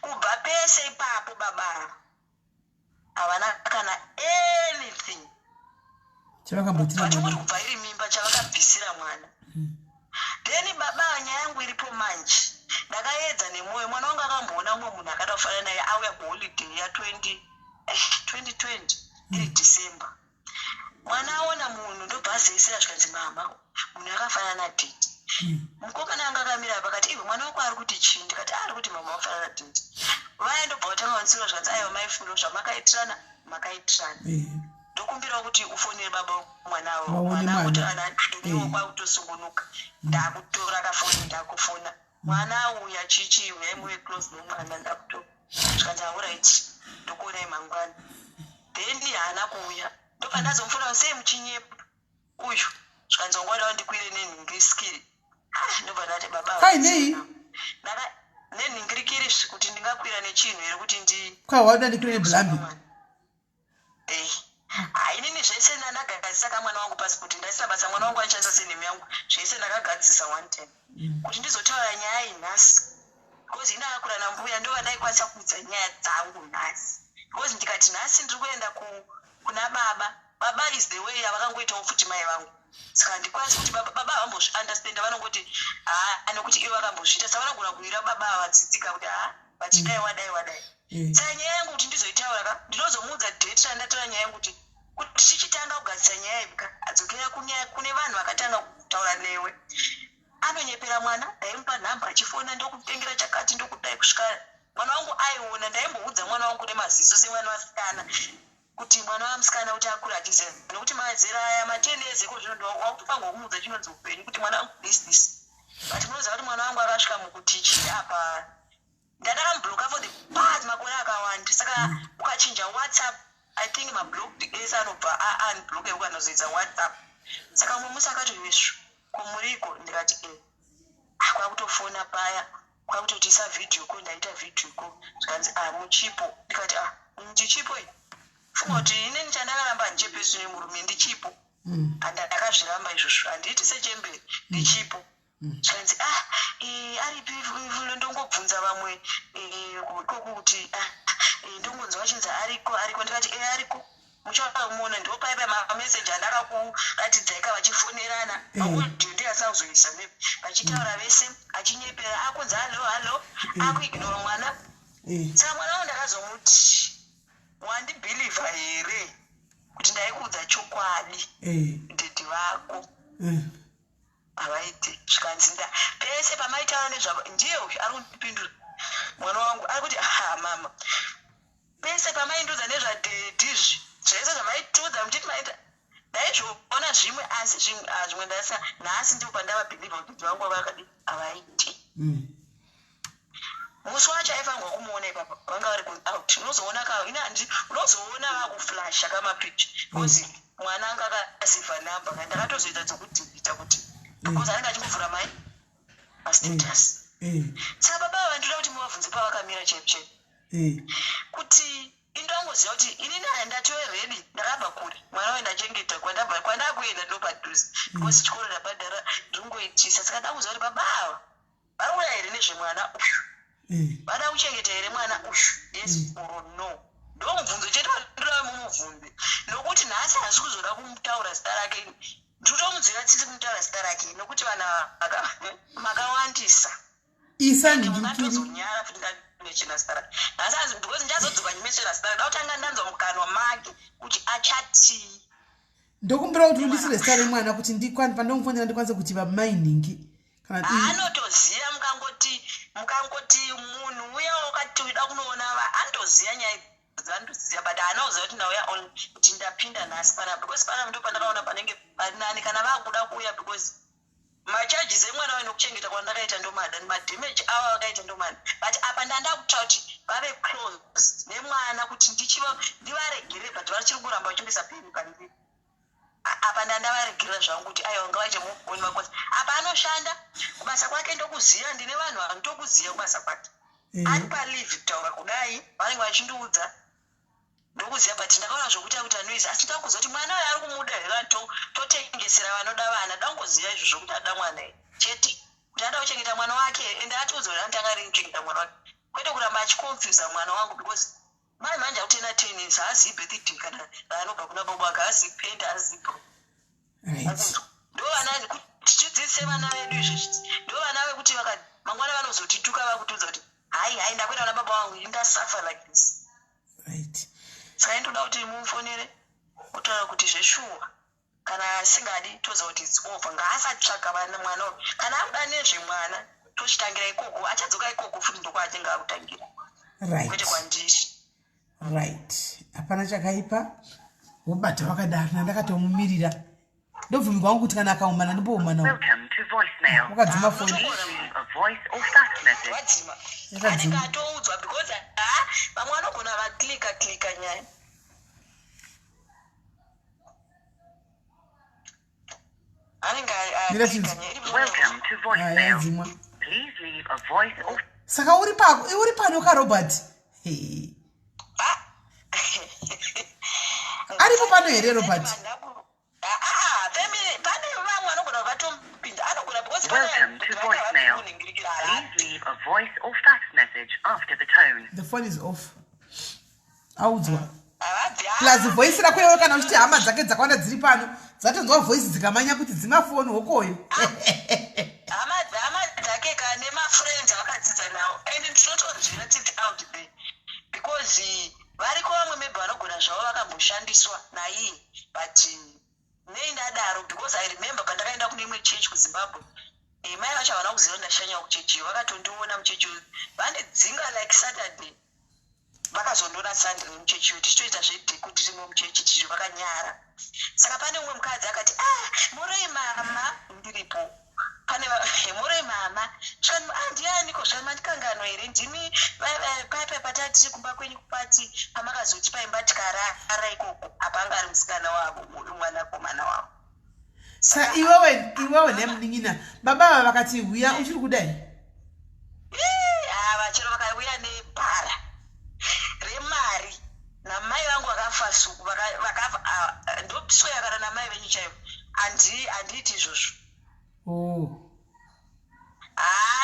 kubva pese ipapo baba havana kana anything vachingoti kubva iri mimba chavakabvisira mwana then baba nyaya yangu iripo manje ndakaedza nemwoyo mwana wangu akamboona mumwe munhu akada kufanana naye auya kuholiday ya2020 iri December mwana aona munhu ndobva azeisira zvikanzi mama munhu akafanana nadheti mukomana anga akamira pakati iwe mwana wako ari kuti chii ndikati ari kuti mama wafanana nadheti vaya ndobva vatanga vanisirwa zvikanzi aiwa maifundo zvamakaitirana ndokumbirawo kuti ufonere baba mwanawo mwana akuti aniwo kwakutosungunuka ndakutora kafoni ndakufona mwana auya chichi yaimuwe close nomwana ndakutora zvikanzi auright ndokuonai mangwana then haana kuuya ndopa ndazomufona sei muchinyepa uyu zvikanzi wangwadawo ndikwire nenhingiriskiri ndobva ndati baba nenhingirikiri kuti ndingakwira nechinhu here kuti kwawada ndikwire neblambi inini zvese ndandagadzisa kamwana wangu pasipoti ndaisina basa mwana wangu anishandisa senhemu yangu zvese ndakagadzisa 1 time kuti ndizotaura nyaya inhasi because indakakura nambuya ndova ndaikwanisa kuudza nyaya dzangu nhasi because ndikati nhasi ndiri kuenda kuna baba is the way yavakangoitawo futi mai vangu saka ndikwanisi kuti baba havambozviunderstanda vanongoti anokuti ivo vakambozviita saka vanogona kuwira baba avadzidzika kuti vachidai wadai saka nyaya yangu kuti ndizoitaura ndinozomuudza date randatora nyaya yangu kuti tichitanga kugadzisa nyaya yebika adzokera kune vanhu vakatanga kutaura newe anonyepera mwana ndaimupa nhamba achifona ndokutengera chakati ndokudai kusvika mwana wangu aiona ndaimboudza mwana wangu nemaziso semwana wasikana kuti mwana wamusikana kuti akura achiziva nokuti mazera aya matenezi kozvino wakutopanga kumuudza chinonzi upenyu kuti mwana wangu this but munoziva kuti mwana wangu akasvika mukutichi apa ndadakamubloka for the past makore akawanda saka ukachinja WhatsApp I think mablocked ese anobva unblock ukanozoidza WhatsApp saka mumwe musi akati vesvo kumuriko ndikati kwakutofona paya kwakutotisa video ko ndaita video ko zvikanzi muchipo ndikati ndichipo funga kuti inini chandakaramba ndichepesu nemurume ndichipo andakazviramba izvozvo handiti sechemberi ndichipo zvikanzi aripi ndongobvunza vamwe kokuti ndongonzwa vachinzi ariko ndikati ariko muchamuona ndo paipa mameseji andakakuratidzai vachifonerana audio ndiasakuzoisa vachitaura vese achinyepera akunzi halo akuignora mwana saka mwana wangu ndakazomuti wandibhilivha here kuti ndaikuudza chokwadi dhedhi vako havaiti zvikanzinda pese pamaitaura nezvavo ndiye uyu ari kundipindura mwana wangu ari kuti mama pese pamaindudza nezvadhedhizvi zvese zvamaitudza muchiti maita ndaizvoona zvimwe asi zvimwe ndasa nhasi ndipo pandavabhilivha kuti dhedhi vangu vakadi havaiti musi wacho aifanirwa kumuona ipapa vanga vari out unozoona kawo inandi unozoona vakuflasha kamapicha because mwana anga akasivha namba kandi ndakatozoita dzokudhibhita kuti because anenge achimuvhura mai mastatus saka baba vandoda kuti muvabvunze pavakamira chepchepe kuti indangoziva kuti inini handatowe redi ndakabva kure mwana waye ndachengeta kwandakuenda ndopadhuze because chikoro ndabhadhara ndingoitisa saka ndakuziva kuti babava vari kuuya here nezvemwana uyu vada kuchengeta here mwana uyu yes or no ndomubvunzo chete vandoda mumubvunze nokuti nhasi hasi kuzoda kumutaura zita rake nditomudziva tsisi kumutaura zita rake nokuti vanhu makawandisa mungatozonyara futi ndachena zita rake nhasi because ndichazodzoka nyimesera zita rake ndautanga ndanzwa mukanwa make kuti achatii ndokumbira kuti undisire zita remwana kuti pandomufonera ndikwanise kuti vamainingi anotoziva mukangoti munhu uya wakati uida kunoona andoziva nyaya dzandoziva but haanoziva kuti ndauya on kuti ndapinda nhasi panapa because panapa ndo pandakaona panenge parinani kana vakuda kuuya because macharges emwana waino kuchengeta kwandakaita ndomadani madamage avo vakaita ndomani but apa ndandakutaura kuti vave close nemwana kuti ndivaregere but vachiri kuramba vachimbisa peni pandiri apa ndandavaregera zvangu kuti aiwa ngavachemuoni makosa apa anoshanda kubasa kwake ndokuziva ndine vanhu vanotokuziva kubasa kwake ari palive kutaura kudai vanenge vachindiudza ndokuziva but ndakaona zvokuita kuti anoizi asi ndakuziva kuti mwana uyo ari kumuda here totengesera vanoda vana dangoziva izvozvo kuti ada mwana chete kuti anda kuchengeta mwana wake ende atiudza kuti andanga ri kuchengeta mwana wake kwete kuramba achikonfyusa mwana wangu because mai manje akutena 10 haazivi birthday kana raanobva kuna baba wake haazivi penda haazivi ndo vana kuti tichidzidzise vana vedu izvezvi ndo vana vekuti mangwana vanozotituka vakutiudza kuti hai ndakwenda kuna baba wangu ndasuffer like this saka ndoda kuti mumufonere otaura kuti zveshuwa kana asingadi toziva kuti its over ngaasatsvaka vana mwana uyu kana akuda nezvemwana tochitangira ikoko achadzoka ikoko futi ndokwaachinge akutangira kwete kwandiri hapana chakaipa wobata wakadaro nandakatomumirira ndobvumirwa wangu kuti kana akaumana ndimboumanawo wakadzima foni anenge atoudzwa because vamwe vanogona vaklika nyaya anenge saka uri pano karobert aripo pano here robert the phone is off audzwa plus voice rako iwe kana uchiti hama dzake dzakawanda dziri pano dzatonzwa voice dzikamanya kuti dzimafoni hokoyo hama dzake kana nemafriends akadzidza nawo and ndinotonzvira titi out there because variko vamwe maybe vanogona zvavo vakamboshandiswa naiye but nei ndadaro because I remember pandakaenda kune imwe chechi kuzimbabwe mai vacho havana kuziva ndashanya kuchechiyo vakatondiona muchechiyo vane dzinga like saturday vakazondiona sunday muchechiyo tichitoita zvedhe kuti rimwe muchechi ticho vakanyara saka pane umwe mukadzi akati murei mama ndiripo pane murei mama ndianiko zvani mandikanganwa here ndimi paipa patatiri kumba kwenyu kupati pamakazoti paimba tikarara ikoko apanga ari musikana wavo mwanakomana wavo sa iwewe nemunin'ina baba ava vakati uya uchiri kudai vachero vakauya nebhara remari namai vangu vakafa suku ndosweyakana namai venyu chaivo handiiti izvozvo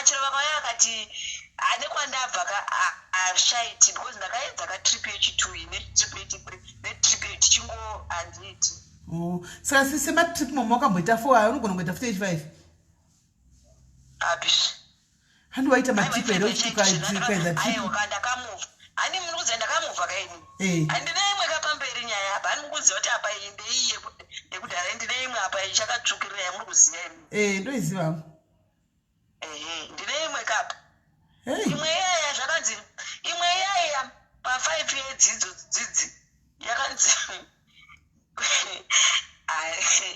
chero vakauya vakati nekwandabva ashaiti because ndakaedza katrip yechi2 netrip yechi3 netrip tichingo handiti. Saka sematrip makamboita 4 unogona kuita 5. Apish. Handu waita matrip here uchikaedza trip. Aiwa ndakamuva. Ani muri kuzi ndakamuva kaini. Handina imwe kapamberi nyaya apa. Ani mukuziva kuti apa ndeiye yekudhara ndine imwe apa ichakatsvukirira yamuri kuziva imi. Ndoiziva. Ndine imwe kapa. Imwe yaya zvakanzi. Imwe yaya pa 5 yedzidzo dzidzi yakanzi.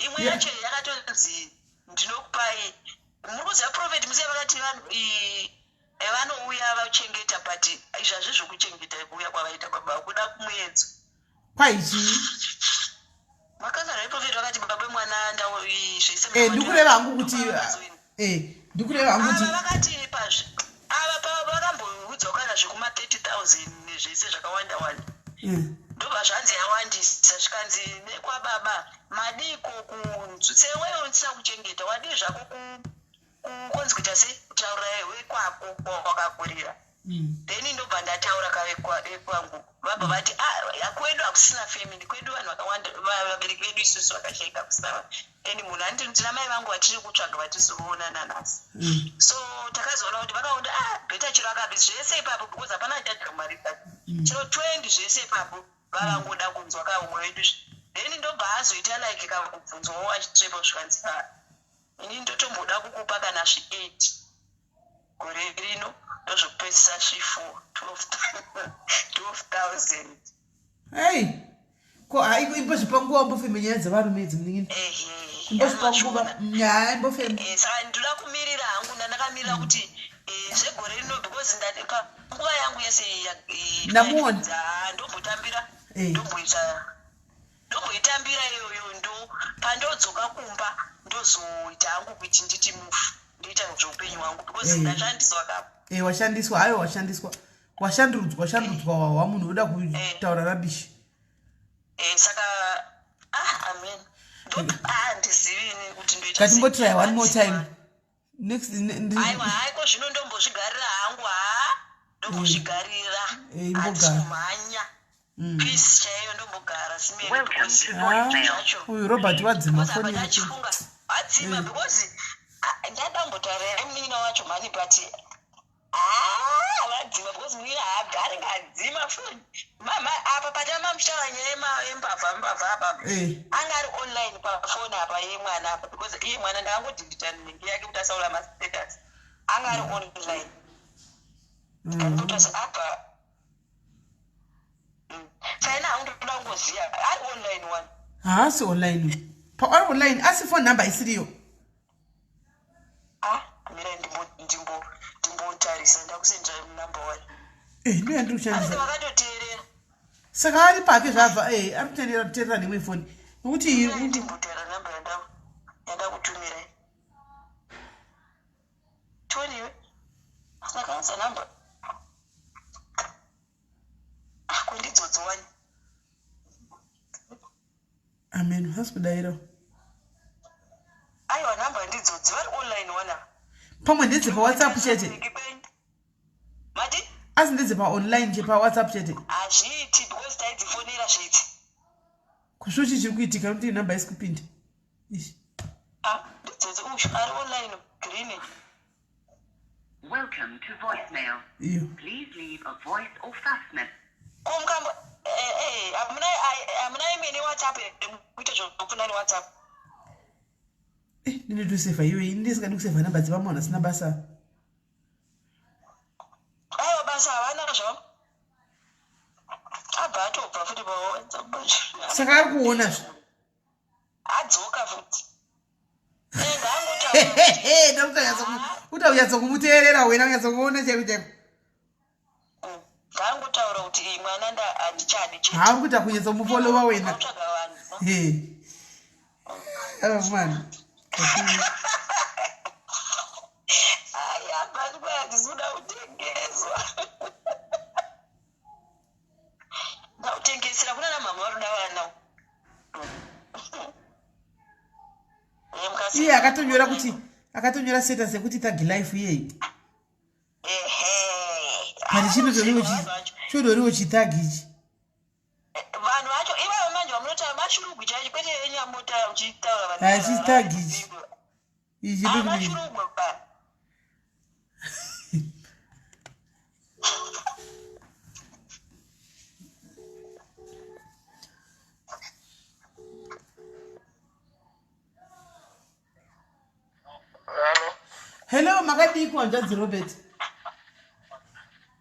Imwe yacho yakatonzi ndinokupai. Muri kuziva prophet muziva vakati vanouya vachengeta but izvazvi zvokuchengeta kuuya kwavaita baba kuda kumuedzo. Kwaichi? Makanga reprofeti vakati baba mwana ndau zvese. Ndikureva hangu kuti ndikureva hangu kuti vakati pazvi ava vakamboudzwa kana zvekuma 30,000 nezvese zvakawanda wanda. Ndobva zvanzi yawandisa zvikanzi nekwababa madiko kunzutseweyo usina kuchengeta wadi zvako kunzi kuita sei kutaura wekwako kwakakurira. Then ndobva ndataura kwangu baba vati kwedu hakusina family kwedu vanhu vakawanda vabereki vedu isusu vakashaika kusava and munhu anditi ndina mai vangu vatiri kutsvaga vatisizoonana nasi. So takazoona kuti vakaona bheta chiro akabisi zvese ipapo because hapana tadira mari dzake chiro 20 zvese ipapo vavangoda kunzwa kaumwe wedu. Then ndobva azoita like kakubvunzwawo achitrepa zvikanzi ini ndotomboda kukupa kana zvi8 gore rino ndozvopedzisa zvi4 12,000. Hey, ko haiko zvipanguva mbofembe nyaya dzevarume idzi muningini. Imbozvipanguva nyaya imbofembe. Saka ndoda kumirira hangu ndandakamirira kuti zvegore rino because nguva yangu yese ndamuona ndombotambira ndomboitambira iyoyo ndo pandodzoka kumba ndozoita hangu kuti nditi mufu ndoita zveupenyu hwangu because ndashandiswa kapo. Washandiswa hayo washandurudzwa wa munhu unoda kutaura rabishi. Saka amen. Ndizivini kuti ndoita. Katingotry one more time. Next aiwa haiko zvino ndombozvigarira hangu ndombozvigarira kumhanya peace chaiyo ndombogara simeni. Uyu Robert wadzima foni yake wadzima because ndadambotaura munina wacho mani but wadzima because munina haagari ngadzima foni mama apa patama mushara nyaya yembavha apa anga ari online pafoni apa yemwana apa because iye mwana ndaangodhilita nenge yake kuti asaura mastatus anga ari online kutasi apa saina hangutoda kungoziya ari online one haasi online paari online asi phone number isiriyo. mira ndimbotarisa ndakusendera number 1. Ndiyo yandiri kushandisa vakatoteerera saka ari pake zvabva ari kuteerera nemwe foni nokuti ndimbotera namba yandakutumira toniwe sinakanisa namba kwendidzodzowani. amen hasi kudayiro aiwa namba ndidzodzi vari online wana pamwe ndidze pawhatsapp chete mati asi ndidze paonline chepawhatsapp chete hazviiti because taidzifonera zviti kushuchi chiri kuitika kuti namba isi kupinda ndidzodzi ushu ari online green. Welcome to voicemail. Please leave a voice or fax message. Kumkambo amuna imene WhatsApp kuita zvokufuna WhatsApp. Ndine tuseva iwe ndisingadi kuseva namba dzepamwana sina basa. Aiwa basa havana zvo. Abatobva futi paWhatsApp. Saka ari kuona zvo. Adzoka futi. Utaunyatsa kumuteerera wena unyatsa kuona cheko cheko. Ndangotaura kuti mwana handichadi chete. Hauri kuita kunyatsa kumufolowa wena. Man. Basi kwa ndisuda kutengezwa. Ndautengesera kuna na mama waruda wana. Iye akatonyora status yekuti tagi life yeyi. Kandi chino chidoriwo chitagi ichi. Vanhu vacho ivo manje Hachitagi. Hello, Magadi Kwanjazi Robert.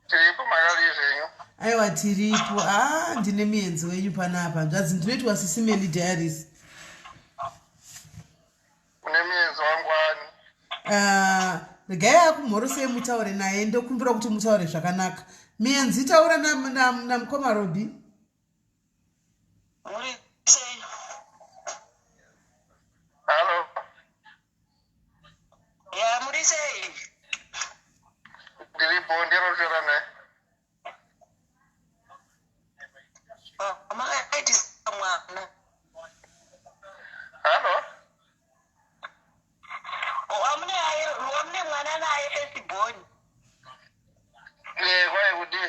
Tiripo Magadi zenyu. Aiwa tiripo. Ndine mienzi wenyu panapa. Ndanzi ndinoitwa SIS MELLY diaries. Une mienzi wangwani. Regai akumhorose mutaure naye ndokumbira kuti mutaure zvakanaka. Mienzi taura namukoma Robi. Hello. Ya murisei. Tiripo ndinoshora naye. Makaitisa mwana. Hello. Wamune mwana naye firstborn. Kwaye kuti.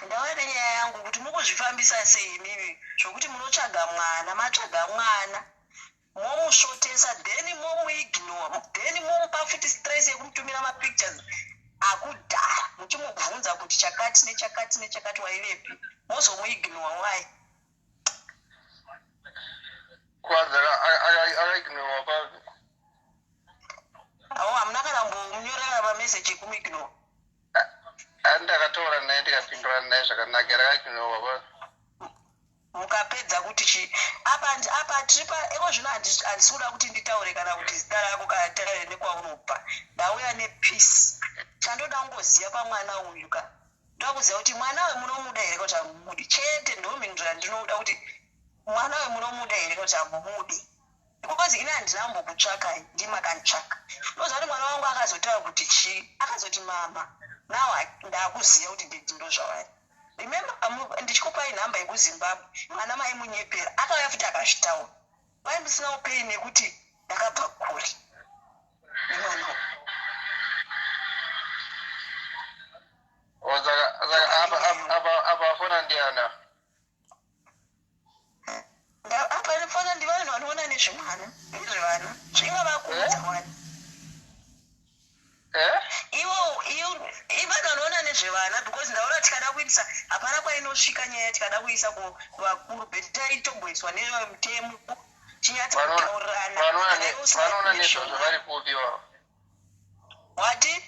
Ndaona nyaya yangu kuti mukuzvifambisa sei mimi zvokuti munotsvaga mwana matsvaga mwana momusvotesa then momuignore then momupa futi stress yekumutumira mapictures akudhara muchimubvunza kuti chakati nechakati nechakati waivepi mozomuignore wai Kwanza akaignore papi. hamuna kana mbonyorera mameseji ekumuignore Andakatora naye ndikapindura naye zvakanaka akaignore papi. mukapedza kuti chi apa tiripa eko zvino handisi kuda kuti nditaure kana kuti zita rako kana taure nekwaunopa ndauya nepeace chandoda kungoziva pamwana uyu ka ndoda kuziva kuti mwana wemunomuda here kuti hamumudi chete ndomindura ndinoda kuti mwana wemunomuda here kuti hamumudi because ini handina kumbokutsvaka ndimakanditsvaka ndoziva kuti mwana wangu akazotaura kuti chi akazoti mama now ndakuziva kuti ndindo zvawari remember ndichikupai nhamba yekuzimbabwe mwana mai munyepera akauya futi akazvitaura mai musina upei nekuti ndakabva kure nemwana apa fona ndiana. apa fona ndivanhu vanoona nezvemwana nezvevana zvingavakuudza mwana ivanhu vanoona nezvevana because ndaona tikada kuitisa hapana kwainosvika nyaya tikada kuisa kuvakuru beti taitomboiswa nevemutemo chinyati kutaurirana vanoona nezvazvo vari kupi vavo. wati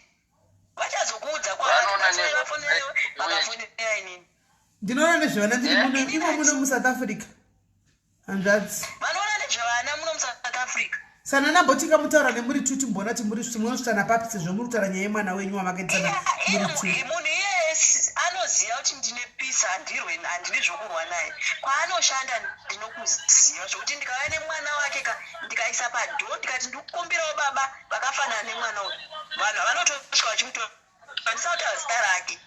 vachazokuudza kwavafonera inini Ndinoona nezvevana ndiri muno muSouth Africa. Hanzvadzi. vanoona nezvevana muno muSouth Africa. Sana nambotika mutaura nemuri tuti mbona kuti muri munosvitana papi sezvo muri kutaura nyaya yemwana wenyu wamakaitana muri tuti. Munhu iyeye anoziva kuti ndine peace handine zvokurwa naye kwaanoshanda ndinokuziva zvokuti ndikauya nemwana wake ndikaisa padho ndikati ndikukumbirawo baba vakafanana nemwana uyu vanhu havanotosvika vachimutora handisautaura zita rake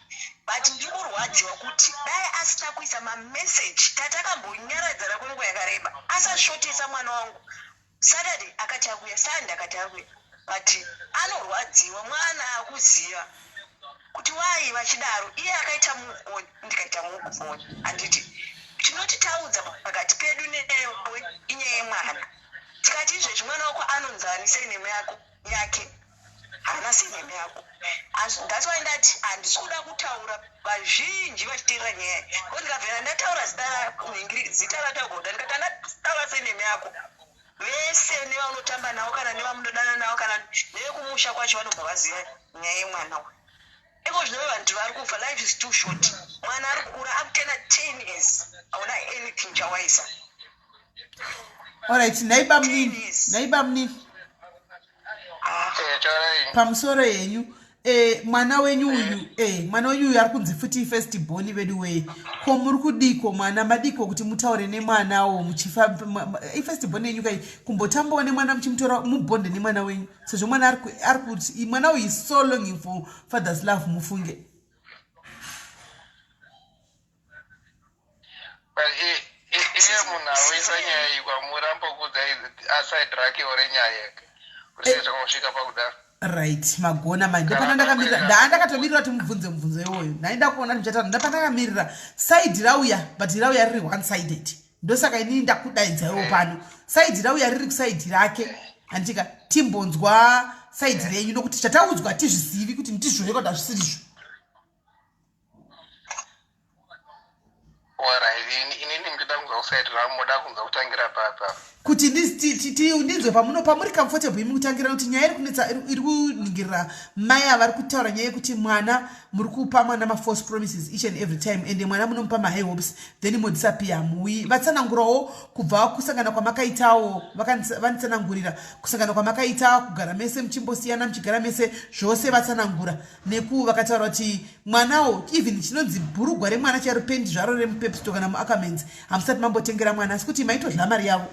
but ndiri kurwadziwa kuti dai asina kuisa mameseji tatakambonyaradzana kwenguva yakareba asashotesa mwana wangu Saturday akati akuya Sunday akati akuya but anorwadziwa mwana akuziva kuti wai vachidaro iye akaita mufoni ndikaita mufoni handiti chinotitaudza pakati pedu newe inyaya yemwana tikati izvezvi mwana wako anonzani senhema yake haana senhema yako that's why ndati handisi kuda kutaura vazhinji vachiteerera nyaya ko ndikabvera ndataura zita ratagoda ndikati ndataura senhema yako vese nevaunotamba navo kana nevamunodana navo kana nevekumusha kwacho vanobva vaziva nyaya yemwana uyu iko zvinove vantu vari kufa life is too short mwana ari kukura akutena 10 years hauna anything chawaisa. Alright, naiba mnini pamusoro yenyu mwana wenyu uyu ari kunzi futi first born vedu wei ko muri kudiko mwana madiko kuti mutaure nemwanawo muchifa first born yenyu kai kumbotambawo nemwana muchimutora mubonde nemwana wenyu sezvo mwana ari kuti mwana uyu is so longing for father's love mufunge. iye munhu awisa nyaya iyi kwamuri ambokudza aside rake ore nyaya yake kuti sezvakamusvika pakudaro right magona manje ndapana ndakamirira ndakatomirira kuti mubvunze iwoyo ndaenda kuona ndichatana ndapana ndakamirira side rauya but rauya riri one sided ndosaka inini ndakudaidzawo pano side rauya riri kuside rake andika timbonzwa side renyu nokuti chataudzwa tizvizivi kuti ndizvo reko ndazvisirizvo inini ndida kunzwa kuside ramoda kunzwa kutangira papa kuti ndinzwe pamuri comfortable imi kutangira kuti nyaya iri kunetsa iri kuningirira mai avari kutaura nyaya yekuti mwana muri kupa mwana ma-false promises each and every time ende mwana munomupa ma-high hopes then modisappear muwi vatsanangurawo kubva kusangana kwamakaitawo vanitsanangurira kusangana kwamakaita kugara mese muchimbosiyana muchigara mese zvose vatsanangura neku vakataura kuti mwanawo even chinonzi bhurugwa remwana charipendi zvaro remupepsto kana muacamens hamusati mambotengera mwana asi kuti maitodla mari yavo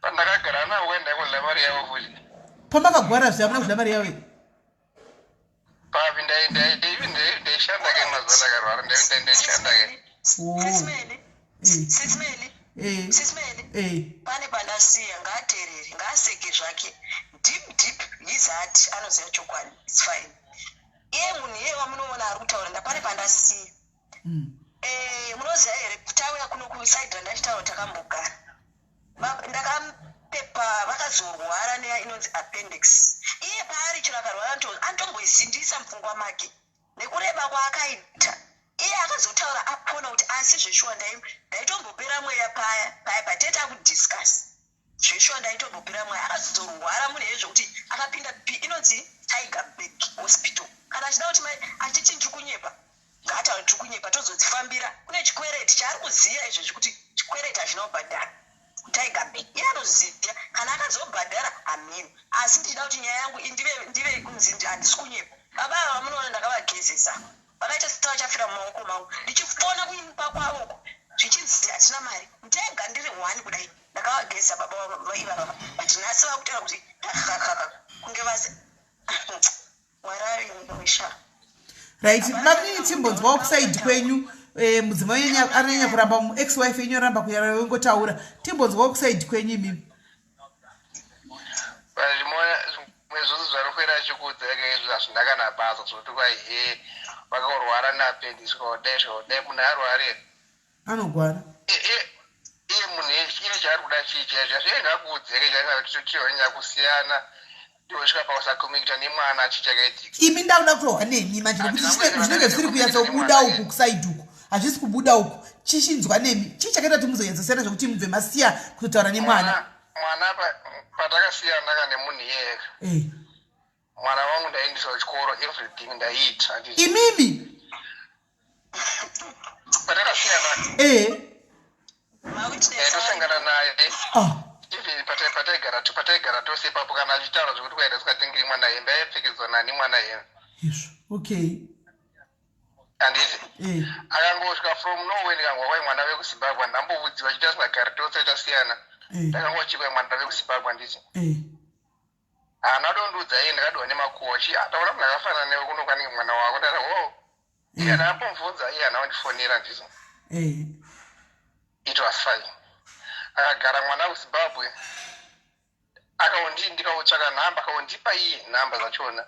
pandakagara nawo wenda kudla mari yavo futi pamakagwara zve hamuna kudla mari yavo papi ndaishanda ke mazuva ndakarwara ndaishanda ke Sisimeli pane pandasiya ngaaterere ngaaseke zvake deep yizati anoziva chokwadi its fine iye munhu iye wamunoona ari kutaura ndapane pandasiya munoziva here kutauya kuno kusaidha ndachitaura takambogara ndakapepa vakazorwara neya inonzi appendix iye paari chiro akarwara anotomboisindisa mupfungwa make nekureba kwaakaita iye akazotaura apona kuti asi zveshuwa ndaitombopera mweya paya patete akudiscuss zveshuwa ndaitombopera mweya akazorwara munhu yezvokuti akapinda inonzi tigerberg hospital kana achida kuti achiti ndiri kunyepa ngaataura ndiri kunyepa tozodzifambira kune chikwereti chaari kuziva izvezvi kuti chikwereti hazvina kubhadhara tigerberg iye anoziva kana akazobhadhara hameno asi ndichida kuti nyaya yangu ndive kunzi handisi kunyepa baba ava vamunoona ndakavagezesa vakaita sitava chafira mumaoko mangu ndichifona kuimba kwavoko zvichinzi hatina mari ndega ndiri hwani kudai ndakavagezesa baba vaivava but nhasi vakutaura kuti kunge vasi warari wisha right makini timbonzwawo kusaidi kwenyu mudzimai anonyanya kuramba ex-wife yenyu aramba kuyara wengotaura timbonzwawo kusaidi kwenyu imimi zvose zvarikuera chikudza ekaizvo hazvindakanabasa zvokuti kwaihe vakarwara naapendisikaodai munhu arware anogwara iye munhu iye chaari kuda chichaizvo zvaingakudze chaingationyanya kusiyana ndosvika pakusakomikita nemwana achichakaitika imi ndakuda kurohwa nemi manje nekuti zvinenge zvisiri kunyatsobuda uku kusaidi uku hazvisi kubuda uku chishinzwa nemi chii chakaita kuti muzoyenzasiyana zvokuti mubve masiya kutotaura nemwana mwana patakasiyana ndaka nemunhu iyeka mwana wangu ndaendisa kuchikoro everything ndaiita imimi patakasiyana tosangana naye even pataigara tose ipapo kana achitaura zvokuti kwaida sikatengeri mwana yembe aipfekedzwa nani mwana yembe okay handiti akangosvika from norway ndikangwa kwai mwana vekuzimbabwe ndambovudziwa chita singagari tose tasiyana ndakangwachikwa mwana vekuzimbabwe handiti hana donduudza iye ndakadiwa nemakochi ataura munhu akafanana newe kunokwanike mwana wako ndati iye ndakambomubvunza iye hana wandifonera ndizvo it was fine akagara mwana kuzimbabwe ndikautsvaka nhamba akaundipa iye nhamba zvachona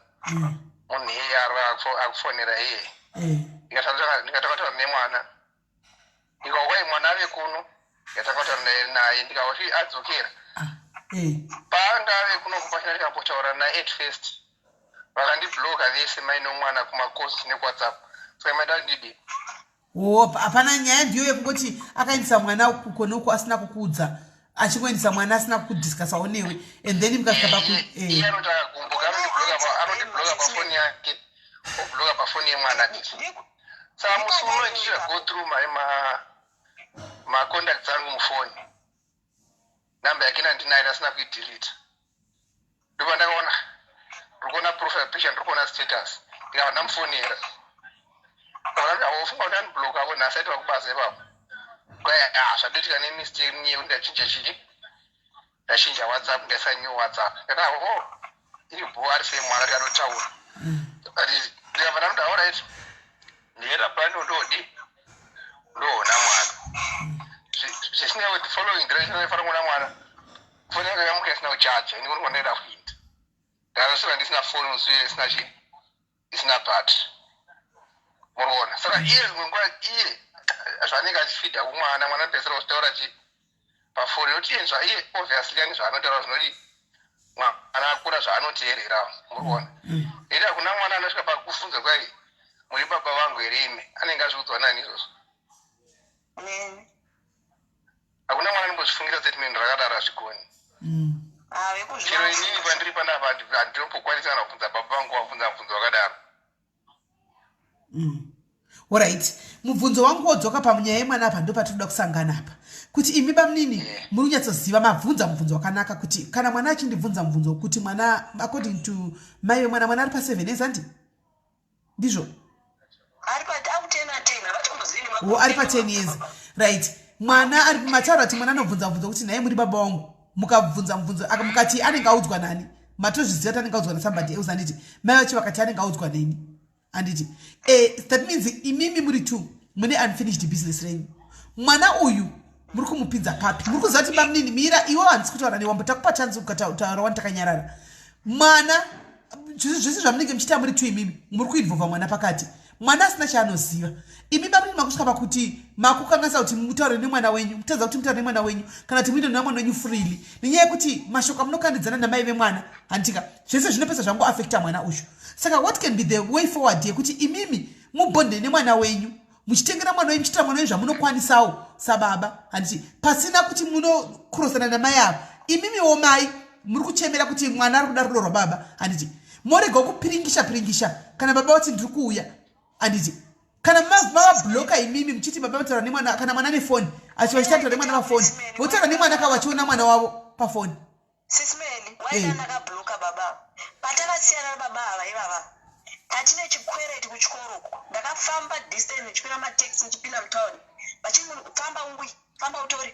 munhu iye akufonera iye ndikatakataura nemwana ndikaukwai mwana ave kuno ndatakataura naye ndikauti adzokera paanga ave kuno kupachina ndikambotaura naye at first vakandibloka vese maino mwana kumakosi nekuwhatsapp saka maida ndidi hapana nyaya ndiyo yekungoti akaendesa mwana kukonoko asina kukuudza achingoendesa mwana asina kukudiscasawo newe and then mukasvika iye anoti akagumbuka anondibloka pafoni yake obloka pafoni yemwana disi saka musi uno ndichirago through macontacts angu mufoni namba yake nandinayo asina kuidelita ndopa ndakaona ndikuona profile picture ndikuona status ndikava ndamufonera aufunga kuti anibloka ako nhasi aiti vakubasa ipapo zvadoitika nemistake niye kuti ndachinja chii ndachinja whatsapp ndaisa new whatsapp ndakao iri bhuwa ari semwana tikanotaura ndikabva ndamuti alright ndienda pano ndodi ndoona mwana zvisingawe following direction ifana kuona mwana foni yake yamuka isina kuchacha ndiko ndikoenda kuita ndakasura ndisina phone usiye isina chi isina part murona saka iye ngwa iye zvanenge achifidha kumwana mwana pesera kutaura chi pafoni yotiyenzva iye obviously yani zvaanotaura zvinoti mwana akura zvaanoteerera murona ida kuna mwana anosvika pakufunza kwai muri baba vangu here imi anenge azviudzwa nani izvozvo hakuna mwana anombozvifungira statement rakadaro hazvigoni chero inini pandiri panapa handinombokwanisa kana kubvunza baba vangu wabvunza mubvunzo wakadaro Alright, mubvunzo wangu wodzoka pamunyaya yemwana apa ndo patinoda kusangana apa. Kuti imi bamunini muri kunyatsoziva mabvunza mubvunzo wakanaka kuti kana mwana achindibvunza mubvunzo kuti mwana according to mai vemwana mwana ari pa 7 years andi? Ndizvo? Ari pa 10 ari pa 10 years. Right. Mwana ari mataura kuti mwana anobvunza mubvunzo kuti naye muri baba wangu. Mukabvunza mubvunzo mukati anenge audzwa nani? Matozviziva kuti anenge audzwa na somebody else anditi. Mai vacho vakati anenge audzwa neni. Anditi. That means imimi muri tu mune unfinished business renyu. Mwana uyu muri kumupinza papi. Muri kuziva kuti bamunini mira iwo handisi kutaura newe wambotakupa chance ukataura wantakanyarara. Mwana zvese zvamunenge muchita muri tu imimi muri kuinvolva mwana pakati. Mwana asina chaanoziva. Imi bamunini makusvika pakuti makukanganisa kuti mutaure nemwana wenyu, mutadza kuti mutaure nemwana wenyu kana kuti muite nemwana wenyu freely. Nenyaya yekuti mashoko amunokandidzana namai vemwana handika zvese zvinopesa zvangu affecta mwana uyu. Saka what can be the way forward yekuti imimi mubonde nemwana wenyu muchitengera mwana wenyu muchitira mwana wenyu zvamunokwanisawo sababa handiti pasina kuti munokurosana namai ava. Imimiwo mai muri kuchemera kuti mwana ari kuda rudo rwababa handiti morega kupiringisha kana baba vati ndiri kuuya handiti kana mavabloka imimi muchiti baba vataura nemwana kana mwana nefoni achivachitaura nemwana pafoni votaura nemwana kavachiona mwana wavo pafoni. SIS MELLY, why ndakabloka baba? Patakasiyana nababa ava ivava. Tatine chikwereti kuchikoro uko. Ndakafamba distance ndichipinda mataxi ndichipinda mutauni. Vachifamba ungwi, famba utori,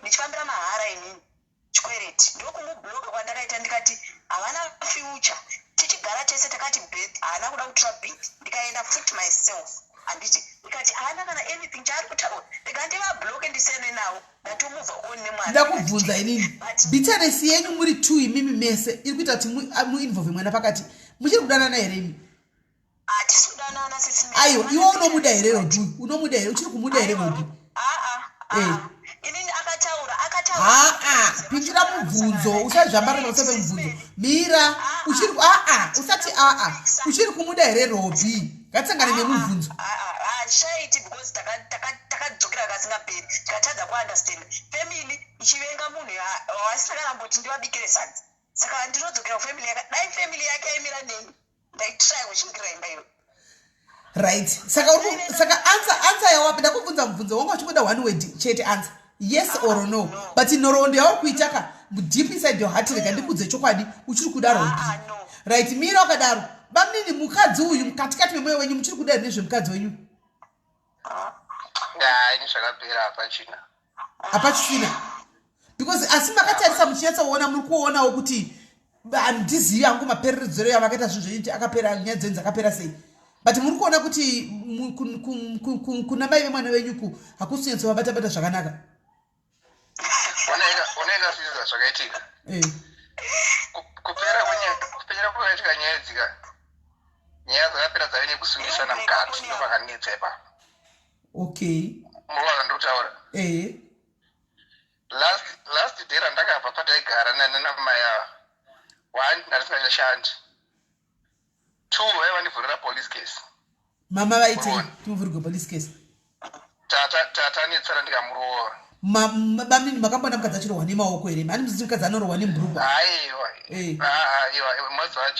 ndichifambira mahara inini. Chikwereti. Ndokumubloka kwandakaita ndikati havana future. Tichigara tese takati bet, haana kuda kutora bet. Ndikaenda futi myself. Anditi ndikati haana kana anything chaari kutaura. Ndikandivabloke ndisene nawo. Ndatomubva on nemwana. Ndakubvunza inini. Bitterness yenyu muri tu imimi mese iri kuita kuti muinvolve mwana pakati. Muchiri kudanana here imi? Hatisi kudanana SIS MELLY. Ayo, iwe unomuda here Rodu? Unomuda here? Uchiri kumuda here Rodu? Inini akataura. Pinjira mubvunzo, usazvambarira usave mubvunzo. Mira, uchiri usati uchiri kumuda here Robi? Ngatisangane nemubvunzo. Shaiti because takadzokera kasingaperi tikatadza kuunderstand family ichivenga munhu wasitakamboti ndivabikire sadza saka ndinodzokera kufamily yake dai family yake aimira neni ndaitry kuchimikira imba iyo. Right. Saka answer yawapi ndakubvunza mubvunzo wanga uchingoda one word chete answer yes or no. But nhoroondo yauri kuitaka deep inside your heart rega ndikudze chokwadi uchiri kuda Robi. Right. Mira wakadaro bamunini mukadzi uyu mukatikati memwoyo wenyu muchiri kuda nezvemukadzi wenyu? ini zvakapera hapachisina because asi makatarisa muchinyatsaona muri kuonawo kuti handizivi hangu mapereredzero yavakaita zvinhu zvenyuti akapera nyaya dzenyu dzakapera sei but muri kuona kuti kuna mai vemwana venyuku hakusi nyatsovabatabata zvakanaka. unoita zvinhu zvakaitika kupera kwakaitika nyaya dzika nyaya dzakapera dzave nekusungisana mukati ndopakanetsa ipapo. Okay. Mwana ndotaura. Last day randakabva pataigara nanamaya. 1 ndarisingachashandi. 2 vaiva ndivhurira police case. Mama vaite tumuvhurirwe police case. Tata netsara ndikamuroora. Bamunini makambona mukadzi achirwa nemaoko here? Mani muzivi mukadzi anorwa nemburugwa? Aiwa.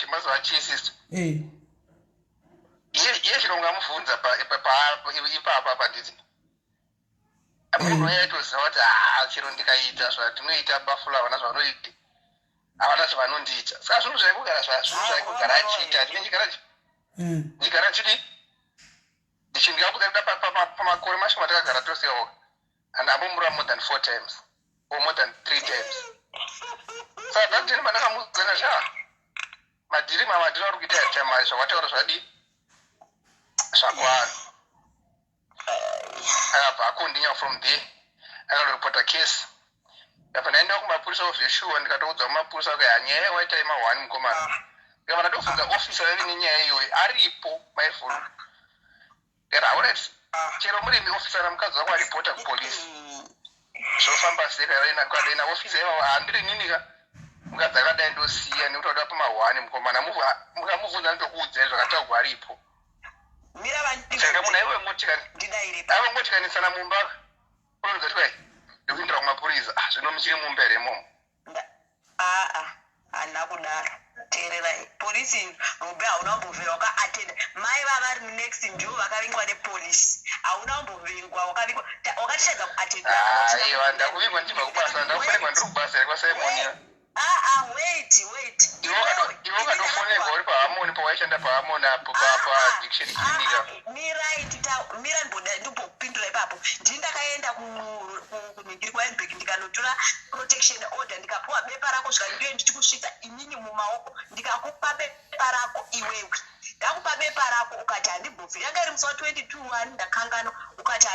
Mazuva chisisto. Iye chiro ungamubvunza ipapa panditi munhu aitoziva kuti chiro ndikaita zvatinoita bafula havana zvavanoita havana zvavanondiita saka zvinhu zvaikugara achiita ndikara chidi ndichindikabuda kuda pamakore mashoma takagara tosewo and ambomura more than 4 times or more than 3 times saka ndandini mandakamudzana sha madhiri mamadhiri ari kuita chamari zvawataura zvadii zvakwana akabva akondinya from there akaripota kesi apa naenda kumapurisa ovheshuwa ndikatoudza kumapurisa nyaya waita ima1 mukomana ndikava ndatofunza ofisa vevi nenyaya iyoyo aripo maifulu alright chero muri ofisa ramukadzi wako aripota kupolisi zvofamba sekadaina ofisa ivavo handiri ninika mukadzi akadai ndosiya nekuti wada pama1 mukomana mukamubvunza ndokuudzai zvakataurwa aripo saka munhu aiwe motikanisanisana mumba unoudza kuti kwai ndikuindira kumapurisa zvino muchiri mumbere imomo handina kudaro teererai polisi robe hauna kumbovhera wakaatenda mai vava vari next ndivo vakavingwa nepolisi hauna kumbovhengwa wakatitadza kuatendaiwa ndakuvingwa ndibva kubasa ndakufonekwa ndiri kubasa rekwasaimonia wait iwe ukatofonekwa uri pahamoni pawaishanda pahamoni apo padiction clinica mira ndibopindura ipapo ndii ndakaenda kunhingiri kwaenbek ndikanotora protection order ndikapuwa bepa rako zvika ndiyo ndichikusvitsa inini mumaoko ndikakupa bepa rako iwewe ndakupa bepa rako ukati handibvobvi yanga iri musi wa22 ndakangano ukati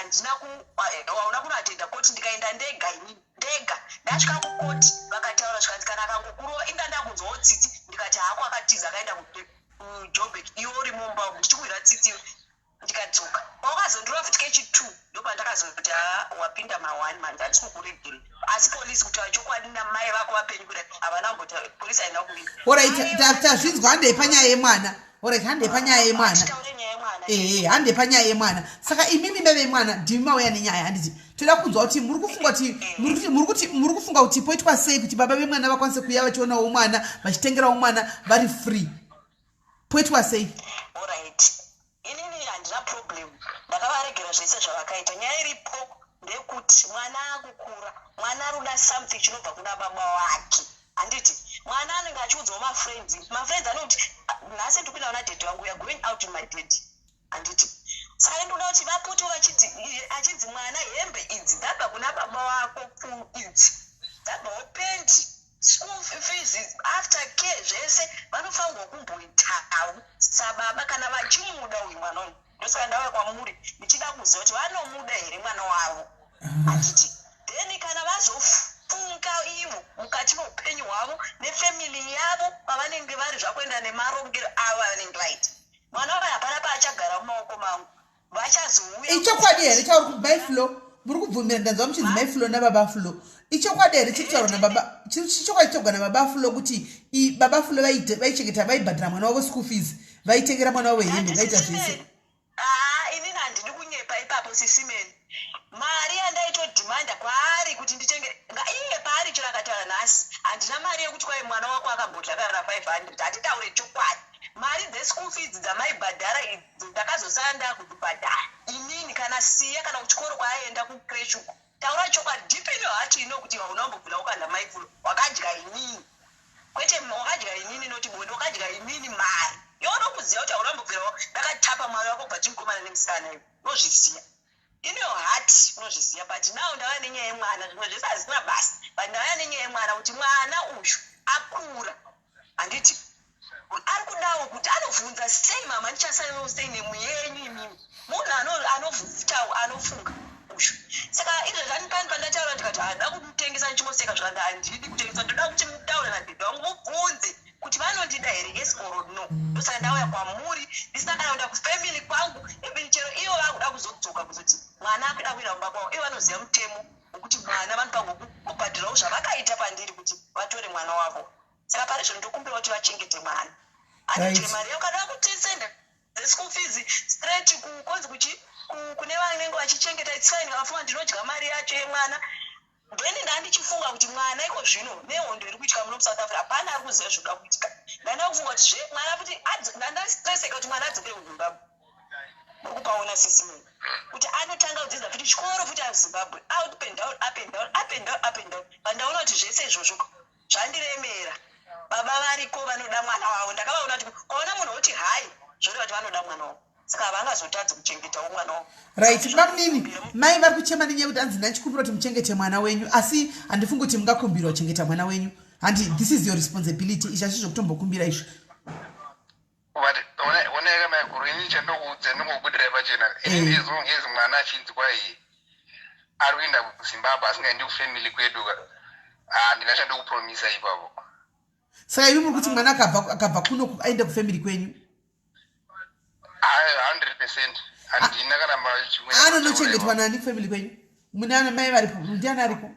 hauna kunoatenda koti ndikaenda ndega inini ndega ndasvika kukoti vakataura zvikanzi kana akangokurova inga ndakunzwawo tsitsi ndikati hako akatiza akaenda kujobek iwe uri mumba ndichikwira tsitsi ndikadzoka wakazondorova futi kechi2 ndopandakazoti wapinda ma1 manzi handisi kukuregere asi polisi kuti vachokwadi namai vako vapenyu kuti havana kumboti polisi haina kuvinga orit tazvinzwa handei panyaya yemwana orit handei panyaya yemwana handei panyaya yemwana saka imimi bebe mwana ndimi mauya nenyaya handiti toda kunzwa kuti muri kufunga kuti poitwa sei kuti baba vemwana vakwanise kuuya vachionawo mwana vachitengerawo mwana vari free poitwa sei orit inini handina problem ndakavaregera zvese zvavakaita nyaya iripo ndekuti mwana akukura mwana aruda something chinobva kuna baba wake handiti mwana anenge achiudzawo mafriends anoti nhasi ndikupinda una dad wangu weare going out with my dad handiti saka ndoda kuti vapote achidzi mwana hembe idzi dzabva kuna baba wako idzi dzabvawo pendi school fees after care zvese vanofanirwa kumboitawo sababa kana vachimuda uyu mwana uyu ndosaka ndauya kwamuri ndichida kuziva kuti vanomuda here mwana wavo handiti then kana vazofunga ivo mukati meupenyu hwavo nefamily yavo pavanenge vari zvakuenda nemarongero avo avanenge vaita mwana wavo hapana paachagara mumaoko mangu vachazouya ichokwadi here chauri kubaiflo muri kubvumira ndanzwa muchinzi maiflo nababa flo ichokwadi here chiri kutaurwa nababa chichokwadi chitogwa nababa flo kuti baba flo vaichengeta vaibhadhira mwana wavo school fees vaitengera mwana wavo hembe vaita zvese inini handidi kunyepa ipapo sisimeni mari yandaitodhimanda kwaari kuti nditenge iye paari chiro akataura nhasi handina mari yekuti kwai mwana wako akambodlakarana 500 hatitaure chokwadi mari dzeschool fees dzamaibhadhara idzo ndakazosara ndakuzvibhadhara inini kana siya kana kuchikoro kwaaenda kucresh uko taura chokwadi dhipi ino hati ino kuti hauna kumbobvira ukanda maifulo wakadya inini kwete wakadya inini noti bonde wakadya inini mari yonokuziva kuti hauna kumbobvirawo ndakatapa mari wako bva chimukomana nemusikana ivo unozvisiya ino hati unozvisiya but now ndava nenyaya yemwana zvimwe zvese hazina basa but ndava nenyaya yemwana kuti mwana uyu akura handiti ari kudawo kuti anobvunza sei mama ndichasaiwo sei nemuyenyu imimi munhu anovhutawo anofunga uyu saka izvo zvandipani pandataura ndikati hada kumutengesa ndichimoseka zvakanga handidi kutengesa ndoda kuti mutaure nadhedha wangu mubvunze kuti vanondida here yes or no ndosaka ndauya kwamuri ndisina kana kuenda kufamily kwangu even chero ivo vakuda kuzodzoka kuzoti mwana akuda kuenda kumba kwavo ivo vanoziva mutemo wekuti mwana vanopanga kubhadhirawo zvavakaita pandiri kuti vatore mwana wavo saka pari zvo ndokumbira kuti vachengete mwana handitire mari yakada kutisenda school fees straight kukonzi kune vanenge vachichengeta its fine vafunga ndinodya mari yacho yemwana then ndandichifunga kuti mwana iko zvino nehondo iri kuitika muno musouth africa hapana ari kuziva zvoda kuitika ndanda kufunga kuti mwana kuti ndandastreseka kuti mwana adzokere kuzimbabwe ukupaona sisimeni kuti anotanga kudzidza futi chikoro futi azimbabwe up and down up and down up and down up and down pandaona kuti zvese izvozvo zvandiremera baba variko vanoda mwana wavo ndakavaona kuti kwaona munhu woti hai zvoreva kuti vanoda mwana wavo saka havangazotadzi kuchengetawo mwana wavo right vamunini mai vari kuchema nenyaya kuti hanzi ndachikumbira kuti muchengete mwana wenyu asi handifungi kuti mungakumbira kuchengeta mwana wenyu handi this is your responsibility izvi hazvo zvokutombokumbira izvo oneka maiguru ini chandokuudza ndingokudira pachena ini as long as mwana achinzi kwai ari kuenda kuZimbabwe asingaendi kufamily kwedu ndingashanda kupromisa ipapo. Saka iwe muri kuti mwana akabva kuno aende kufamily kwenyu? 100%. Handina kana chimwe. Anonochengetwa nani family kwenyu? Munana mai varipo, ndiani ariko?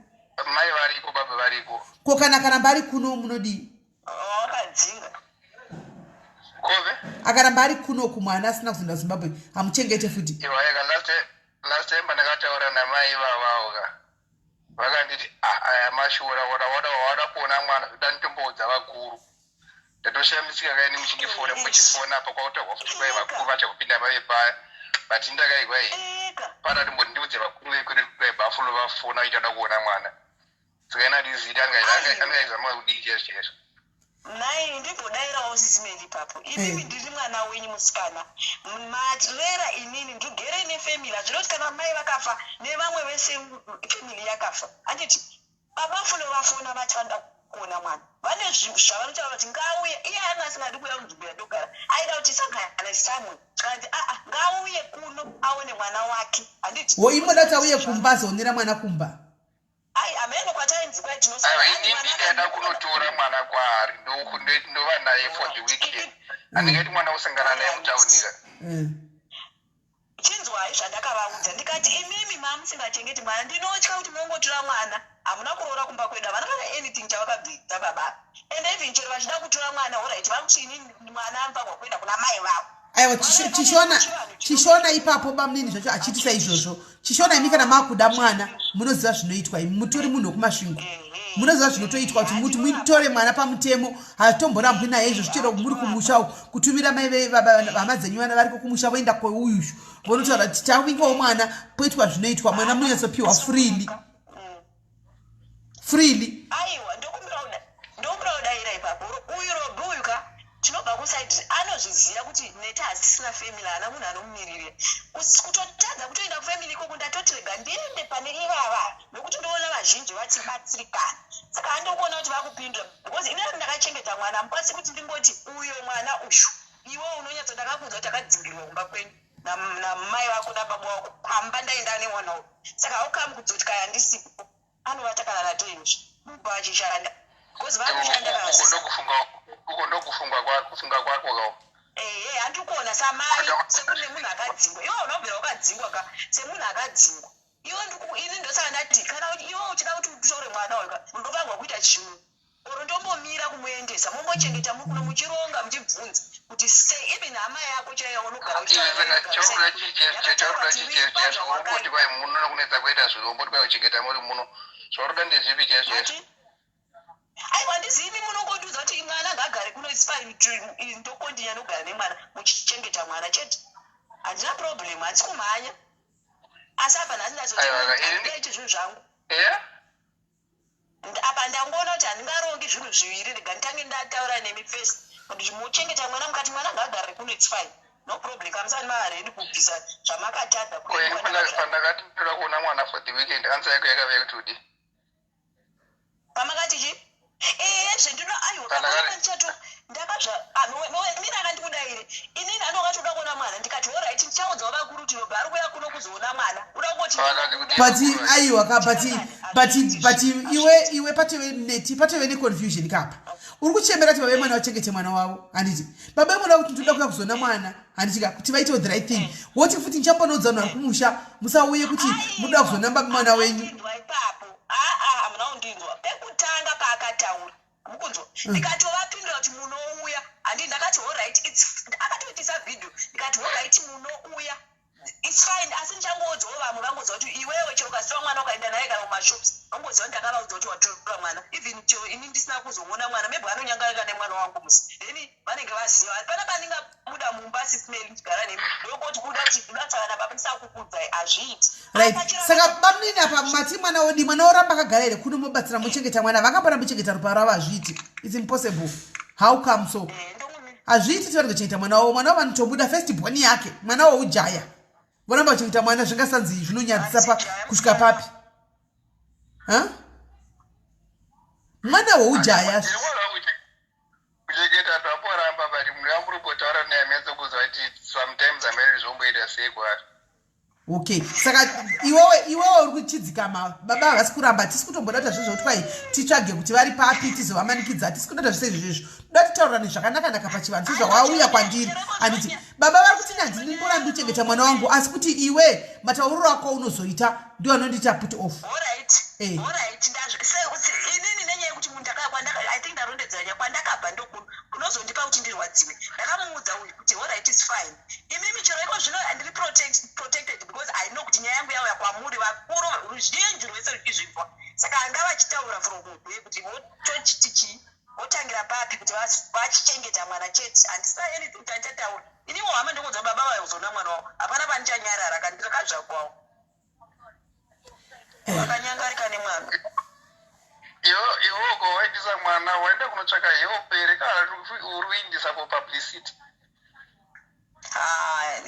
Mai variko, baba variko. Ko kana karamba ari kuno munodi? Akadzinga. Kove? Akaramba ari kuno kumwana asina kuzoenda Zimbabwe, amuchengete futi. Iwa yaka last time pandakataura namai vavaoka. Vakanditi mashura wada kuona mwana danitombodza vakuru. Ndatoshamisika kaini muchingifona muchifona apa kwautagwa futi kwai vakuru vachakupinda vave paya. But ndakaigwa pana ndimbondiudze vakuru vekwedu kwai Buffalo vafona ichada kuona mwana. Saka ndizita angaizama kudii chesho. Nai ndimbodairawo SIS MELLY ipapo. Inini ndiri mwana wenyu musikana. Matirera inini ndigere nefamily. Zvinoti kana mai vakafa nevamwe vese family yakafa. Anditi Buffalo vafona vachanda kuona mwana. Vane zvavanotaura kuti ngauye. Iye anga asingadi kuuya kunzvimbo yandogara. Aida kuti sangana Samuel. Tikati ngauye kuno aone mwana wake. Anditi. Imoda kuti auye kumba azoonera mwana kumba. Ai amene kwatainzi kwai tinosara ndida kunotora mwana kwaari ndova naye for the weekend. Andingati mwana usangana naye mutaunika. Chinzwai zvandakavaudza ndikati imimi mamusingachengeti mwana ndinotya kuti mongotora mwana hamuna kuroora kumba kwedu havana kana anything chavakabvita baba. And even chero vachida kutora mwana alright vakuti inini mwana anofagwa kuenda kuna mai vavo. Aiwa chishona ipapo bamnini zvacho achitisa izvozvo. Chishona imi kana makuda mwana munoziva zvinoitwa imi mutori munhu wekumasvingo. Munoziva zvinotoitwa kuti muti mutore mwana pamutemo hatomborambwi naye izvozvo chero muri kumusha kutumira mai vama dzenyu vana variko kumusha voenda kweuyu vonotaura kuti tawingawo mwana poitwa zvinoitwa mwana munyasopiwa freely. Aiwa ndokumbira kudaira ipapo uyu Robi uyu ka tinobva kusaidi anozviziva kuti neta hasisina family hana munhu anomumirire kutotadza kutoenda kufamily ikoko ndatotirega ndiende pane ivava nokuti ndoona vazhinji vachibatsirikana saka andokuona kuti vakupindura because inini ndakachengeta mwana hamukwanisi kuti ndingoti uyo mwana ushu iwe unonyatso ndakakudza kuti akadzingirwa kumba kwenyu namai vako nababa vako pamba ndaenda nemwana uyu saka haukamu kudzoti kaya ndisipo anovata kana natenji mubva achishanda because vakushanda uko ndokufunga kwako handikuona samai sekune munhu akadzingwa iwe unobvira wakadzingwa ka semunhu akadzingwa ini ndosaka ndati kana kuti iwe uchida kuti utore mwana uyu ndopangwa kuita chimwe oro ndombomira kumuendesa mombochengeta muri kuno muchironga muchibvunza kuti sei even hama yako chaiyo unogara uchiuti kwai muno nokunetsa kuita zviro umboti kwai uchengeta muri muno zvaroda ndezvipi chaizvo aiwa ndizivi munongotiudza kuti mwana ngagare kuno is fine ndokondinya nogara nemwana muchichengeta mwana chete handina problem handisi kumhanya asi apa nhasi ndazotiiti zvinhu zvangu apa ndangoona kuti handingarongi zvinhu zviviri rega nditange ndataura nemi first kuti muchengeta mwana mukati mwana ngagare kuno its fine no problem kamusani maaredi kubvisa zvamakatadza pandakati ndoda kuona mwana for the weekend ansa yako yakaveka kuti pamakati chi zvendino aiwaachato ndakazva mira akandikudaire inini andokatoda kuona mwana ndikati orit ndichaudzawo vakuru kuti robva ari kuya kuno kuzoona mwana uda kungoti but aiwa ka but iwe patove neconfusion kapa uri kuchembera kuti baba mwana wachengete mwana wavo handiti baba mwana kuti ndoda kuya kuzoona mwana handitika kuti vaitewo the right thing woti futi ndichambonodza munhu ari kumusha musauye kuti munoda kuzoona baba mwana wenyu ipapo hamuna kundinzwa pekutanga paakataura mukunzwa ndikatovapindura kuti munouya handi ndakati alright akatoitisa vhidhiyo ndikati alright munouya its fine asi ndichangoudzawo vamwe vangoziva kuti iwewe chero ukasiwa mwana ukaenda naye kana kumashops vangoziva kuti ndakavaudza kuti watora mwana even chero ini ndisina kuzomuona mwana maybe vanonyangarika nemwana wangu musi then vanenge vaziva pana paningabuda mumba SIS MELLY ndigara nemi ndokoti kuda kuti kudatsana baba ndisakukudzai hazviiti right saka bamnini apa mati mwana wodi mwana oramba akagara here kuno mobatsira muchengeta mwana vangambona muchengeta ropa ravo hazviiti its impossible how come so hazviiti tivari kuchengeta mwana wavo mwana wavo vanotobuda first born yake mwana woujaya voramba kuchengeta mwana zvingasanzi zvinonyadzisa kusvika papi mwana woujaya kuchengeta taporamba but munhu amuri kutaura naye mese kuzva kuti sometimes amene zvomboita sei kwari Okay, saka iwewe uri kuchidzika baba vasi kuramba tisi kutombodata zvizvo kuti kwai titsvage kuti vari papi tizovamanikidza tisi kudata zvise izvizvo toda kutaura nezvakanaka pachivanhu sezvawauya kwandiri anditi baba vari kuti nyanzi ndimborambi uchengeta mwana wangu asi kuti iwe matauriro ako unozoita ndiwo anondita put off. Inini nenyaya yekuti munhu I think ndarondedzanya kwandakabva kunozondipa kuti ndirwadziwe ndakamuudza uyu kuti alright is fine imimi chero iko zvino handiri protected because I know kuti nyaya yangu yauya kwamuri vakuru ruzhinji rwese ruchizvibva saka anga vachitaura from mudwe kuti votochitichi votangira papi kuti vachichengeta mwana chete handisa anything tandataura iniwo hama ndingodza baba vayozona mwana wavo hapana panichanyarara kandirakazvakwawo vakanyangarika nemwana iwo waidisa mwana waenda kunotsvaka heopere kana uri kuindisa publicity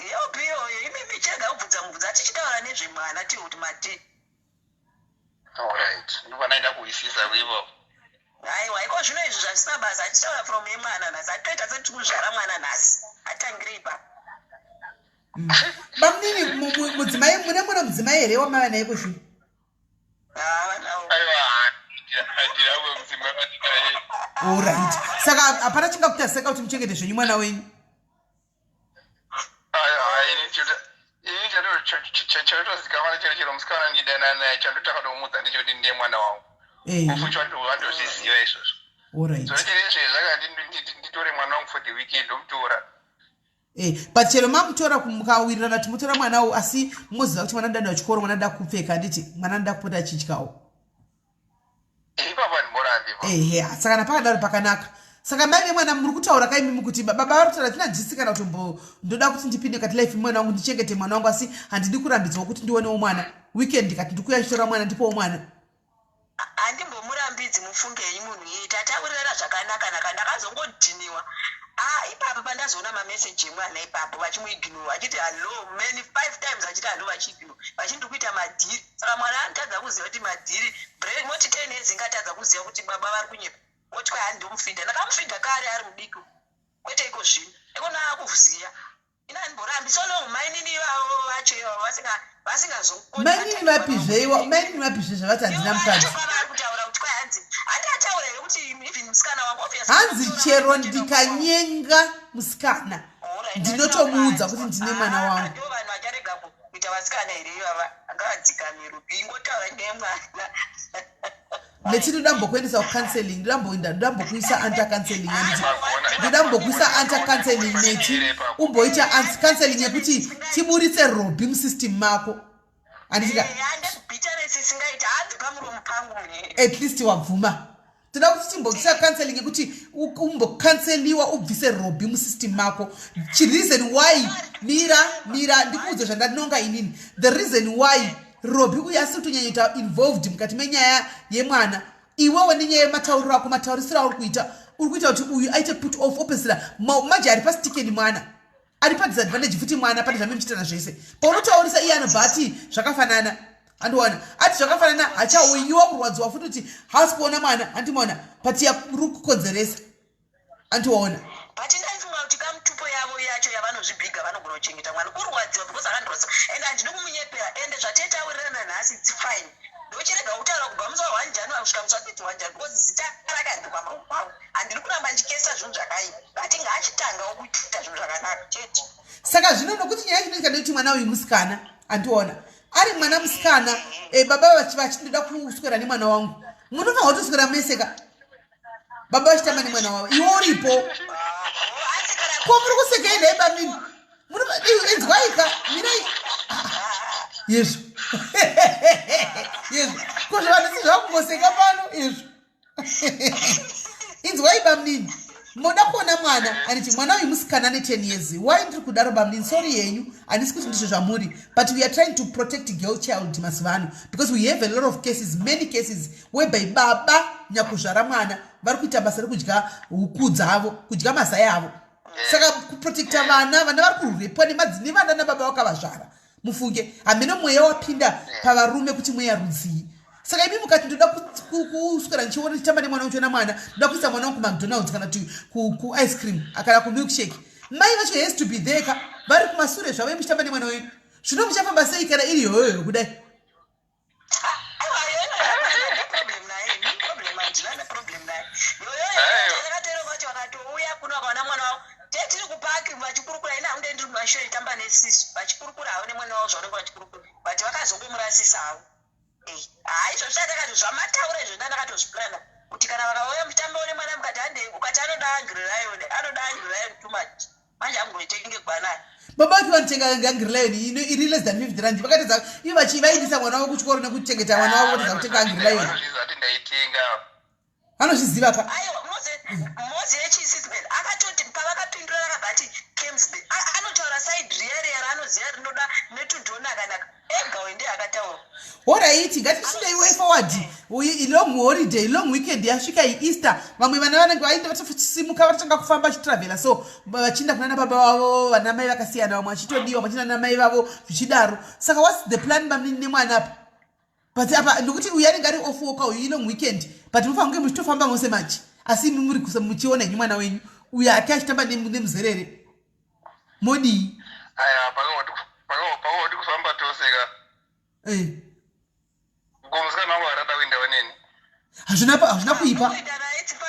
help iyoyo imimi chega ubvudza tichitaura nezvemwana tiri kuti mati alright ndopanaida kuisisa ivo aiwa iko zvino izvi zvisina basa atichitaura from yemwana nhasi atitoita seti kuzvara mwana nhasi atangiripa bamnini mudzimai mune mwana mudzimai here wamava naye kuzvino alright saka hapana chingakutaseka kuti muchengete zvenyu mwana wenyu chaitozikamana chero musikana ndidana naye chandotakatoumudza ndechoti ndiye mwana wangu ufuchi watozviziva izvozvo so cherezvezvakati nditore mwana wangu for the weekend ndomutora but chero mamutora mukawirirana kuti mutora mwanawo asi munoziva kuti mwana ndada wachikoro mwana nda kupfeka handiti mwana nda kupota achityawo ipapa ndimorambi saka napakadaro pakanaka saka mai vemwana muri kutaura kaimimi kuti baba vari kutaura tinandisikana kuti ndoda kuti ndipinde kati life mwana wangu ndichengete mwana wangu asi handidi kurambidzwa kuti ndionewo mwana weekend kati ndikuya chitora mwana ndipowo mwana handimbomurambidzi mufungenyi munhu iyi tataurirana zvakanaka ndakazongodhiniwa ipapo pandazoona mameseji emwana ipapo vachimuignora achiti hallo many 5 times achiti hallo vachiignora vachindikuita madhiri saka mwana anotadza kuziva kuti madhiri brain moti 10 years ingatadza kuziva kuti baba vari kunyepa moti kwai handimufinda ndakamufidha kare ari mudiki kwete iko zvino ikona akuziya ina handimborambi sono mainini ivavo vacho ivavo vasingazomainini vapizveiwa mainini vapizve zvavati handina mukadzi kutaura kuti kwai handataura here kuti even musikana wangu hanzi chero ndikanyenga musikana ndinotomuudza kuti ndine mwana wangu ndo vanhu vacharega kuita vasikana here ivava angavadzikamirupi ingotaura nemwana netinoda kucounseling ndambokuisa anti-counseling ndambokuisa anti-counseling neti umboita anti-counseling yekuti tiburitse robi musystem mako anditika at least wabvuma toda kuti timbokuisa counseling yekuti umbocanceliwa ubvise robi musystem mako chireason why mira ndikuudza zvandandinonga inini the reason why robi uye asi kutonyanyaita involved mukati menyaya yemwana iwewe nenyaya yematauriro ako mataurisiro auri kuita kuti uyu aite put off opesera maji ari pastikeni mwana ari padisadvantage futi mwana pane zvamuchitana zvese paunotaurisa iye anobva ati zvakafanana andiwana ati zvakafanana hachauyiwa kurwadziwa futi kuti haasi kuona mwana handimaona pati uri kukonzeresa andiwaona but ndaifunga kuti kamutupo yavo yacho yavanozvibhiga vanogona kuchengeta mwana kurwadziwa because akandorwadziwa and handina kumunyepera ende zvatetawirirana nhasi its fine ndochirega kutaura kubva musi wa1 January kusvika musi wa 31 January because zita rakandikwa makwavo handiri kuramba ndichikesa zvinhu zvakaipa but ngachitangawo kuita zvinhu zvakanaka chete saka zvino nokuti nyaya inoita ndekuti mwana uyu musikana andiona ari mwana musikana baba vachindoda kuswera nemwana wangu munofanwa kutoswera meseka baba vachitamba nemwana wavo iwe uripo ko muri kuseka ende ebamini inzwaika mirai yesu yesu ko zvavanhu sizvakungoseka pano yesu inzwai bamnini moda kuona mwana anditi mwana uyu musikana ne10 years why ndiri kudaro bamnini sorry yenyu handisi kuti ndizvo zvamuri but we are trying to protect girl child masivano because we have a lot of cases many cases whereby baba nyakuzvara mwana vari kuita basa rekudya huku dzavo kudya mazai avo saka kuprotecta vana vari kurepwa nevana nababa vakavazvara mufunge hamene mweya wapinda pavarume kuti mweya rudzii saka imi mukati ndoda kuswera ndichiona ndichitamba nemwana uchona mwana ndoda kuisa mwana wangu kumacdonalds kana kuice cream kana kumilkshake mai vacho has to be there vari kumasure zvavo muchitamba nemwana wenyu Zvino muchafamba sei kana iri yoyo kudai? Tiri kupaki vachikurukura ina hunde ndiri mashore tamba nesisu vachikurukura hawo nemwana wawo zvaunenge vachikurukura but vakazongomurasisa hawo izvo zvatakati zvamataura izvo ndandakatozviplana kuti kana vakauya mutambo nemwana mukati handei ukati anoda angry lion too much manje amugoitenge gwanai baba vati vanotenga angry lion iri less than 50 rand vakatedza ivo vachivaindisa mwana wavo kuchikoro nekuchengeta mwana wavo votedza kutenga angry lion anozviziva ka mozi yechisisbel akatoti pavakapindura vakabvati kemsbe anotaura side riyariyara anoziva rinoda netundionakanaka ega wende akataura alright ngatisindei way forward long holiday long weekend yasvika Easter vamwe vana vanenge vaenda vatosimuka vatanga kufamba chitravela so vachienda kuna baba vavo vana mai vakasiyana vamwe vachitodiwa vachina na mai vavo zvichidaro saka what's the plan bamini nemwana apa but apa ndokuti uyu anenge ari off work uyu long weekend but mufanira kunge muchitofamba mose machi asi muri muchiona henyu mwana wenyu uyu ake achitamba nemuzerere modi aya pakawoti kufamba toseka musikana wangu arada kuenda waneni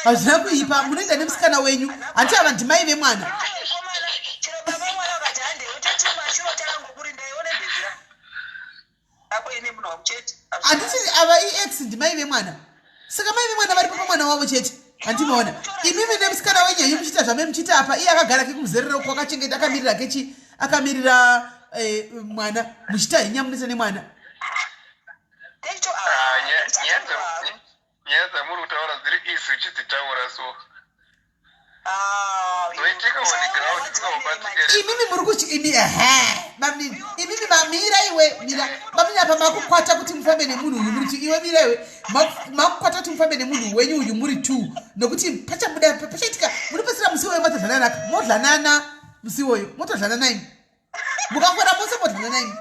hazvina kuipa munoenda nemusikana wenyu hanti ava ndimai vemwana handiti ava iex ndimai vemwana saka mai vemwana vari papa mwana wavo chete handimaona imimi nemusikana wenyu muchita zvame muchita apa iye akagara kekumuzerera uko akachengeta akamirira mwana muchita hinya munese nemwana nyaya dzamuri kutaura dziri isu chidzitaura so imimi muri imimi mamira iwe mira mamini apa makukwata kuti mufambe nemunhu uyu muri iwe mira iwe makukwata kuti mufambe nemunhu wenyu uyu muri 2 nokuti pachabuda pachaitika munopesera musi woyo matodlanana modlanana musi woyo motodlanana imi mukangora mose modlanana imi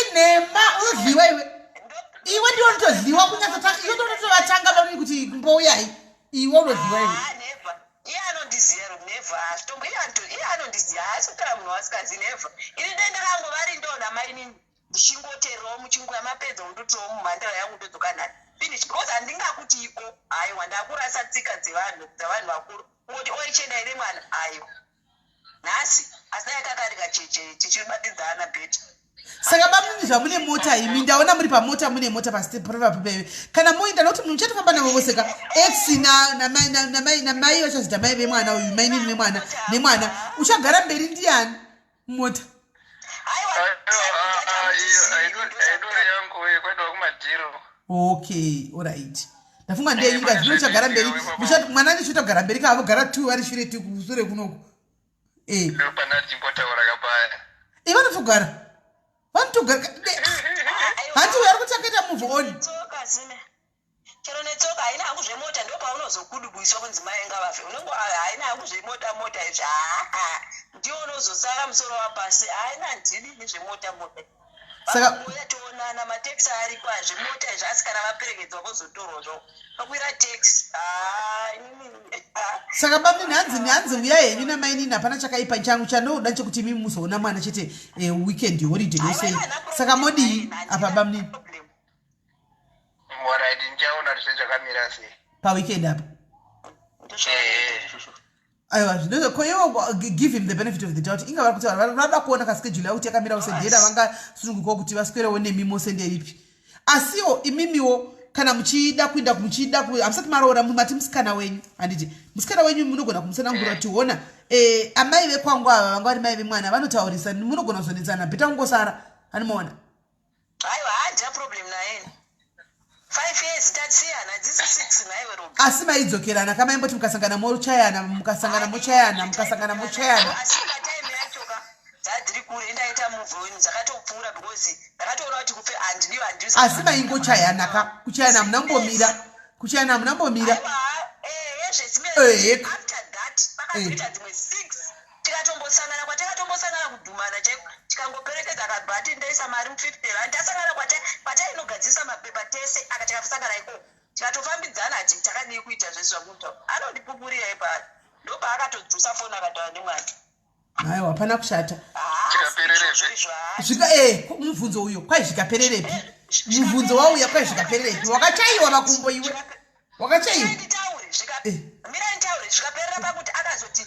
inema unodliwa iwe iwe ndiwo unotodliwa kunyasa iwe ndiwo unotovatanga vanoni kuti mbouyai iwe unodliwa iwe iye anondiziva tombo iye anondiziva asi kutara munhu wasikazi neva ini ndendakangovari ndona mainini ndichingoteerawo muchinguya mapedza undotiwo mumhandara yangu ndodzoka nhani finish because handingakuti iko aiwa ndakurasa tsika dzevanhu vakuru ungoti oichendai nemwana aiwa nhasi asi yakakarika cheche tichibatidzana bheti saka bamuni zvamune mota imi ndaona muri pamota mune mota pasipepeve kana moenda nokuti munhu muchatofamba navo vose ka ex namai vachazita mai vemwana uyu mainini nemwana uchagara mberi ndiani mota okay alright ndafunga ndenyika zvino uchagara mberi mwana ndichotogara mberi kavogara 2 vari shure kusure kunoku vanotogara hanti uyu ari kuchakaita muvhoni chero netsoka haina hangu zvemota ndo paunozokudubwiswa kunzi maenga vafe unongo haina hangu zvemota izvi ndiwo unozosara musoro wapasi haina ndini nezvemota saka toonana mateksi ariko azvemota izvi asi kana vaperekedzwa kozotorwazvo pakwira teksi saka bamini hanzi uya henyu namainini hapana chakaipa changu chanoda chekuti mimi muzoona mwana chete weekend holiday yose saka modii apa bamini alright ndichaona kuti zvakamira sei paweekend apa aiwa zvinokoiwo give him the benefit of the doubt inga vari kuti vanoda kuona kaschedule yauti yakamirawo sendera vangasunungukawo kuti vaswerewo nemimo senderipi asiwo imimiwo kana muchida kuenda hamusati maroora mati musikana wenyu handiti musikana wenyu munogona kumusanangura kuti ona amai vekwangu ava vanga vari mai vemwana vanotaurisa munogona kuzonetsana bheta kungosara hanimaona aiwa handina problem naye 5 years tatsiyana dzisi 6 naiwe robi asi maidzokerana kamaimboti mukasangana mochayana asinga time yachoka dzadziri kure ndaita muvhoni dzakatopfuura because ndakatoona kuti kufe handiniyo asi maingochayana kuchayana hamunambomira after that pakazoita dzimwe 6 tikatombosangana kwatakatombosangana kudhumana chaiko tikangoperekedza akabhati ndoisa mari 50 rand tasangana kwatainogadzisa mapepa tese akatikasangana ikoko tikatofambidzana ati takadii kuita zvese zvakutaura anondipupurira ipari ndopaakatodzosa foni akataura nemwake hayi wapana kushata Zvikapererepi? mubvunzo uyo kwai zvikapererepi mubvunzo wauya kwai zvikapererepi wakachaiwa makumbo iwe wakachaiwa mira ntaure zvikaperera pakuti akazoti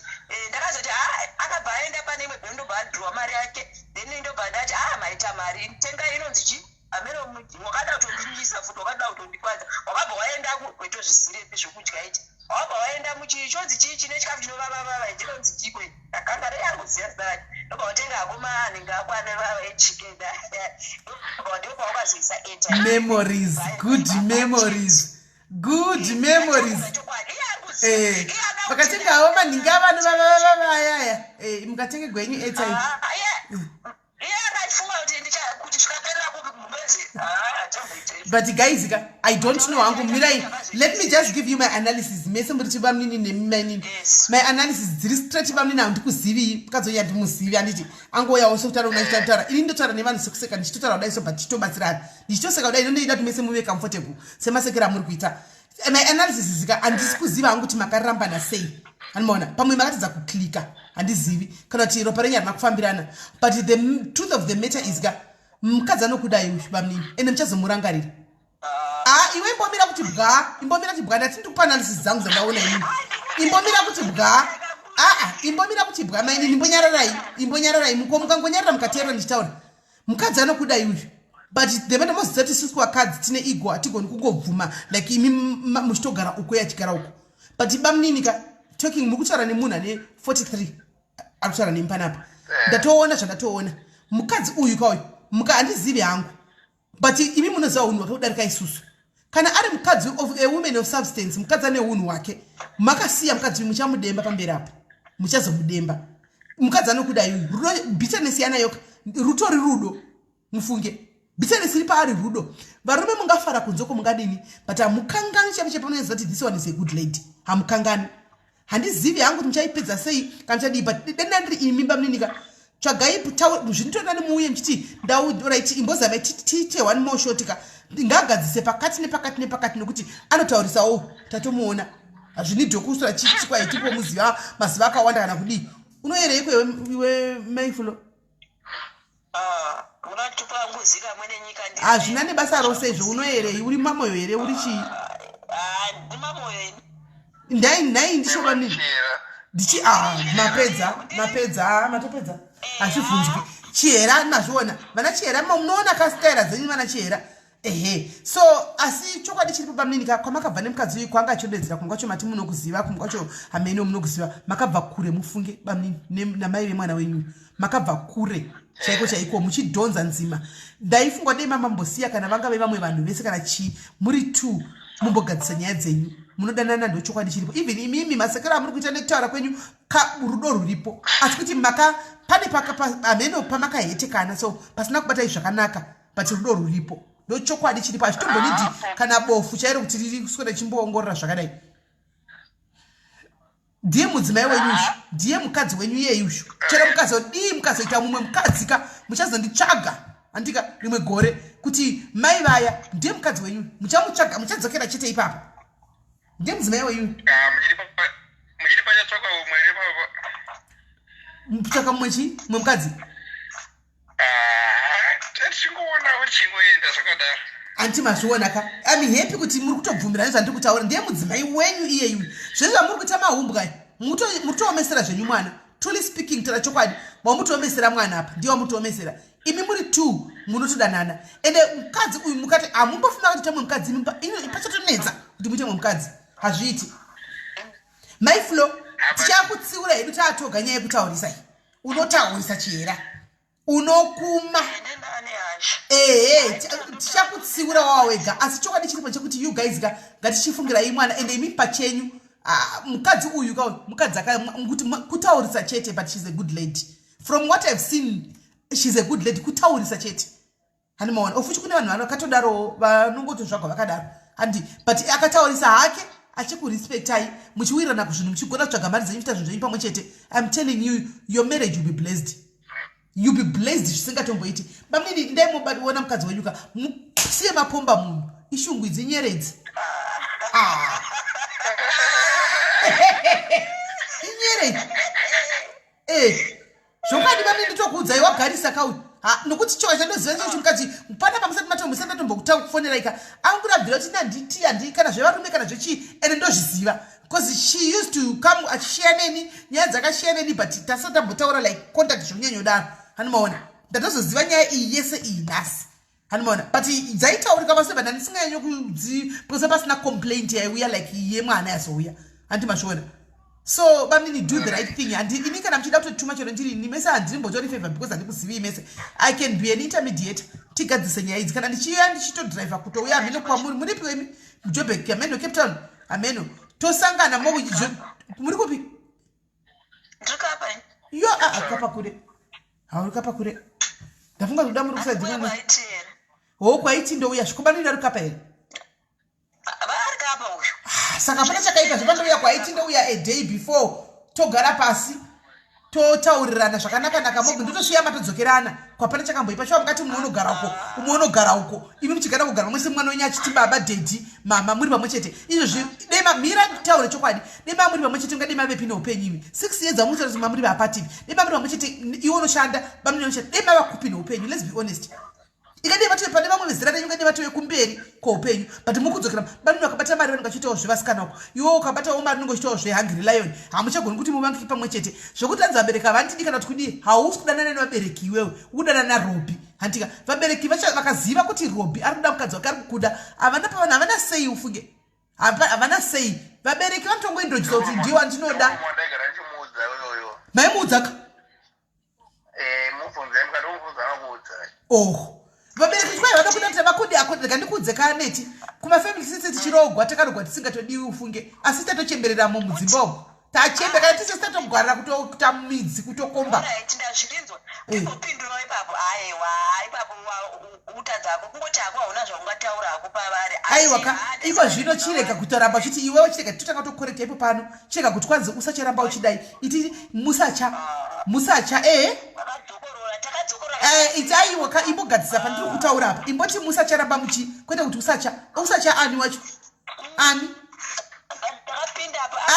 ndakazoti akabva aenda pane imwe bhondobva adhirowa mari yake then ndobva ndati maita mari tenga inonzi chi amero wakada kutondinisa futi wakada kutondikwadza wakabva waenda kwetozvizirepi zvokudya iti wakabva waenda muchichonzi chii chine chikafu chinovavavava chinonzi chikwe akanga reyanguziya zidati ndobva watenga akoma anenge akwana vava echikeda ndobva wakazoisa memories good memories pakatengawo maninga vanhu vavavavayaya mukatenge gwenyu airtime but guys I don't know hangu mirai let me just give you my analysis mese muri chivamnini nemimainini my analysis dziri straight chivamnini handikuzivi kazoya ndimuzivi anditi angoyawo sokutaura unachitaura ini ndotaura nevanhu sekuseka ndichitotaura kudai so but tichitobatsirana ndichitoseka kudai inonoida kuti mese muve comfortable semasekera muri kuita my analysis zika handisi kuziva hangu kuti makarambana sei anomaona pamwe makatadza kuklika handizivi kana kuti ropa renyu harina kufambirana but the truth of the matter is ka mukadzi anokudai vamnini ende muchazomurangarira iwe imbomira kuti bwa ndati ndikupa analysis dzangu dzandaona inini imbomira kuti bwa imbomira kuti bwa maini imbonyararai mukangonyarara mukateerera ndichitaura mukadzi anokudai uyu but the matter most that isusu vakadzi tine ego hatigoni kungobvuma like imi muchitogara uko yachigara uko but bamnini ka talking mukutaura nemunhu ane 43 akutaura nemupanapa ndatoona zvandatoona mukadzi uyu kauyu handizivi hangu but imi munoziva unhu hwake kudarika isusu kana ari mukadzi of a woman of substance mukadzi ane unhu hwake makasiya mukadzi uyu muchamudemba pamberi apa muchazomudemba mukadzi anokudai uyu bitterness yanayoka rutori rudo mufunge bitterness iri paari rudo varume mungafara kunzoko mungadini but hamukangani chapo chapamunoziva kuti this one is a good lady hamukangani handizivi hangu kuti muchaipedza sei kana muchadii but denda ndiri imi mimba mninika tsvagai zvinotoenda nemuuye muchiti right imbozama tiite one more shot ka ngagadzise pakati nepakati nokuti anotaurisawo tatomuona hazvini dhokusura chikwaitipo muziva maziva akawanda kana kudii unoyereiko iwe maifulo hazvina nebasa rose izvo unoyerei uri mamoyo here uri chii ndai ndishova nini ndichi matopedza hazvibvunzwi chihera nazviona vana chihera munoona kasitaira dzenyu vana chihera so asi chokwadi chiri pabamninika kwamakabva nemukadzi uyu kwanga achirodedzera kumwe kwacho mati munokuziva kumwe kwacho hamene munokuziva makabva kure mufunge bamnini namai vemwana wenyu makabva kure chaiko muchidhonza nzima ndaifungwa dei mamambosiya kana vangave vamwe vanhu vese kana chii muri 2 mumbogadzisa nyaya dzenyu munodanana ndochokwadi chiripo even imimi masekero amuri kuita nekutaura kwenyu rudo ruripo asi kuti pane ameno pamakahetekana so pasina kubatai zvakanaka but rudo ruripo ndochokwadi chiripo hazvitombonidi kana bofu chairo kuti riri kuswera chimboongorora zvakadai ndiye mudzimai wenyu ndiye mukadzi wenyu iyeyuzvo chero mukazodii mukazoita mumwe mukadzi ka muchazonditsvaga andika rimwe gore kuti mai vaya ndiye mukadzi wenyu muchamutsvaga muchadzokera chete ipapa ndiye mudzimai wenyu muchiri pachatsvaka umwe iri papa mutsvaka mumwe mukadzi tichingoona kuti chingoenda zvakadaro anti mazviona ka ami happy kuti muri kutobvumira nezvandiri kutaura ndiye mudzimai wenyu iyeyu zvezvo muri kuita mahumbwa mutoomesera zvenyu mwana truly speaking tara chokwadi wamutoomesera mwana apa ndiye wamutoomesera imi muri 2 munotodanana ende mukadzi uyu mukati hamumbofuna kuti temwe mukadzi pachatonetsa kuti muite mwe mukadzi hazviiti maiflo tichakutsiura hedu taatoga nyaya yekutaurisai unotaurisa chihera unokuma tichakutsiura wawega asi chokwadi chiripo chekuti you guys ngatichifungirai mwana ende imi pachenyu mukadzi uyu mukadzi kutaurisa chete but she's a good lady from what I've seen she's a good lady kutaurisa chete handimaona ofuchi kune vanhu vakatodaro vanongotozvagwa vakadaro handi but akataurisa hake achikurespectai muchiwirirana kuzvinhu muchigona kutsvaga mari dzenyu kuita zvinhu zvenyu pamwe chete I'm telling you your marriage will be blessed you'll be blessed zvisingatomboiti bamnini ndai moona mukadzi wenyuka musiye mapomba munhu ishungu idzi nyeredzi Inyere. Zvokadi bami nditokuudza iwa garisa kauyi. Nokuti choka chandoziva ndicho chimukadzi pana pamusati macho musatatombo kufonera ika angurabvira kuti nanditi handi kana zvevarume kana zvechi ene ndozviziva because she used to come achishiya neni nyaya dzakashiya neni but tasatambotaura like contact zvonyanyodaro hanimaona ndatozoziva nyaya iyi yese iyi nhasi hanimaona but dzaitaurika paseba ndandisinganyanyo kudziposa pasina complaint yaiuya like yemwana yazouya handimazviona. So bamini do the right thing and ini kana mchida kutotuma chero ndiri nimese handimbotori favor because handikuzivi imese I can be an intermediate tigadzise nyaya idzi kana ndichiya ndichito driver kutouya ameno kwamuri muripi wemi Joburg ameno Cape Town ameno tosangana mo muri kupi ndikapa yo akapa kure haurikapa kure ndafunga kuda muri kusadzimana ho kwaiti ndouya zvikobanira rukapa here varikapa uyu saka pana chakaita zvepandouya kwaiti ndouya a day before togara pasi totaurirana zvakanaka mogu ndotosviya matodzokerana kwapana chakamboipa chava mukati umwe unogara uko imi muchigara kugara mwese mwana wenyu achiti baba dedi mama muri pamwe chete izvozvi dema mira taure chokwadi dema muri pamwe chete ungadema vepi neupenyu imi 6 years amutori muri vapativi dema muri pamwe chete iwe unoshanda bamuri pamwe chete dema vakupi neupenyu let's be honest ikadi vatu pane vamwe vezera renyu ngadi vatu vekumberi kweupenyu but mukudzokera vanhu vakabata mari vanenge vachitawo zvevasikana uko iwe ukabatawo mari unenge uchitawo zvehungry lion hamuchagoni kuti muvange pamwe chete zvokuti anzi vabereki havandidi kana kuti kudii hausi kudanana nevabereki iwewe udana naRobi handika vabereki vakaziva kuti Robi ari kuda mukadzi wake ari kukuda havana sei ufunge havana sei vabereki vanotongoindojisa kuti ndiwo andinoda maimuudzaka vabereki kwai vada kuda kuti vakude ako ndikandikudze kaneti kumafamily sisi tichirogwa takarogwa tisingatodiwi ufunge asi tatochembereramo mudzimba tachembe kana tisi tatogwarira kutokuta midzi kutokomba ndazvirinzwa ndikupindura ipapo aiwa ipapo utadzako kungoti ako hauna zvaungataura ako pavari aiwa iko zvino chireka kutoramba chiti iwewe chireka totanga tokorekta ipo pano chireka kuti kwanzi usacharamba uchidai iti musacha itaiwa imbogadzisa pandiri kutaura apa imboti musacharamba muchi kwete kuti usacha ani wacho ani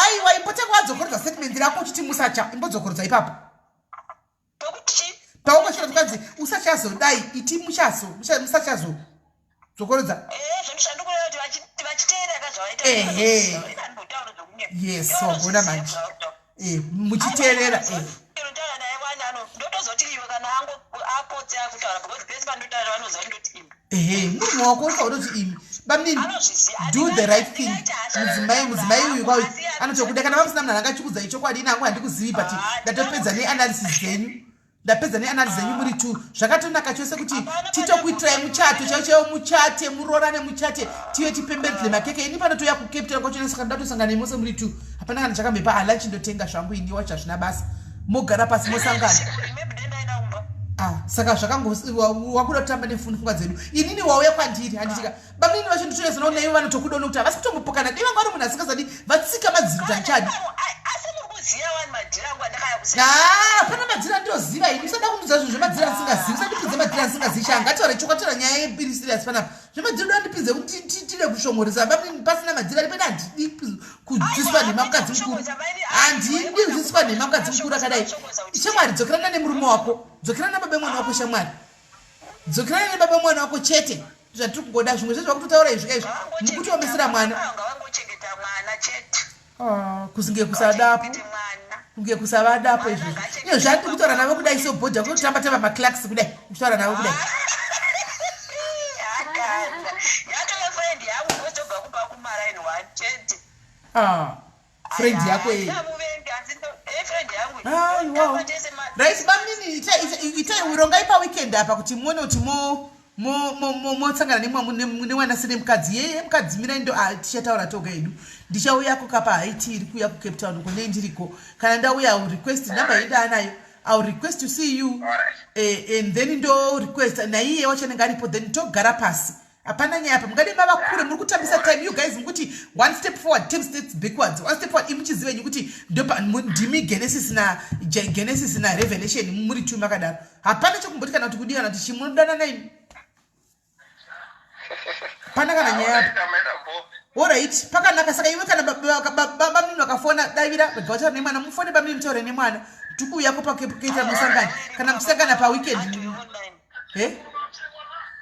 aiwa imboteka wadzokorodza statement rako uchiti musacha imbodzokorodza ipapo paungochira tukadzi usachazodai iti musachazo dzokorodza yes wagona manje muchiteerera muri maoko usauroti imi bamnini do the right thing mudzimai uyu kwauyu anotokuda kana vamusina munhu angachikudza ichokwadi ine hangu handikuzivi but ndatopedza neanalysis zenyu muri 2 zvakatonaka chose kuti titokuitirai muchato chaicho muchate murorane muchate tive tipemberedze makeke ini panotoya kuCape Town kwachona saka ndatosangana imose muri 2 hapana kana chakambepa alachi ndotenga zvangu ini wacho hazvina basa mogara pasi mosangana saka wakuda kutamba nepfungwa dzedu inini wauya kwandiri handitika bamini vacho nditoyezana naivo vanotokuda nokuti havasi kutombopokana deva ngari munhu asingazadi vatsika madziro tanchadi pana madzira ndioziva ini usada kundudza zvinhu zvemadzira ndisingazivi usandipinze madzira ndisingazivi changataure chokwataura nyaya yepiri serious panapa zvemadzira ndandipinze kuti tide kushomoresa bamini pasina madzira ripeda handidi kudzidziswa nhema mukadzi mukuru handidi kudzidziswa nhema mukadzi mukuru akadai shamwari dzokerana nemurume wako dzokerana nababa mwana wako shamwari dzokerana nebaba mwana wako chete zvatiri kungoda zvimwe zvezva kutotaura izvi kaizvi mukutoomesera mwana kuzinge kusadapo kunge kusavadapo izvi iyo zvandiri kutaura navo kudai sobhodha kutotamba tamba maclarks kudai kutaura navo kudai friend yako iyi right bamini itai urongai paweekend apa kuti muone kuti motsangana newanasi nemukadzi yeye mukadzi mirai ndo tichataura toga edu ndichauyako kapa haiti iri kuuya kuCape Town kune ndiriko kana ndauya request namba yedu anayo I'll request to see you and then ndo request naiye wachanenge aripo then togara pasi hapana nyaya apa mungade mava kure muri kutambisa time you guys mukuti 1 step forward 2 steps backwards 1 step forward imuchizivenyu kuti ndimi Genesis na Revelation muri 2 makadaro hapana chokumboti kana kuti kudii kana kuti chimunodana naini pana kana nyaya apa Alright, pakanaka saka iwe kana baba mimi wakafona Davida bagacha ne mwana mufone baba mimi mtore ne mwana tuku yako paketa musangana kana msangana pa weekend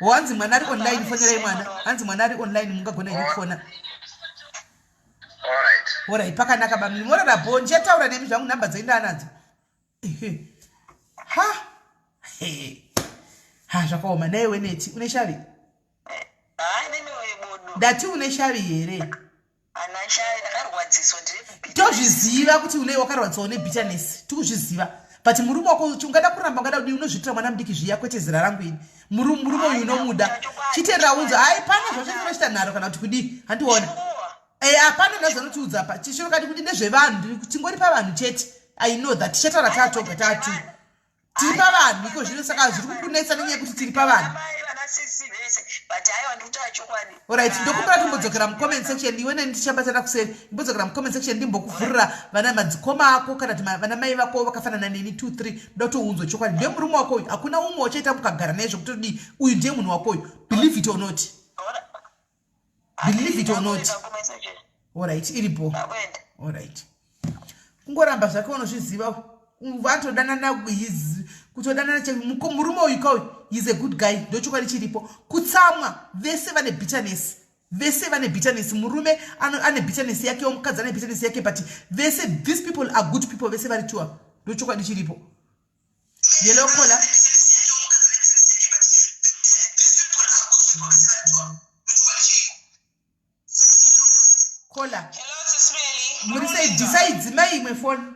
wanzi mwana ari online fonera mwana hanzi mwana ari online mungagona yikufona alright pakanaka baba mimi morara bonje taura nemi zvangu namba dzaenda nadzo zvakaoma naye weneti une shavi ndati une shavi here tozviziva kuti une wakarwadziwa nebitterness tikuzviziva but murume wako ungada kuramba ungada kudii unozvitira mwana mudiki zviya kwete zira rangu ini murume uyu unomuda chitenda unzo hai pane zvachinochita nharo kana kuti kudii handiona hapana nazanotiudza pa chishiro kati kuti ndezvevanhu tingori pavanhu chete I know that tichataura tatoga tatu tiri pavanhu iko zvino saka zviri kukunetsa nenyaya kuti tiri pavanhu alright ndokumbira timbodzokera mucomment section iwe neni tichambatana kuseri imbodzokera mucomment section ndimbokuvhurira vana madzikoma ako kana kuti vana mai vako vakafanana neni 2-3 ndotounzwa chokwadi ndiye murume wako uyu hakuna umwe wachaita mukagara naye zvokutodii uyu ndiye munhu wako uyu believe it or not alright iripo alright kungoramba zvake unozviziva vatodanana kutodanana murume uyu kauyu is a good guy ndochokwadi chiripo kutsamwa vese vane bitterness murume ane bitterness yake mukadzi ane bitterness yake but vese these people are good people vese vari tuwa ndochokwadi chiripo yellow collar collar muri say decides mai my phone.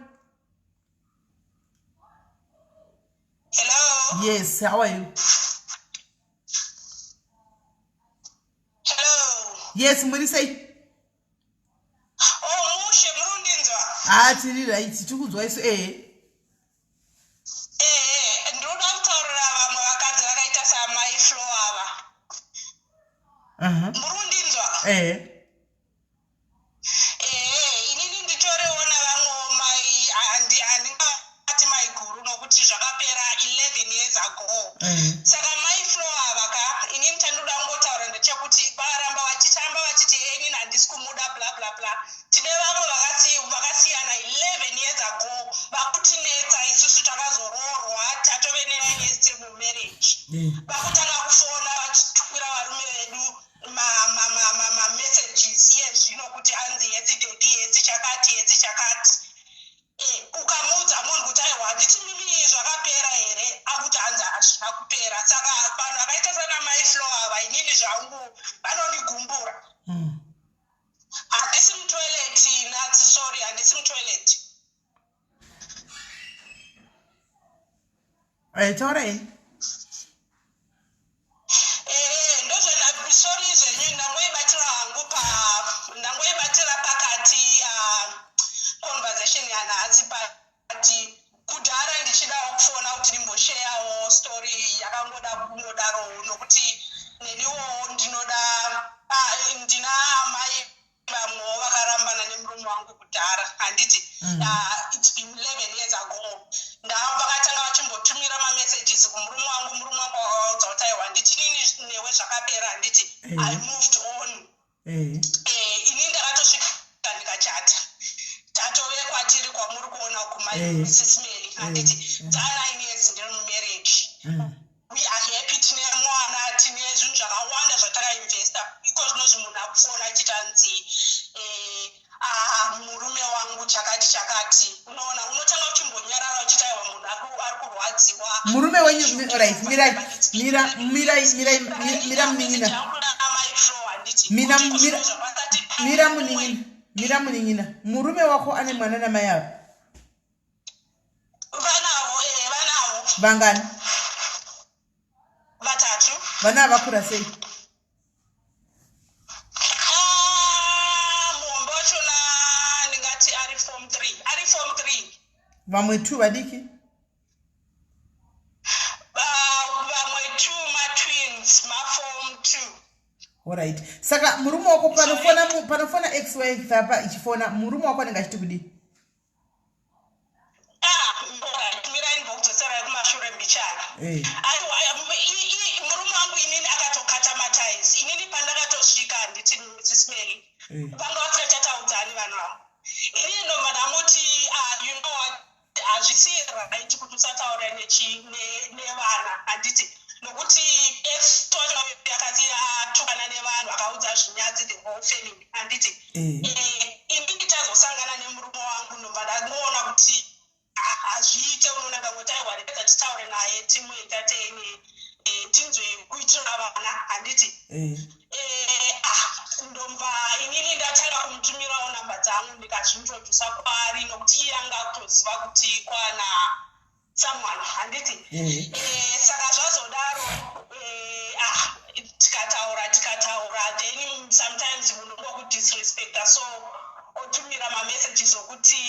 Hello. Yes, how are you? Hello. Yes, muri say. Oh, mushe murundinzwa. Tiri right, tikuzwa isu ndoda kutaurira vamwe vakadzi vakaita samai Flo ava. Murundinzwa. Inini nditorewo navamwe mai handingati mai guru nokuti zvakapera 11 years ago. Saka mai Flo ava ka inini tandoda kungotaura ndechekuti varamba vachiti inini handisi kumuda bla bla bla. Tine vamwe vakasiyana 11 years ago vakutinetsa isusu takazororwa tatove ne9 years tiri mumarriage. Vakutanga kufona vachitukwira varume vedu messages iye zvino kuti hanzi yetsi chakati ukamuudza munhu kuti aiwa handiti mimi zvakapera here akuti hanzi hazvina kupera saka vanhu vakaita sana mai Flo ava inini zvangu vanondigumbura handisi mutoileti nats sorry handisi mutoileti taurai ndozvendasori zvenyu ndangoibatira hangu ndangoibatira pakati conversation yanhasi pati kudhara ndichidawo kufona kuti ndimbosheyawo story yakangoda kungodarowo nokuti neniwo ndina amai vamwewo vakarambana nemurume wangu kudhara handiti it's been 11 years ago vakatanga vachimbotumira mamessages kumurume wangu akaudza kuti aiwa handiti newe zvakapera handiti I moved on ini ndakatosvika ndikachata tatove kwatiri kwamuri kuona kumai SIS MELLY handiti dza9 years ndiri mumarriage we are happy tine mwana tine zvinhu zvakawanda zvatakainvesta iko zvinozvi munhu akufona achitanzi murume wangu chakati unoona unotanga uchimbonyarara uchiti aiwa munhu ari kurwadziwa murume wenyu right mira munin'ina murume wako ane mwana namai avo vanavo vangani 3 vana vakura sei muhombe wachona ndingati ari form 3 vamwe 2 vadiki vamwe 2 matwins maform 2 alright saka murume wako panofona ex-wife apa ichifona murume wako anenge achiti kudii mirai ndokudzoserai kumashure mbichana murume wangu inini akatokata matais inini pandakatosvika handiti SIS MELLY vanga vasingachataudzani vanhu avo inini ndomba ndamuti you know what hazvisi right kuti usataura nevana handiti nokuti ex wacho yakati atukana nevanhu akaudza zvinyatsi the whole family handiti inini tazosangana nemurume wangu ndomba ndamuona kuti hazviite unoona ngamotaiwa rega titaure naye timuentertaine tinzwe kuitira vana handiti ndomba inini ndatanga kumutumirawo namba dzangu ndikazvintrodusa kwaari nokuti iye anga kutoziva kuti kwana someone handiti saka zvazodaro tikataura then sometimes munhu ngokudisrespecta so otumira mamessages okuti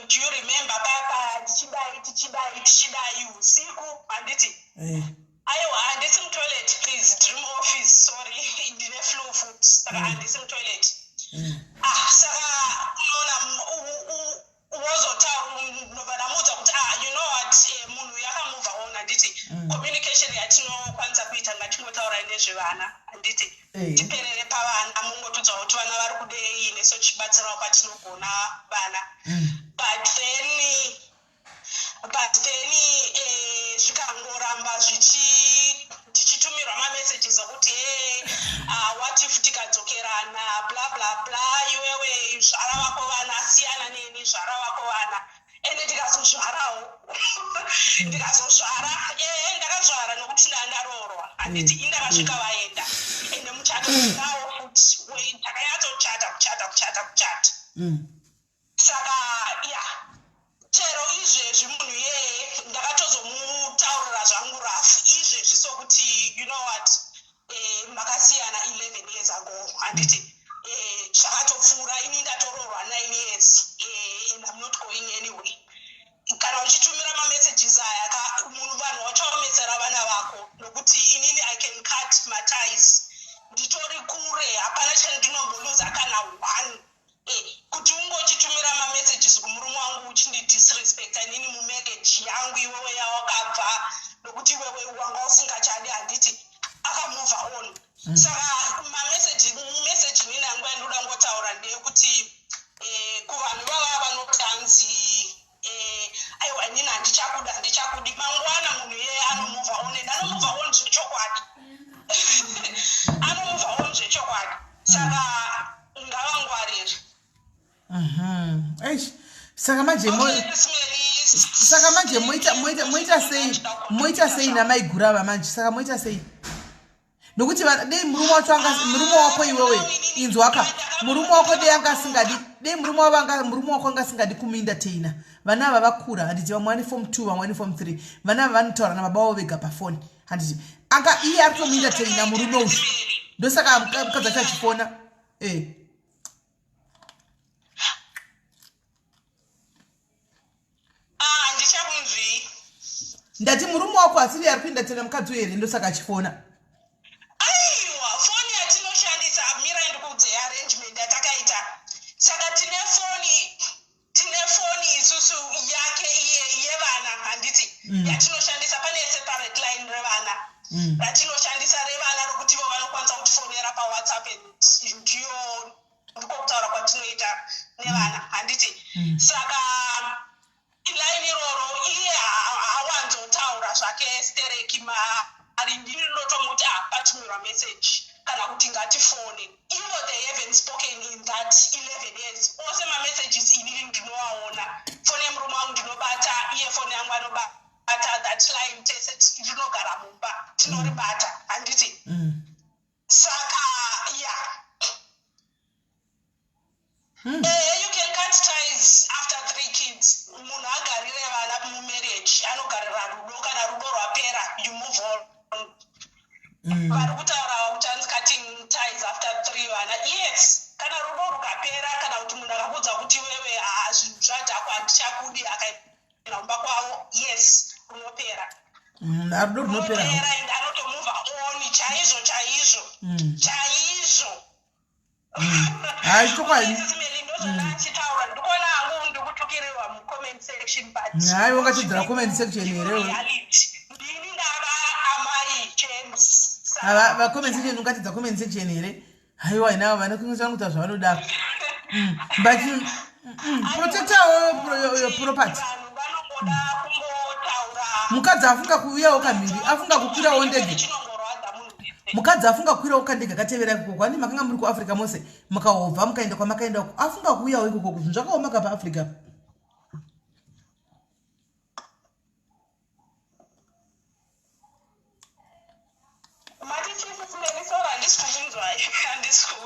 do you remember papa tichidai usiku handiti aiwa handisi mutoilet please dream office sorry ndine flu foot saka handisi mutoilet saka unoona wozotauva ndamudza kuti you know what munhu yakamuvha on handiti communication yatinokwanisa kuita ngatingotaura nezvevana handiti tiperere pavana mungotudza kuti vana vari kudei neso chibatsirawo patinogona vana but then zvikangoramba tichitumirwa mamessages okuti what if tikadzokerana bla bla bla iwewe zvara vako vana siyana neni zvara vako vana ende ndikazozvarawo ndikazozvara ndakazvara nokuti ndandaroorwa handiti indakasvika vaenda ende muchato nawo futi takanyatsochata saka chero izvezvi munhu iyeye ndakatozomutaurira zvangu rafu izvezvi sokuti you know what makasiyana 11 years ago handiti zvakatopfuura ini ndatoroorwa 9 years and I'm not going anyway kana uchitumira mamessages aya munhu vanhu vachaomesera vana vako nokuti inini I can cut my ties nditori kure hapana chandinombonuza kana one kuti ungochitumira mamessages kumurume wangu uchindidisrespecta inini mumarriage yangu iwewe yawakabva nokuti iwewe wanga usingachadi handiti akamove on saka message nini yangu yandoda ngotaura ndeyekuti kuvanhu vava vanotanzi aiwa inini handichakudi mangwana munhu iyeye anomove on and anomove on zvechokwadi anomove on zvechokwadi saka ngavangwarire saka manje moita sei namaigurava manje saka moita sei nokuti dei murume wako iwewe inzwaka murume wako dei murume wako anga asingadi kumuentertaina vana ava vakura handiti vamwe vane form 2 vamwe vane form 3 vana ava vanotaura nababa vavo vega pafoni handiti anga iye ari kumuentertaina murume uyu ndosaka mukadzi acho achifona ndati murume wako asiri ari kuentertaina mukadzi uyu here ndosaka achifona aiwa foni yatinoshandisa mira ndikuudze arrangement yatakaita saka tine foni isusu yake iye yevana handiti yatinoshandisa pane separate line revana ratinoshandisa revana rokuti vo vanokwanisa kutifonera pawhatsapp ndiyo ndikokutaura kwatinoita nevana handiti saka line iroro iye hawanzotaura zvake stereki ari ndini rinotomuti apatumirwa message kana kuti ngatifone ivo they haven't spoken in that 11 years ose mamessages inini ndinowaona fone yemurume wangu ndinobata iye fone yangu anobata that line tese rinogara mumba tinoribata handiti saka you can cut ties after 3 kids munhu agarire vana mumarriage anogarira rudo kana rudo rwapera you move on vari kutaura kuti hanzi cutting ties after 3 vana yes kana rudo rukapera kana kuti munhu akakuudza kuti wewe zvinhu zvadhako handichakudi akaenda mumba kwavo yes runopera and anotomove on chaizvo ndozvandachitaura ndikuona hangu ndikutukiriwa mucomment section but hayi wakatidzira comment section here ndini ndava amai James va comment section ukatidza comment section here Haiwa ina vana kungotsana kuti zvavanoda. But protect your property. Mukadzi afunga kuuyawo kamhiri, afunga kukwirawo ndege. Mukadzi afunga kukwirawo kandege katevera ikoko, kwani makanga muri kuAfrica mose, mukaobva mukaenda kwamakaenda uko, afunga kuuyawo ikoko kuti zvakaoma kapa Africa.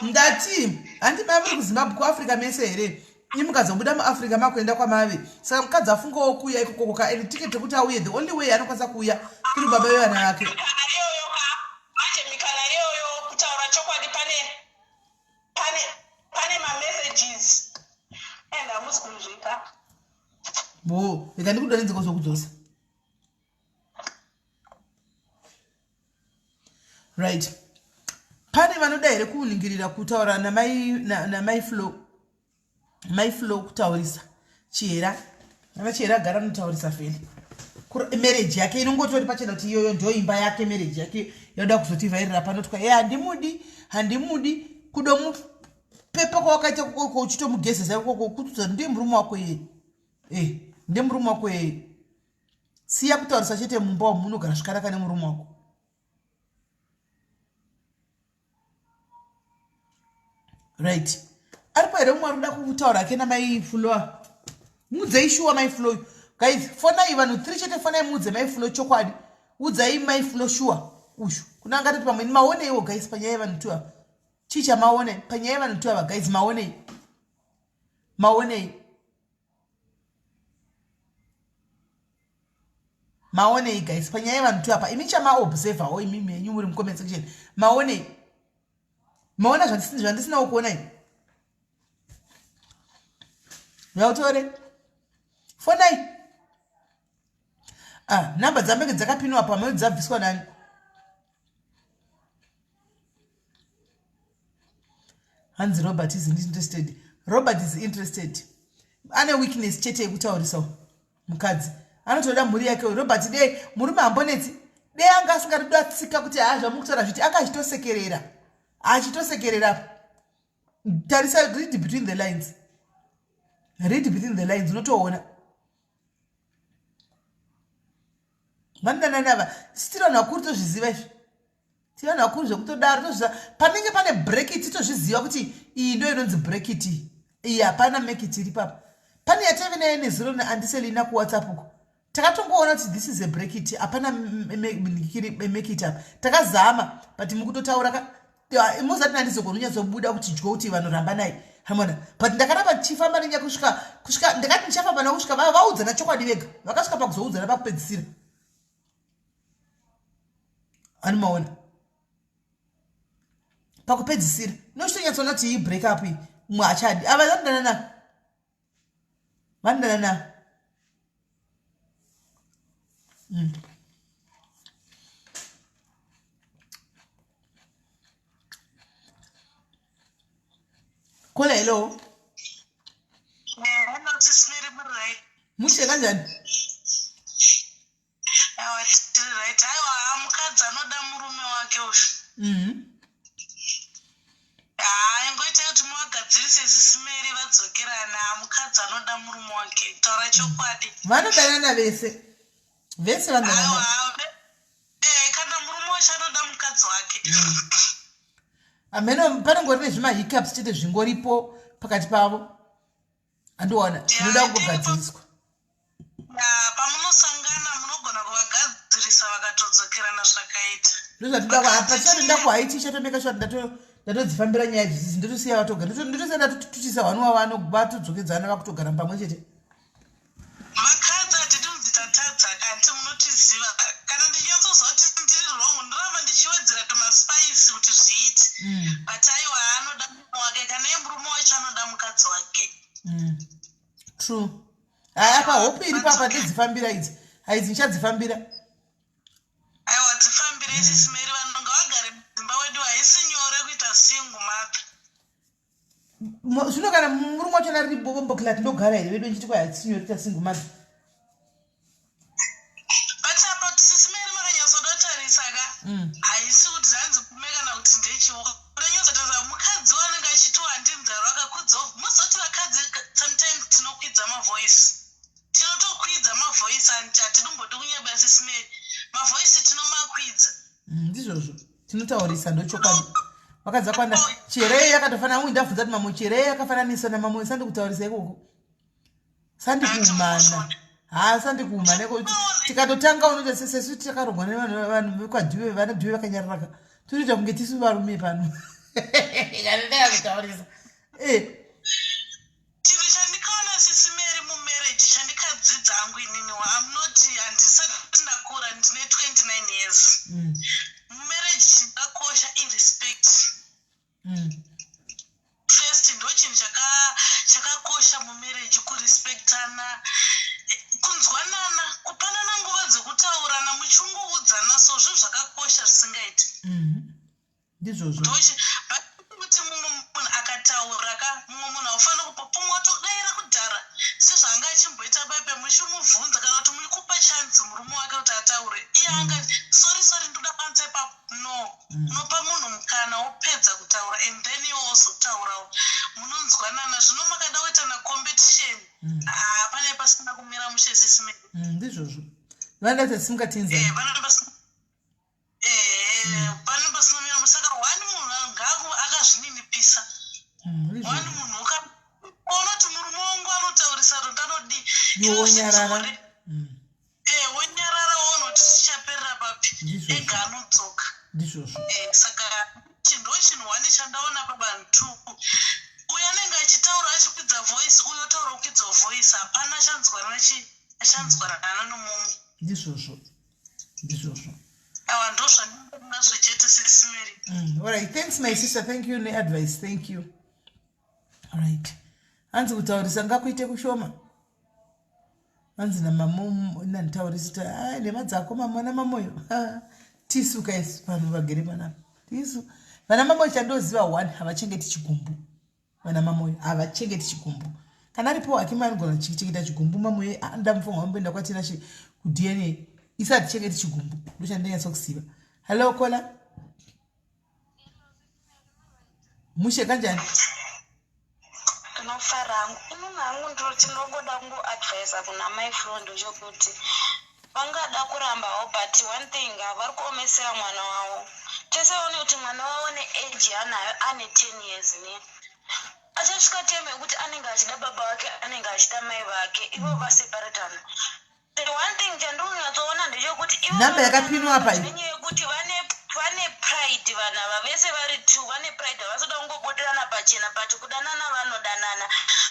Ndati handi mavari kuZimbabwe kuAfrica mese here imukazobuda muAfrica makuenda kwamave saka mukadzi afungawo kuuya ikoko kaeni tiketi rekuti auye the only way anokwanisa kuuya kuri baba vevana vake mikana iyoyo kutaura chokwadi pane mamessages and hamusi kunzvika bo rega ndikudonedzeko zvokudzosa right pane vanoda here kuningirira kutaura namai flow kutaurisa chihera ana chihera agara anotaurisa feli marriage yake inongotori pachena kuti iyoyo ndo imba yake marriage yake yoda kuzotivhairira panotwa handimudi kudomupepa kwawakaita kokoko uchitomugezesa ikoko kutudza ndiye murume wako yeye ndiye murume wako yeye siya kutaurisa chete mumba wamunogara zvakanaka nemurume wako right aripo here umwe arikuda kutaura ake namai flow mudzei shuwa mai flow guys fonai vanhu 3 chete fonai mudze mai flow chokwadi udzai mai flow shuwa ushu kuna ngati pamwe maoneiwo guys panyaya yevanhu tu ava chicha maone panyaya yevanhu tu ava guys maonei guys panyaya yevanhu tu apa imi chamaobservawo imi menyu muri mucomment section maona zvandisinawo kuonai yautore fonai namba dzambenge dzakapinwa pamwe dzabviswa nani hanzi Robert is interested ane weakness chete yekutaurisawo mukadzi anotoda mhuri yake Robert dei murume ambonetsi dei anga asingatodatsika kuti zvamukutaura zviti achitosekerera tarisa read between the lines unotoona vandananava sitirana vakuru tozviziva izvi tirana vakuru zvekutodaro tozviziva panenge pane brekit tozviziva kuti iyi ndo inonzi brekit iyi hapana mekit iri papa pane yateve naye nezero neandiselina kuwhatsapp uko takatongoona kuti this is a brekit hapana mekit apa takazama but mukutotaura mozati nandizogona unyatsobuda kuti dyo kuti vanoramba naye hamona but ndakaramba tichifamba nenya kusvika ndakati ndichafamba navo kusvika vaudzana chokwadi vega vakasvika pakuzoudzana pakupedzisira ani maona pakupedzisira nochitonyatsoona kuti iyi break up iyi mumwe hachadi ava vandanana kola hello mushe kanjani aiwa mukadzi anoda murume wake ushu ingoita kuti muvagadzirise zvisimeri vadzokerana mukadzi anoda murume wake taura chokwadi vanodanana vese vanodanana kana murume wacho anoda mukadzi wake ameno panongori nezvimahiccups chete zvingoripo pakati pavo andiona zvinoda kungogadziriswa pamunosangana munogona kuvagadzirisa vakatodzokerana zvakaita ndozvatida kuhaiti chatomeka sure ndatodzifambira nyaya idzidzi ndotosiya vatogara ndotosiya ndatotutisa vanhu vavano vatodzokedzana vakutogara pamwe chete vakadzi hatiti mudzitatadza kanti munotiziva kana ndichinyatsozva kuti ndiri wrong ndoramba ndichiwedzera tumaspice kuti zviiti but aiwa anoda murume wake kana iye murume wacho anoda mukadzi wake true apa hope iri papa ndedzifambira idzi haidzi ndichadzifambira aiwa dzifambire isisimeri vanhu ngavagare mudzimba wedu haisi nyore kuita single mother zvino kana murume wacho nari bombokilati ndogara here vedu nchiti kwa haisinyore kuita single mother but apa sisimeri makanyatsodotarisa ka haisi kuti zvanzi kume kana kuti ndechiwo ndonyatsotarisa mukadzi ndizvozvo tinotaurisa ndochokwadi wakadza kwanda cherei yakatofanana uyu ndabvunza kuti mamo cherei yakafananisa namamo sandikutaurisa ikoko sandikuumana sandikuumana ekuti tikatotanga unoita sesu takarongwa nevanhu vekwadhiwe vanadhiwe vakanyararaka tinoita kunge tisu varume pano ikatotanga chinhu chandikaona sisimeri mumarriage chandikadzidza hangu inini amnoti handisati ndakura ndine 29 years mumarriage chingakosha irespect first ndo chinhu chakakosha mumarriage kurespectana kunzwanana kupanana nguva dzekutaurana muchingoudzana so zvinhu zvakakosha zvisingaiti ndizvozvo kuti mumwe munhu akataura mumwe munhu aufanira kupopumwa watodaira kudhara sezvaanga achimboita paipe muchimubvunza kana kuti muri kupa chanzi murume wake kuti ataure iye angati sorry ndoda kwanza ipapo no unopa munhu mukana wopedza kutaura and then iwo wozotaurawo munonzwanana zvino makada kuitana competition pane pasina kumira mushesisimeni ndizvozvo vanati simungatinzani pane pasina kumira musaka wani munhu ngaku akazvininipisa wani munhu ukaona kuti murume wangu anotaurisa rondanodi wonyarara wonyarara wonoti zvichaperera papi ega anodzoka ndizvozvo saka chindo chinhu wani chandaona pabantu uyo anenge achitaura achikwidza voice uyo taura kukwidza voice hapana achanzwanana nomumwe ndizvozvo awa ndo zvandinazvo chete sesimeri alright thanks my sister thank you neadvice thank you alright hanzi kutaurisa ngakuite kushoma hanzi namamo nanditaurisa kuti nemadzako mamona mamoyo tisu kaisu vanhu vagere panapa tisu vana mamoyo chandoziva 1 havachengeti chigumbu vana mamoyo havachengeti chigumbu kana aripo hakima anogona kuchengeta chigumbu mamoyo ndamufoma wamboenda kwatina kudna isati chengeti chigumbu ndochandanyatsa kuziva hello kola mushe kanjani ndinofarangu inini hangu ndinogoda kungoadvisa kuna mai flondo chokuti vangada kurambawo but one thing havari kuomesera mwana wavo teseone kuti mwana wavo neage anayo ane 10 years ne achasvika teme yekuti anenge achida baba vake anenge achida mai vake ivo vaseparatana one thing chandinonyatsoona ndechekuti namba yakapinwa apa nenyaya yekuti vane pride vana ava vese vari 2 vane pride havasoda kungobudirana pachena pacho kudanana vanodanana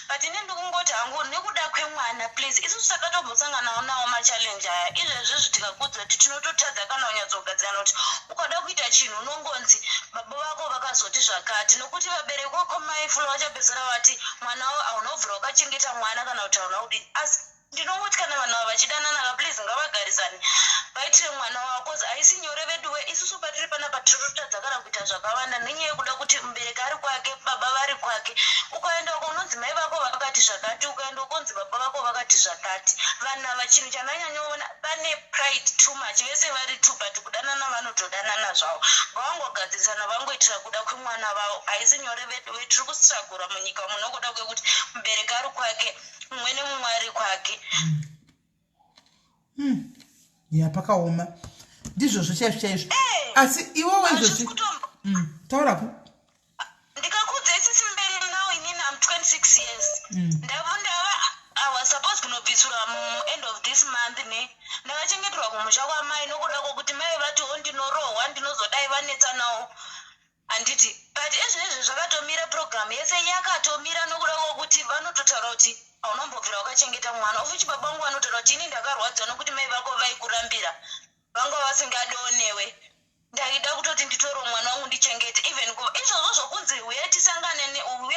but ine ndikungoti hangu nekuda kwemwana please isusu takatombosanganawo nawo machallenji aya izvezvizvi tikakudza kuti tinototadza kana unyatsogadzirana kuti ukada kuita chinhu unongonzi baba vako vakazoti zvakati nokuti vabereki vako maifula vachapedzisira vati mwana wavo haunobvira wakachengeta mwana kana kuti hauna kudii asi ndinokuti kana vanhu ava vachidanana please ngavagarisane vaitire mwana wako haisi nyore veduwe isusu patiri panapa tirototadza kana kuita zvakawanda nenyaya yekuda kuti mubereki ari kwake baba vari kwake ukaenda uko unonzi mai vako vakati zvakati ukaenda ukonzi baba vako vakati zvakati vanhu ava chinhu chandanyanyooona pane pride too much vese vari 2 but kudanana vanotodanana zvavo ngavangogadzirisana vangoitira kuda kwemwana vavo haisi nyore veduwe tiri kustragura munyika munokuda kwekuti mubereki ari kwake mumwe nemumwe ari kwake pakaoma ndizvozvo chaizvo asi iwowo izvozvi taurapo ndikakudza isisi mberi now inini am 26 years I was supposed kunobvisura end of this month ne ndakachengeterwa kumusha kwamai nokuda kwokuti mai vatiwo ndinorohwa ndinozodai vanetsanawo handiti but ezvinezvi zvakatomira program yese yakatomira nokuda kwokuti vanototaura kuti haunombobvira wakachengeta mwana ufuchi baba vangu vanotaura kuti ini ndakarwadza nokuti mai vako vaikurambira vanga vasingadionewe ndaida kutoti nditoro mwana wangu ndichengete even izvozvo zvokunzi uya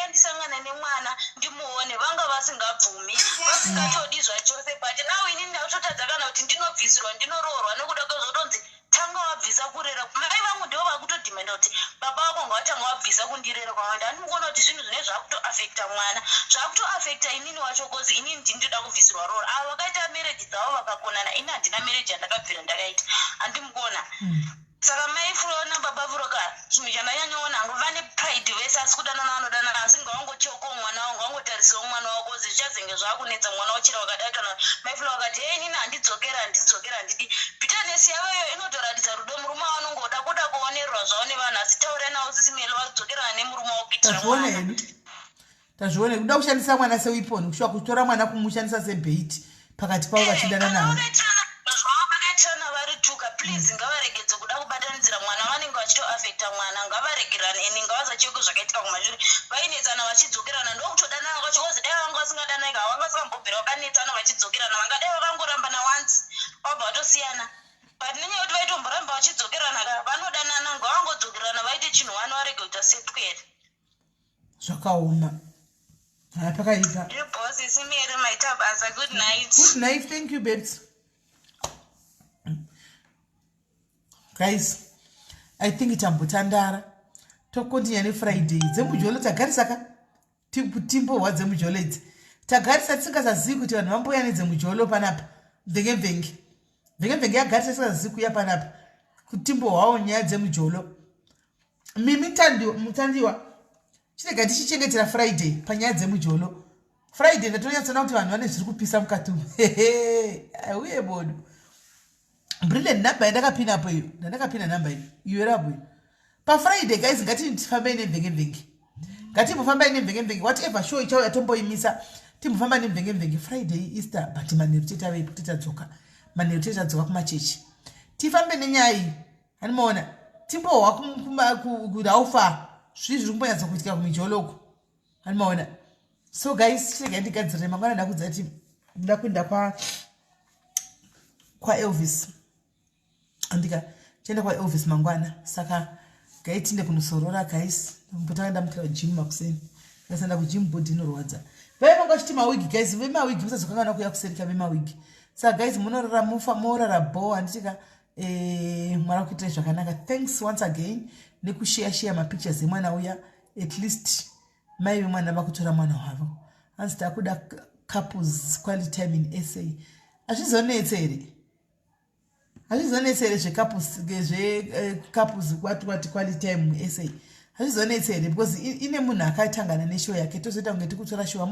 ndisangane nemwana ndimuone vanga vasingabvumi vasingatodi zvachose but nawo inini ndakatotadza kana kuti ndinobvisirwa ndinoroorwa nokuda kwezvotonzi tanga wabvisa kurera mai vangu ndivo vakutodhimenda kuti baba vako ngavatanga wabvisa kundirera kwamanda handikuona kuti zvinhu zvine zvakutoafekta mwana zvakutoafekta inini wacho kozi inini ndindoda kubvisirwa roro avo vakaita mereji dzavo vakakonana ini handina mereji yandakabvira ndakaita handimukuona saka mai furona baba furoka chinhu chandanyanyoona hangu vane pride vese asi kudanana vanodanana asi ngavangochoko mwana wangu vangotaura utarisa umwana wako zvichazenge zvakunetsa mwana uchira wakadatana maifula wakati hey nini handidzokera ndidi bitanesi yavayo inotoratidza rudo murume wanongoda kuda kuonerwa zvao nevanhu asi taura nawo sisimelo wadzokera nemurume wokutira mwana tazvione kuda kushandisa mwana seweapon kushuwa kutora mwana kumushandisa sebait pakati pavo vachidana navo zvavakatirana vari tuka please ngavaregedze kuda kubatanidzira mwana vanenge vachitoafekta mwana ngavaregerane ende ngavasachioko zvakaitika kumashure vainetsana vachidzokerana ndokutodanana kwacho kozi dai vanga vasingadanaika havangasambobvira vakanetsana vachidzokerana vangadai vakangoramba naonce vabva vatosiyana but nenyaya kuti vaitomboramba vachidzokerana ka vanodanana ngavangodzokerana vaite chinhu vano varege kuita sepwere zvakaoma pakaipa boss isimere maita basa good night. Good night, thank you babes. Guys, I think itambotandara tokontinya neFriday dzemujolo tagarisaka timbohwa dzemujolo idzi tagarisa tisingasazivi kuti vanhu vamboya nedzemujolo panapa vhenge yagarisa tisingasazivi kuya panapa kuti timbohwawo nyaya dzemujolo mimi mutandiwa chirega tichichengetera Friday panyaya dzemujolo Friday ndatonyatsona kuti vanhu vane zviri kupisa mukati uye bodo brilliant number ndakapina hapo hiyo ndakapina number hiyo iwerapo paFriday guys ngatifambe nevhenge ngatimbofamba nevhenge whatever show ichauya tomboimisa timbofamba nevhenge Friday Easter but manheru tetadzoka kumachechi tifambe nenyaya iyi animaona timbohwa kuraufa zviri kumbonyatsa kuitika kumijoloko animaona so guys chirega ndigadzirire mangwana ndakudza kuti nda kuenda kwa Elvis andika tiende kwa Elvis mangwana saka gaitinde kunosorora guys mbotanga ndamukira gym makuseni ndasanda ku gym body inorwadza vaima ngachiti mawigi guys vemawigi musazokangana kuya kuserika vemawigi saka guys munorara mufa morara bo anditika mwara kuitira zvakanaka thanks once again nekushare ma pictures emwana uya at least mai vemwana vakutora mwana wavo hanzi takuda couples quality time in SA azvizonetse here zvecouples kwati quality time muSA hazvizonetse here because ine munhu akatangana neshow yake tozoita kunge tikutora show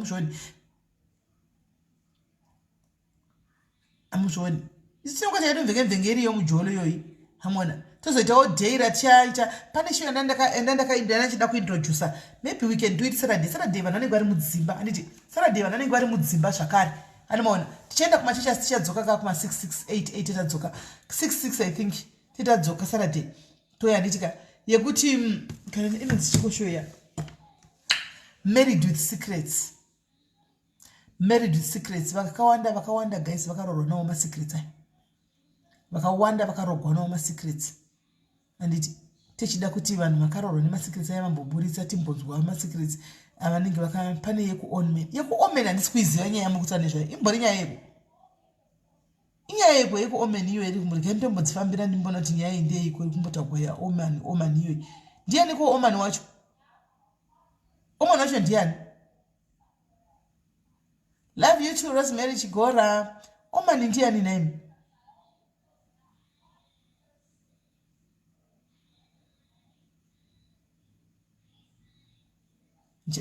amuzvoni isi tinonga taita mvenge iriyo mujolo yoyi hamona tozoitawo dheira tichaita pane show endandakaindana chida kuintroducer maybe we can do it Saturday vanhu vanenge vari mudzimba anditi Saturday vanhu vanenge vari mudzimba zvakare animaona tichaenda kumachechi asi tichadzoka kaa kuma 6688 titadzoka 66 I think titadzoka Saturday toya nditika yekuti inonzi chikoshoya married with secrets vakawanda guys vakarorwa nawo masecrets aya vakawanda vakarogwa nawo masecrets anditi tichida kuti vanhu vakarorwa nemasecrets aya vamboburitsa timbonzwa masecrets avanenge pane yekuomen handisi kuiziva nyaya yamukuta nezvayo imbori nyaya yekuomen iyo iri kumburi kanditombodzifambira ndimbona kuti nyaya iyi ndeyeiko iri kumbotagwa yaoman iyoyi ndiani ko oman wacho ndiani love you too Rosemary Chigora oman ndiani naimi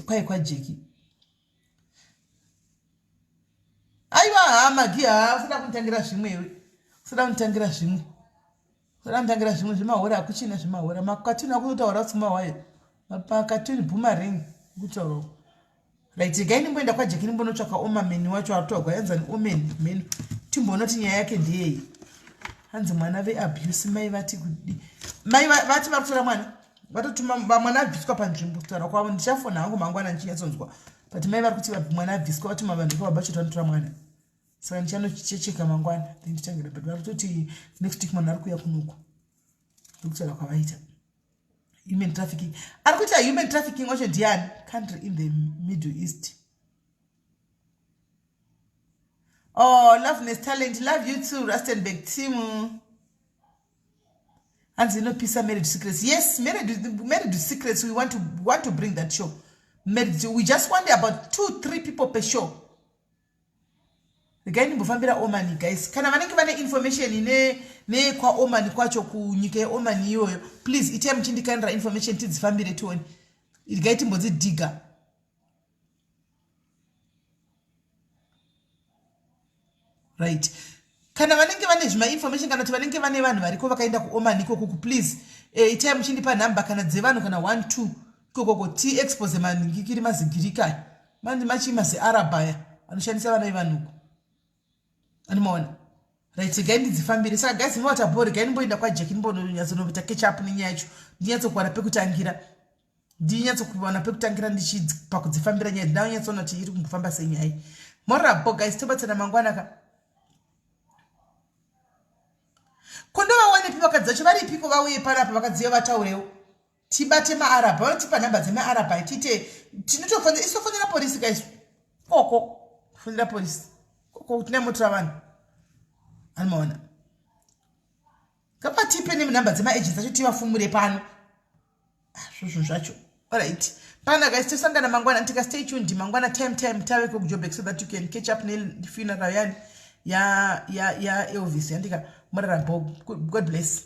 kwai kwajeki aiwa hamagia usada kunitangira zvimwe zvemahora akuchina zvemahora makatuni akutotaura kusimawayo makatuni boomerang kutaura right gai nimboenda kwajeki nimbonotsvaka omameni wacho atogwa yanzani omen timbonoti nyaya yake ndiyei hanzi mwana veabuse mai vati vari kutora mwana vatotuma mwana abviswa panzvimbo kutaura kwavo ndichafona hangu mangwana ndichinyatsonzwa but mai vari kuti mwana abviswa vatuma vanhu vekavabachota vanotora mwana saka ndichanocheka mangwana then nditangira but vari kutoti next week munhu ari kuuya kunuku ndokutaura kwavaita human trafficking ari kuita human trafficking wacho ndiani country in the Middle East. Oh, Loveness Talent, love you too Rustenburg Timu. And you know, Pisa Married Secrets. Yes, Married Secrets. We want to bring that show. We just want about 2-3 people per show. The guy in Bufambira Omani, guys. Kana vanenge vane information ne kwa Omani kwacho kunyike Omani yoyo. Please, ite mchindikandra information tidzifambire tuone. The guy timbozi digger. right? Kana vanenge vane zvima information kana kuti vanenge vane vanhu variko vakaenda kuOman ikoko please itai muchindipa nhamba kana dzevanhu kana 1 2 ikoko ti expose maningikiri mazigirika mandi machi maziarabaya anoshandisa vana vevanhuko animaona right gaini dzifambire saka guys mota bori gaini mboenda kwa Jack nimbononyatsonovita catch up nenyaya yacho ndinyatsokuwana pekutangira ndinyatsokuwana pekutangira ndichipa kudzifambira nyaya ndinonyatsoona kuti iri kungofamba senyaya morapo guys tobatsana mangwana ka kondova wane pipa kadzacho vari piko vauye panapa vakadziva vataurewo tibate maarabha vanotipa nhamba dzemaarabha tite tinotofonera isofonera polisi guys koko fonera polisi koko tine motora vanhu anomaona kapatipe nenhamba dzemaagents acho tivafumure pano zvozvo zvacho alright pana guys tosangana mangwana tika stay tuned mangwana time tave kujobex so that you can catch up nefuneral yani ya Elvis yandika morara bob. God bless.